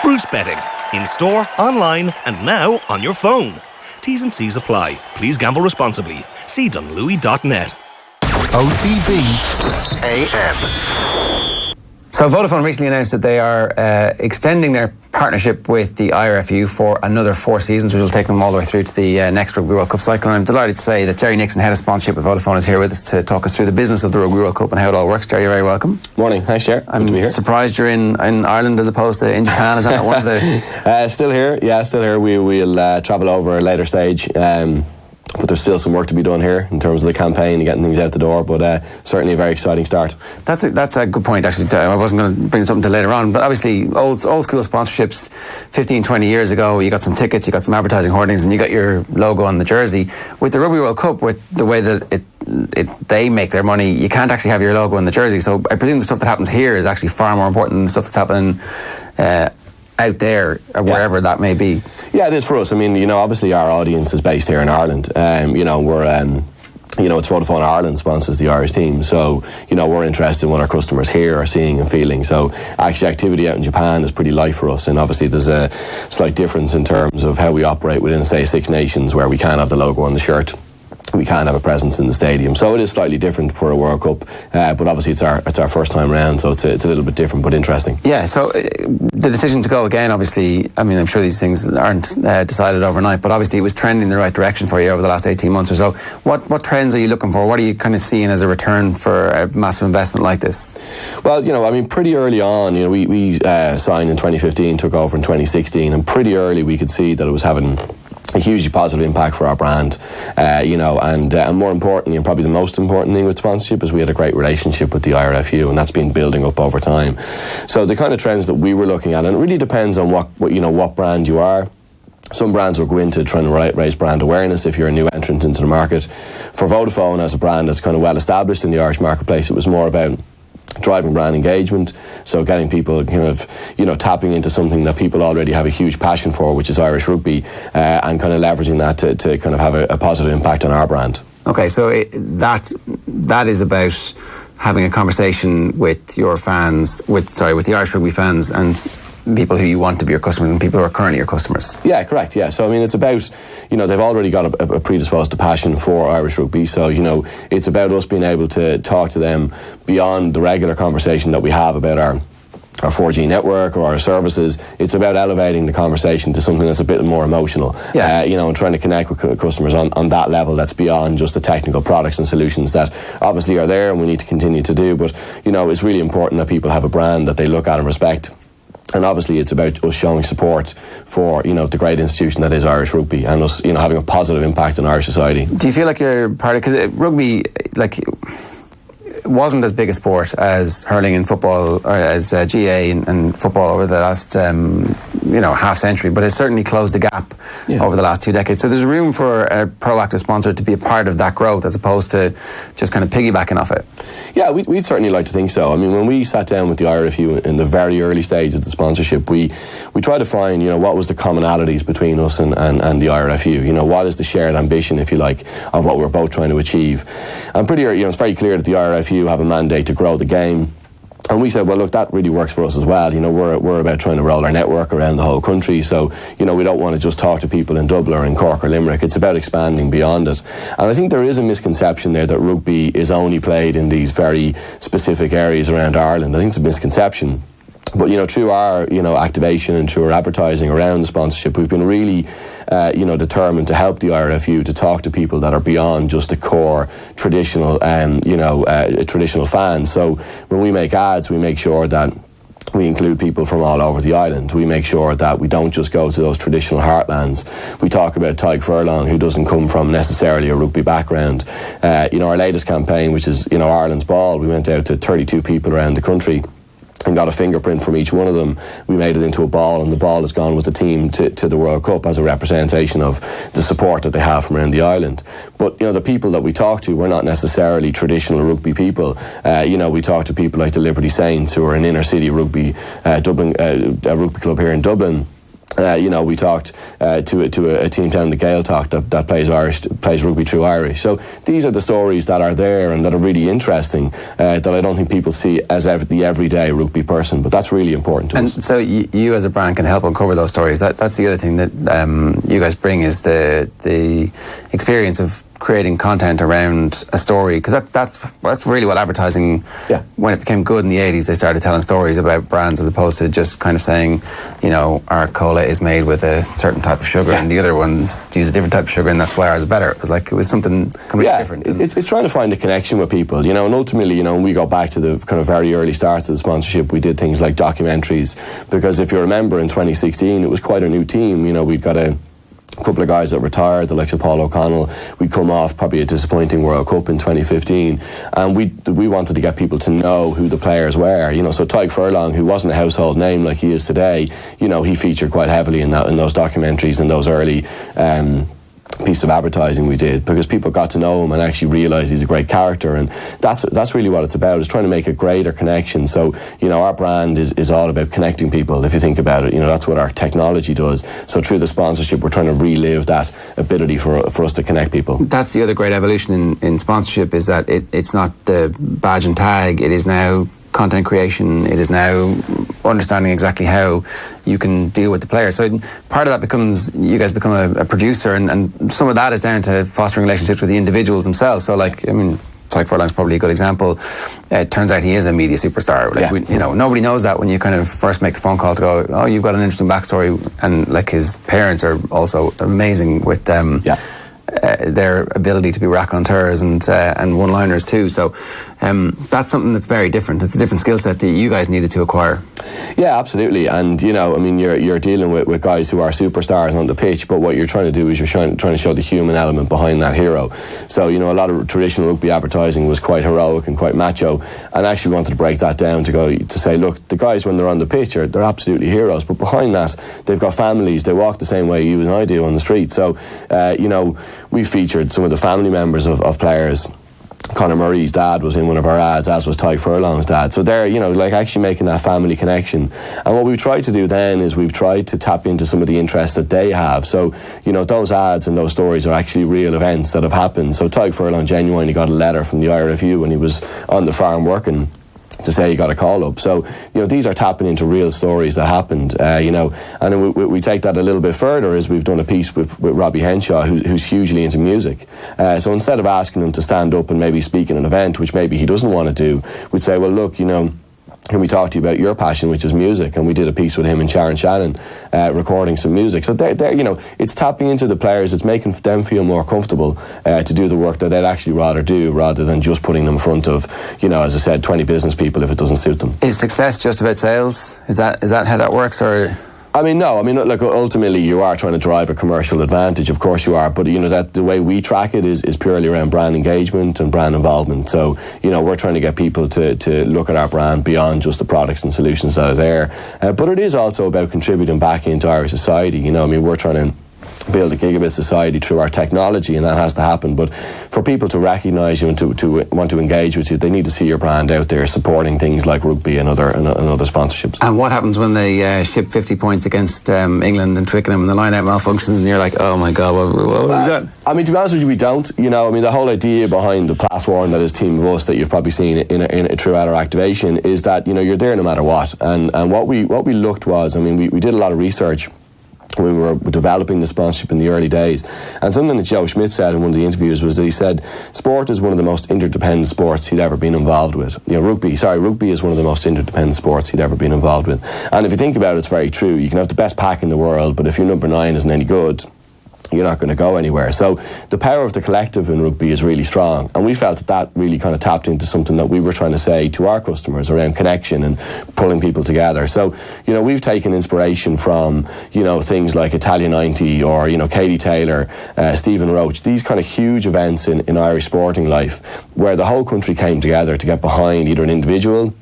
Bruce Betting. In-store, online, and now on your phone. T's and C's apply. Please gamble responsibly. See dunlewy.net. OTB AM. So Vodafone recently announced that they are extending their partnership with the IRFU for another 4 seasons, which will take them all the way through to the next Rugby World Cup cycle. And I'm delighted to say that Jerry Nixon, head of sponsorship at Vodafone, is here with us to talk us through the business of the Rugby World Cup and how it all works. Jerry, you're very welcome. Morning. Thanks, Ger. I'm good to be here. Surprised you're in Ireland as opposed to in Japan. Is that one of the... Still here. Yeah, still here. We'll travel over at a later stage. But there's still some work to be done here in terms of the campaign and getting things out the door, but certainly a very exciting start. That's a good point, actually. I wasn't going to bring something to later on, but obviously old school sponsorships 15, 20 years ago, you got some tickets, you got some advertising hoardings, and you got your logo on the jersey. With the Rugby World Cup, with the way that they make their money, you can't actually have your logo on the jersey. So I presume the stuff that happens here is actually far more important than the stuff that's happening out there, or wherever that may be. Yeah, it is for us. I mean, obviously our audience is based here in Ireland. We're it's Vodafone Ireland sponsors the Irish team, so we're interested in what our customers here are seeing and feeling. So actually activity out in Japan is pretty light for us, and obviously there's a slight difference in terms of how we operate within, say, Six Nations, where we can't have the logo on the shirt. We can't have a presence in the stadium, so it is slightly different for a World Cup. But obviously, it's our first time round, so it's a little bit different, but interesting. Yeah. So the decision to go again, obviously, I mean, I'm sure these things aren't decided overnight, but obviously, it was trending in the right direction for you over the last 18 months or so. What trends are you looking for? What are you kind of seeing as a return for a massive investment like this? Well, pretty early on, we signed in 2015, took over in 2016, and pretty early we could see that it was having a hugely positive impact for our brand, and more importantly, and probably the most important thing with sponsorship, is we had a great relationship with the IRFU, and that's been building up over time. So the kind of trends that we were looking at, and it really depends on what brand you are. Some brands will go into trying to raise brand awareness if you're a new entrant into the market. For Vodafone, as a brand that's kind of well established in the Irish marketplace, it was more about driving brand engagement, so getting people tapping into something that people already have a huge passion for, which is Irish rugby, and kind of leveraging that to kind of have a positive impact on our brand. Okay, so that is about having a conversation with your fans, with the Irish rugby fans, and people who you want to be your customers and people who are currently your customers. Yeah, correct. Yeah, so I mean, it's about they've already got a predisposed passion for Irish rugby, so it's about us being able to talk to them beyond the regular conversation that we have about our 4G network or our services. It's about elevating the conversation to something that's a bit more emotional, and trying to connect with customers on that level that's beyond just the technical products and solutions that obviously are there and we need to continue to do, but it's really important that people have a brand that they look at and respect. And obviously it's about us showing support for, the great institution that is Irish rugby, and us, having a positive impact on Irish society. Do you feel like you're part of, because rugby, wasn't as big a sport as hurling and football, or as GAA and football over the last half century, but it's certainly closed the gap over the last 2 decades. So there's room for a proactive sponsor to be a part of that growth as opposed to just kind of piggybacking off it. Yeah, we'd certainly like to think so. I mean, when we sat down with the IRFU in the very early stage of the sponsorship, we tried to find what was the commonalities between us and the IRFU. What is the shared ambition, if you like, of what we're both trying to achieve. And it's very clear that the IRFU have a mandate to grow the game. And we said, well, look, that really works for us as well. We're about trying to roll our network around the whole country. So, we don't want to just talk to people in Dublin or in Cork or Limerick. It's about expanding beyond it. And I think there is a misconception there that rugby is only played in these very specific areas around Ireland. I think it's a misconception. But through our activation and through our advertising around the sponsorship, we've been really determined to help the IRFU to talk to people that are beyond just the core traditional traditional fans. So when we make ads, we make sure that we include people from all over the island. We make sure that we don't just go to those traditional heartlands. We talk about Tadhg Furlong, who doesn't come from necessarily a rugby background. Our latest campaign, which is Ireland's Ball, we went out to 32 people around the country and got a fingerprint from each one of them. We made it into a ball, and the ball has gone with the team to the World Cup as a representation of the support that they have from around the island. But the people that we talk to were not necessarily traditional rugby people. We talk to people like the Liberty Saints, who are an inner city rugby Dublin a rugby club here in Dublin. We talked to a team down the Gaeltacht that plays rugby through Irish. So these are the stories that are there and that are really interesting, that I don't think people see as the everyday rugby person, but that's really important to us. And so you as a brand can help uncover those stories. That's the other thing that you guys bring, is the experience of creating content around a story, because that's really what advertising, when it became good in the 80s, they started telling stories about brands as opposed to just kind of saying, our cola is made with a certain type of sugar and the other ones use a different type of sugar, and that's why ours is better. It was something completely different. It's trying to find a connection with people, and ultimately, when we go back to the kind of very early starts of the sponsorship, we did things like documentaries, because if you remember in 2016, it was quite a new team. We'd got a couple of guys that retired, the likes of Paul O'Connell. We'd come off probably a disappointing World Cup in 2015, and we wanted to get people to know who the players were. So Tadhg Furlong, who wasn't a household name like he is today, he featured quite heavily in those documentaries and those early piece of advertising we did, because people got to know him and actually realised he's a great character, and that's really what it's about, is trying to make a greater connection. So, you know, our brand is all about connecting people, if you think about it. You know, that's what our technology does. So through the sponsorship, we're trying to relive that ability for us to connect people. That's the other great evolution in sponsorship, is that it's not the badge and tag, it is now content creation, it is now understanding exactly how you can deal with the player. So part of that becomes, you guys become a producer, and some of that is down to fostering relationships with the individuals themselves. So like, I mean, Tyke Furlong's probably a good example. It turns out he is a media superstar. Like, you know, nobody knows that when you kind of first make the phone call to go, oh, you've got an interesting backstory, and like his parents are also amazing with their ability to be raconteurs and one-liners too. So that's something that's very different. It's a different skill set that you guys needed to acquire. Yeah, absolutely. And you know, I mean, you're dealing with guys who are superstars on the pitch, but what you're trying to do is you're trying to show the human element behind that hero. So, you know, a lot of traditional rugby advertising was quite heroic and quite macho, and I actually wanted to break that down to say, look, the guys when they're on the pitch they're absolutely heroes, but behind that they've got families, they walk the same way you and I do on the street. So you know, we featured some of the family members of players. Conor Murray's dad was in one of our ads, as was Tyke Furlong's dad. So they're, you know, like actually making that family connection. And what we've tried to do then is we've tried to tap into some of the interests that they have. So, you know, those ads and those stories are actually real events that have happened. So Tyke Furlong genuinely got a letter from the IRFU when he was on the farm working, to say he got a call up. So, you know, these are tapping into real stories that happened, you know, and then we take that a little bit further, as we've done a piece with Robbie Henshaw, who's hugely into music. So instead of asking him to stand up and maybe speak in an event, which maybe he doesn't want to do, we'd say, well, look, you know, can we talk to you about your passion, which is music? And we did a piece with him and Sharon Shannon, recording some music. So they're, you know, it's tapping into the players, it's making them feel more comfortable to do the work that they'd actually rather do, rather than just putting them in front of, you know, as I said, 20 business people if it doesn't suit them. Is success just about sales? Is that how that works, or...? I mean, no. I mean, look, ultimately you are trying to drive a commercial advantage, of course you are, but you know that the way we track it is purely around brand engagement and brand involvement. So, you know, we're trying to get people to look at our brand beyond just the products and solutions that are there. But it is also about contributing back into Irish society. You know, I mean, we're trying to build a gigabit society through our technology, and that has to happen. But for people to recognise you and to want to engage with you, they need to see your brand out there supporting things like rugby and other sponsorships. And what happens when they ship 50 points against England and Twickenham and the line-out malfunctions, and you're like, oh my God, what have we done? I mean, to be honest with you, we don't. You know, I mean, the whole idea behind the platform that is Team of Us, that you've probably seen throughout our activation, is that, you know, you're there no matter what. And what we looked was, I mean, we did a lot of research when we were developing the sponsorship in the early days, and something that Joe Schmidt said in one of the interviews was that he said sport is one of the most interdependent sports he'd ever been involved with. You know, rugby is one of the most interdependent sports he'd ever been involved with. And if you think about it, it's very true. You can have the best pack in the world, but if your number 9 isn't any good, you're not going to go anywhere. So the power of the collective in rugby is really strong, and we felt that really kind of tapped into something that we were trying to say to our customers around connection and pulling people together. So, you know, we've taken inspiration from, you know, things like Italia 90 or, you know, Katie Taylor, Stephen Roach, these kind of huge events in Irish sporting life where the whole country came together to get behind either an individual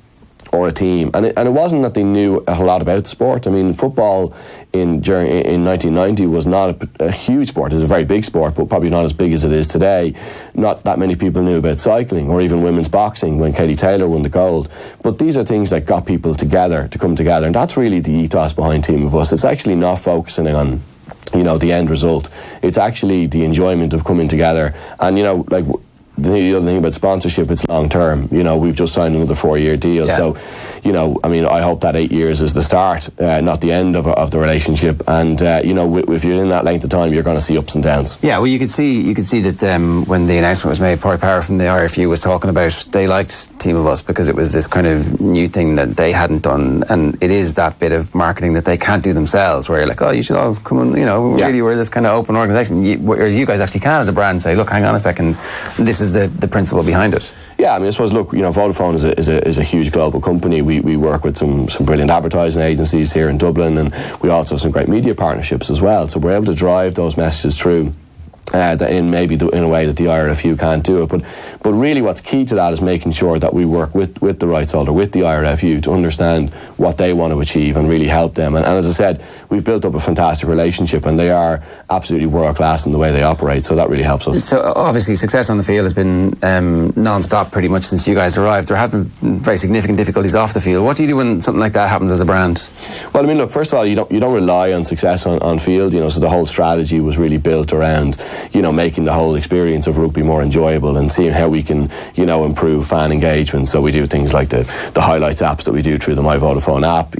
or a team, and it wasn't that they knew a lot about the sport. I mean, football in 1990 was not a huge sport. It was a very big sport, but probably not as big as it is today. Not that many people knew about cycling or even women's boxing when Katie Taylor won the gold. But these are things that got people together, to come together, and that's really the ethos behind Team of Us. It's actually not focusing on, you know, the end result. It's actually the enjoyment of coming together. And, you know, like, the other thing about sponsorship, it's long term. You know, we've just signed another 4-year deal. Yeah. So, you know, I mean, I hope that 8 years is the start, not the end of the relationship. And you know, if you're in that length of time, you're going to see ups and downs. Yeah, well, you could see that when the announcement was made, Troy Parrott from the IRFU was talking about they liked Team of Us because it was this kind of new thing that they hadn't done, and it is that bit of marketing that they can't do themselves, where you're like, oh, you should all come and, you know, really, we're this kind of open organisation. You guys actually can, as a brand, say, look, hang on a second, this is the principle behind it. Yeah, I mean, I suppose, look, you know, Vodafone is a huge global company. We work with some brilliant advertising agencies here in Dublin, and we also have some great media partnerships as well. So we're able to drive those messages through in a way that the IRFU can't do it. But really what's key to that is making sure that we work with the rights holder, with the IRFU, to understand what they want to achieve and really help them. And as I said, we've built up a fantastic relationship, and they are absolutely world class in the way they operate, so that really helps us. So obviously success on the field has been non-stop pretty much since you guys arrived. There have been very significant difficulties off the field. What do you do when something like that happens as a brand? Well, I mean, look, first of all, you don't rely on success on field, so the whole strategy was really built around making the whole experience of rugby more enjoyable and seeing how we can improve fan engagement. So we do things like the highlights apps that we do through the My Vodafone app,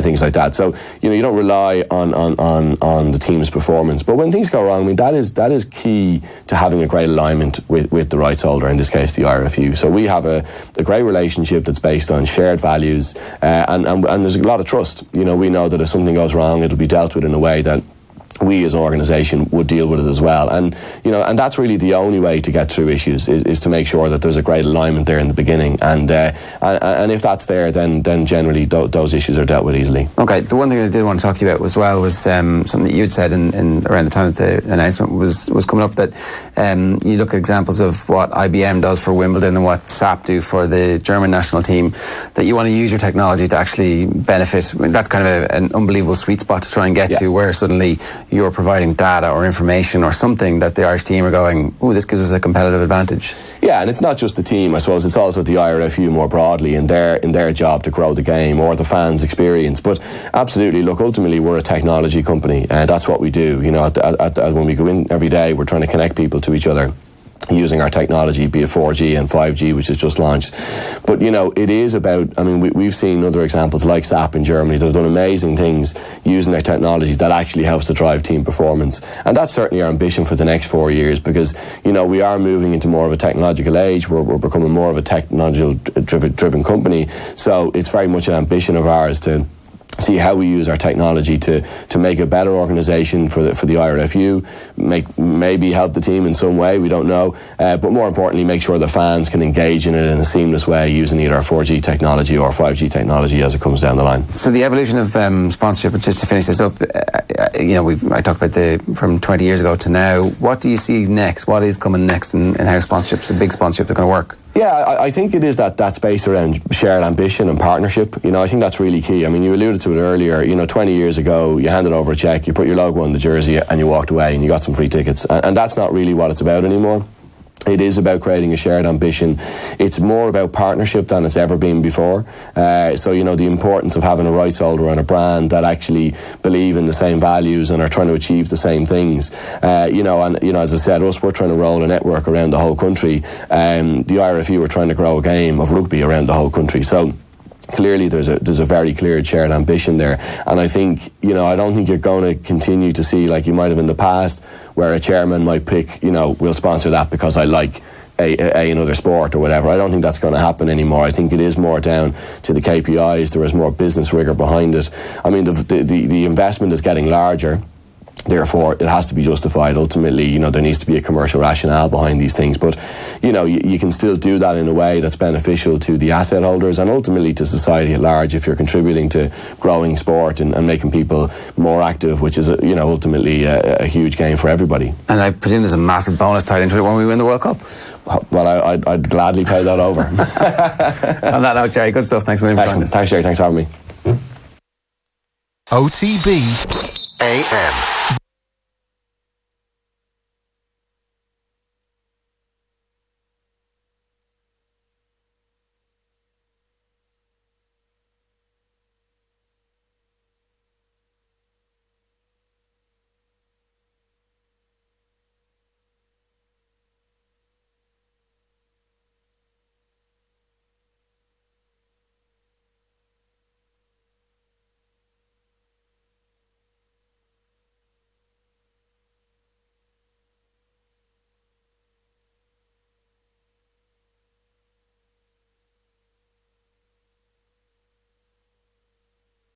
things like that. So you don't rely on the team's performance, but when things go wrong, I mean, that is key to having a great alignment with the rights holder, in this case the IRFU. So we have a great relationship that's based on shared values, and there's a lot of trust. We know that if something goes wrong, it'll be dealt with in a way that we as an organisation would deal with it as well. And that's really the only way to get through issues, is to make sure that there's a great alignment there in the beginning, and if that's there, then generally those issues are dealt with easily. Okay, the one thing I did want to talk to you about as well was something that you'd said in around the time that the announcement was coming up, that you look at examples of what IBM does for Wimbledon and what SAP do for the German national team, that you want to use your technology to actually benefit. I mean, that's kind of an unbelievable sweet spot to try and get to, where suddenly you're providing data or information or something that the Irish team are going, oh, this gives us a competitive advantage. Yeah, and it's not just the team, I suppose, it's also the IRFU more broadly in their job to grow the game, or the fans' experience. But absolutely, look, ultimately we're a technology company, and that's what we do. When we go in every day, we're trying to connect people to each other using our technology, be it 4G and 5G, which is just launched. But it is about, I mean, we've seen other examples like SAP in Germany that have done amazing things using their technology that actually helps to drive team performance. And that's certainly our ambition for the next 4 years, because we are moving into more of a technological age. We're becoming more of a technological driven company. So it's very much an ambition of ours to see how we use our technology to make a better organisation for the IRFU, maybe help the team in some way, we don't know, but more importantly, make sure the fans can engage in it in a seamless way using either our 4G technology or 5G technology as it comes down the line. So the evolution of sponsorship, just to finish this up, I talked about from 20 years ago to now. What do you see next? What is coming next, and how sponsorships, the big sponsorships, are going to work? Yeah, I think it is that space around shared ambition and partnership. I think that's really key. I mean, you alluded to it earlier. 20 years ago, you handed over a cheque, you put your logo on the jersey, and you walked away, and you got some free tickets. And that's not really what it's about anymore. It is about creating a shared ambition. It's more about partnership than it's ever been before. So the importance of having a rights holder and a brand that actually believe in the same values and are trying to achieve the same things. As I said, we're trying to roll a network around the whole country. The IRFU are trying to grow a game of rugby around the whole country. So clearly there's a very clear shared ambition there, and I think I don't think you're going to continue to see, like you might have in the past, where a chairman might pick we'll sponsor that because I like another sport or whatever. I don't think that's going to happen anymore. I think it is more down to the KPIs. There is more business rigor behind it. I mean, the investment is getting larger. Therefore, it has to be justified. Ultimately, there needs to be a commercial rationale behind these things. But, you can still do that in a way that's beneficial to the asset holders and ultimately to society at large if you're contributing to growing sport and making people more active, which is, ultimately a huge gain for everybody. And I presume there's a massive bonus tied into it when we win the World Cup. Well, I'd gladly pay that over. On that note, Jerry, good stuff. Thanks a million for joining us. Thanks, Jerry. Thanks for having me. OTB AM.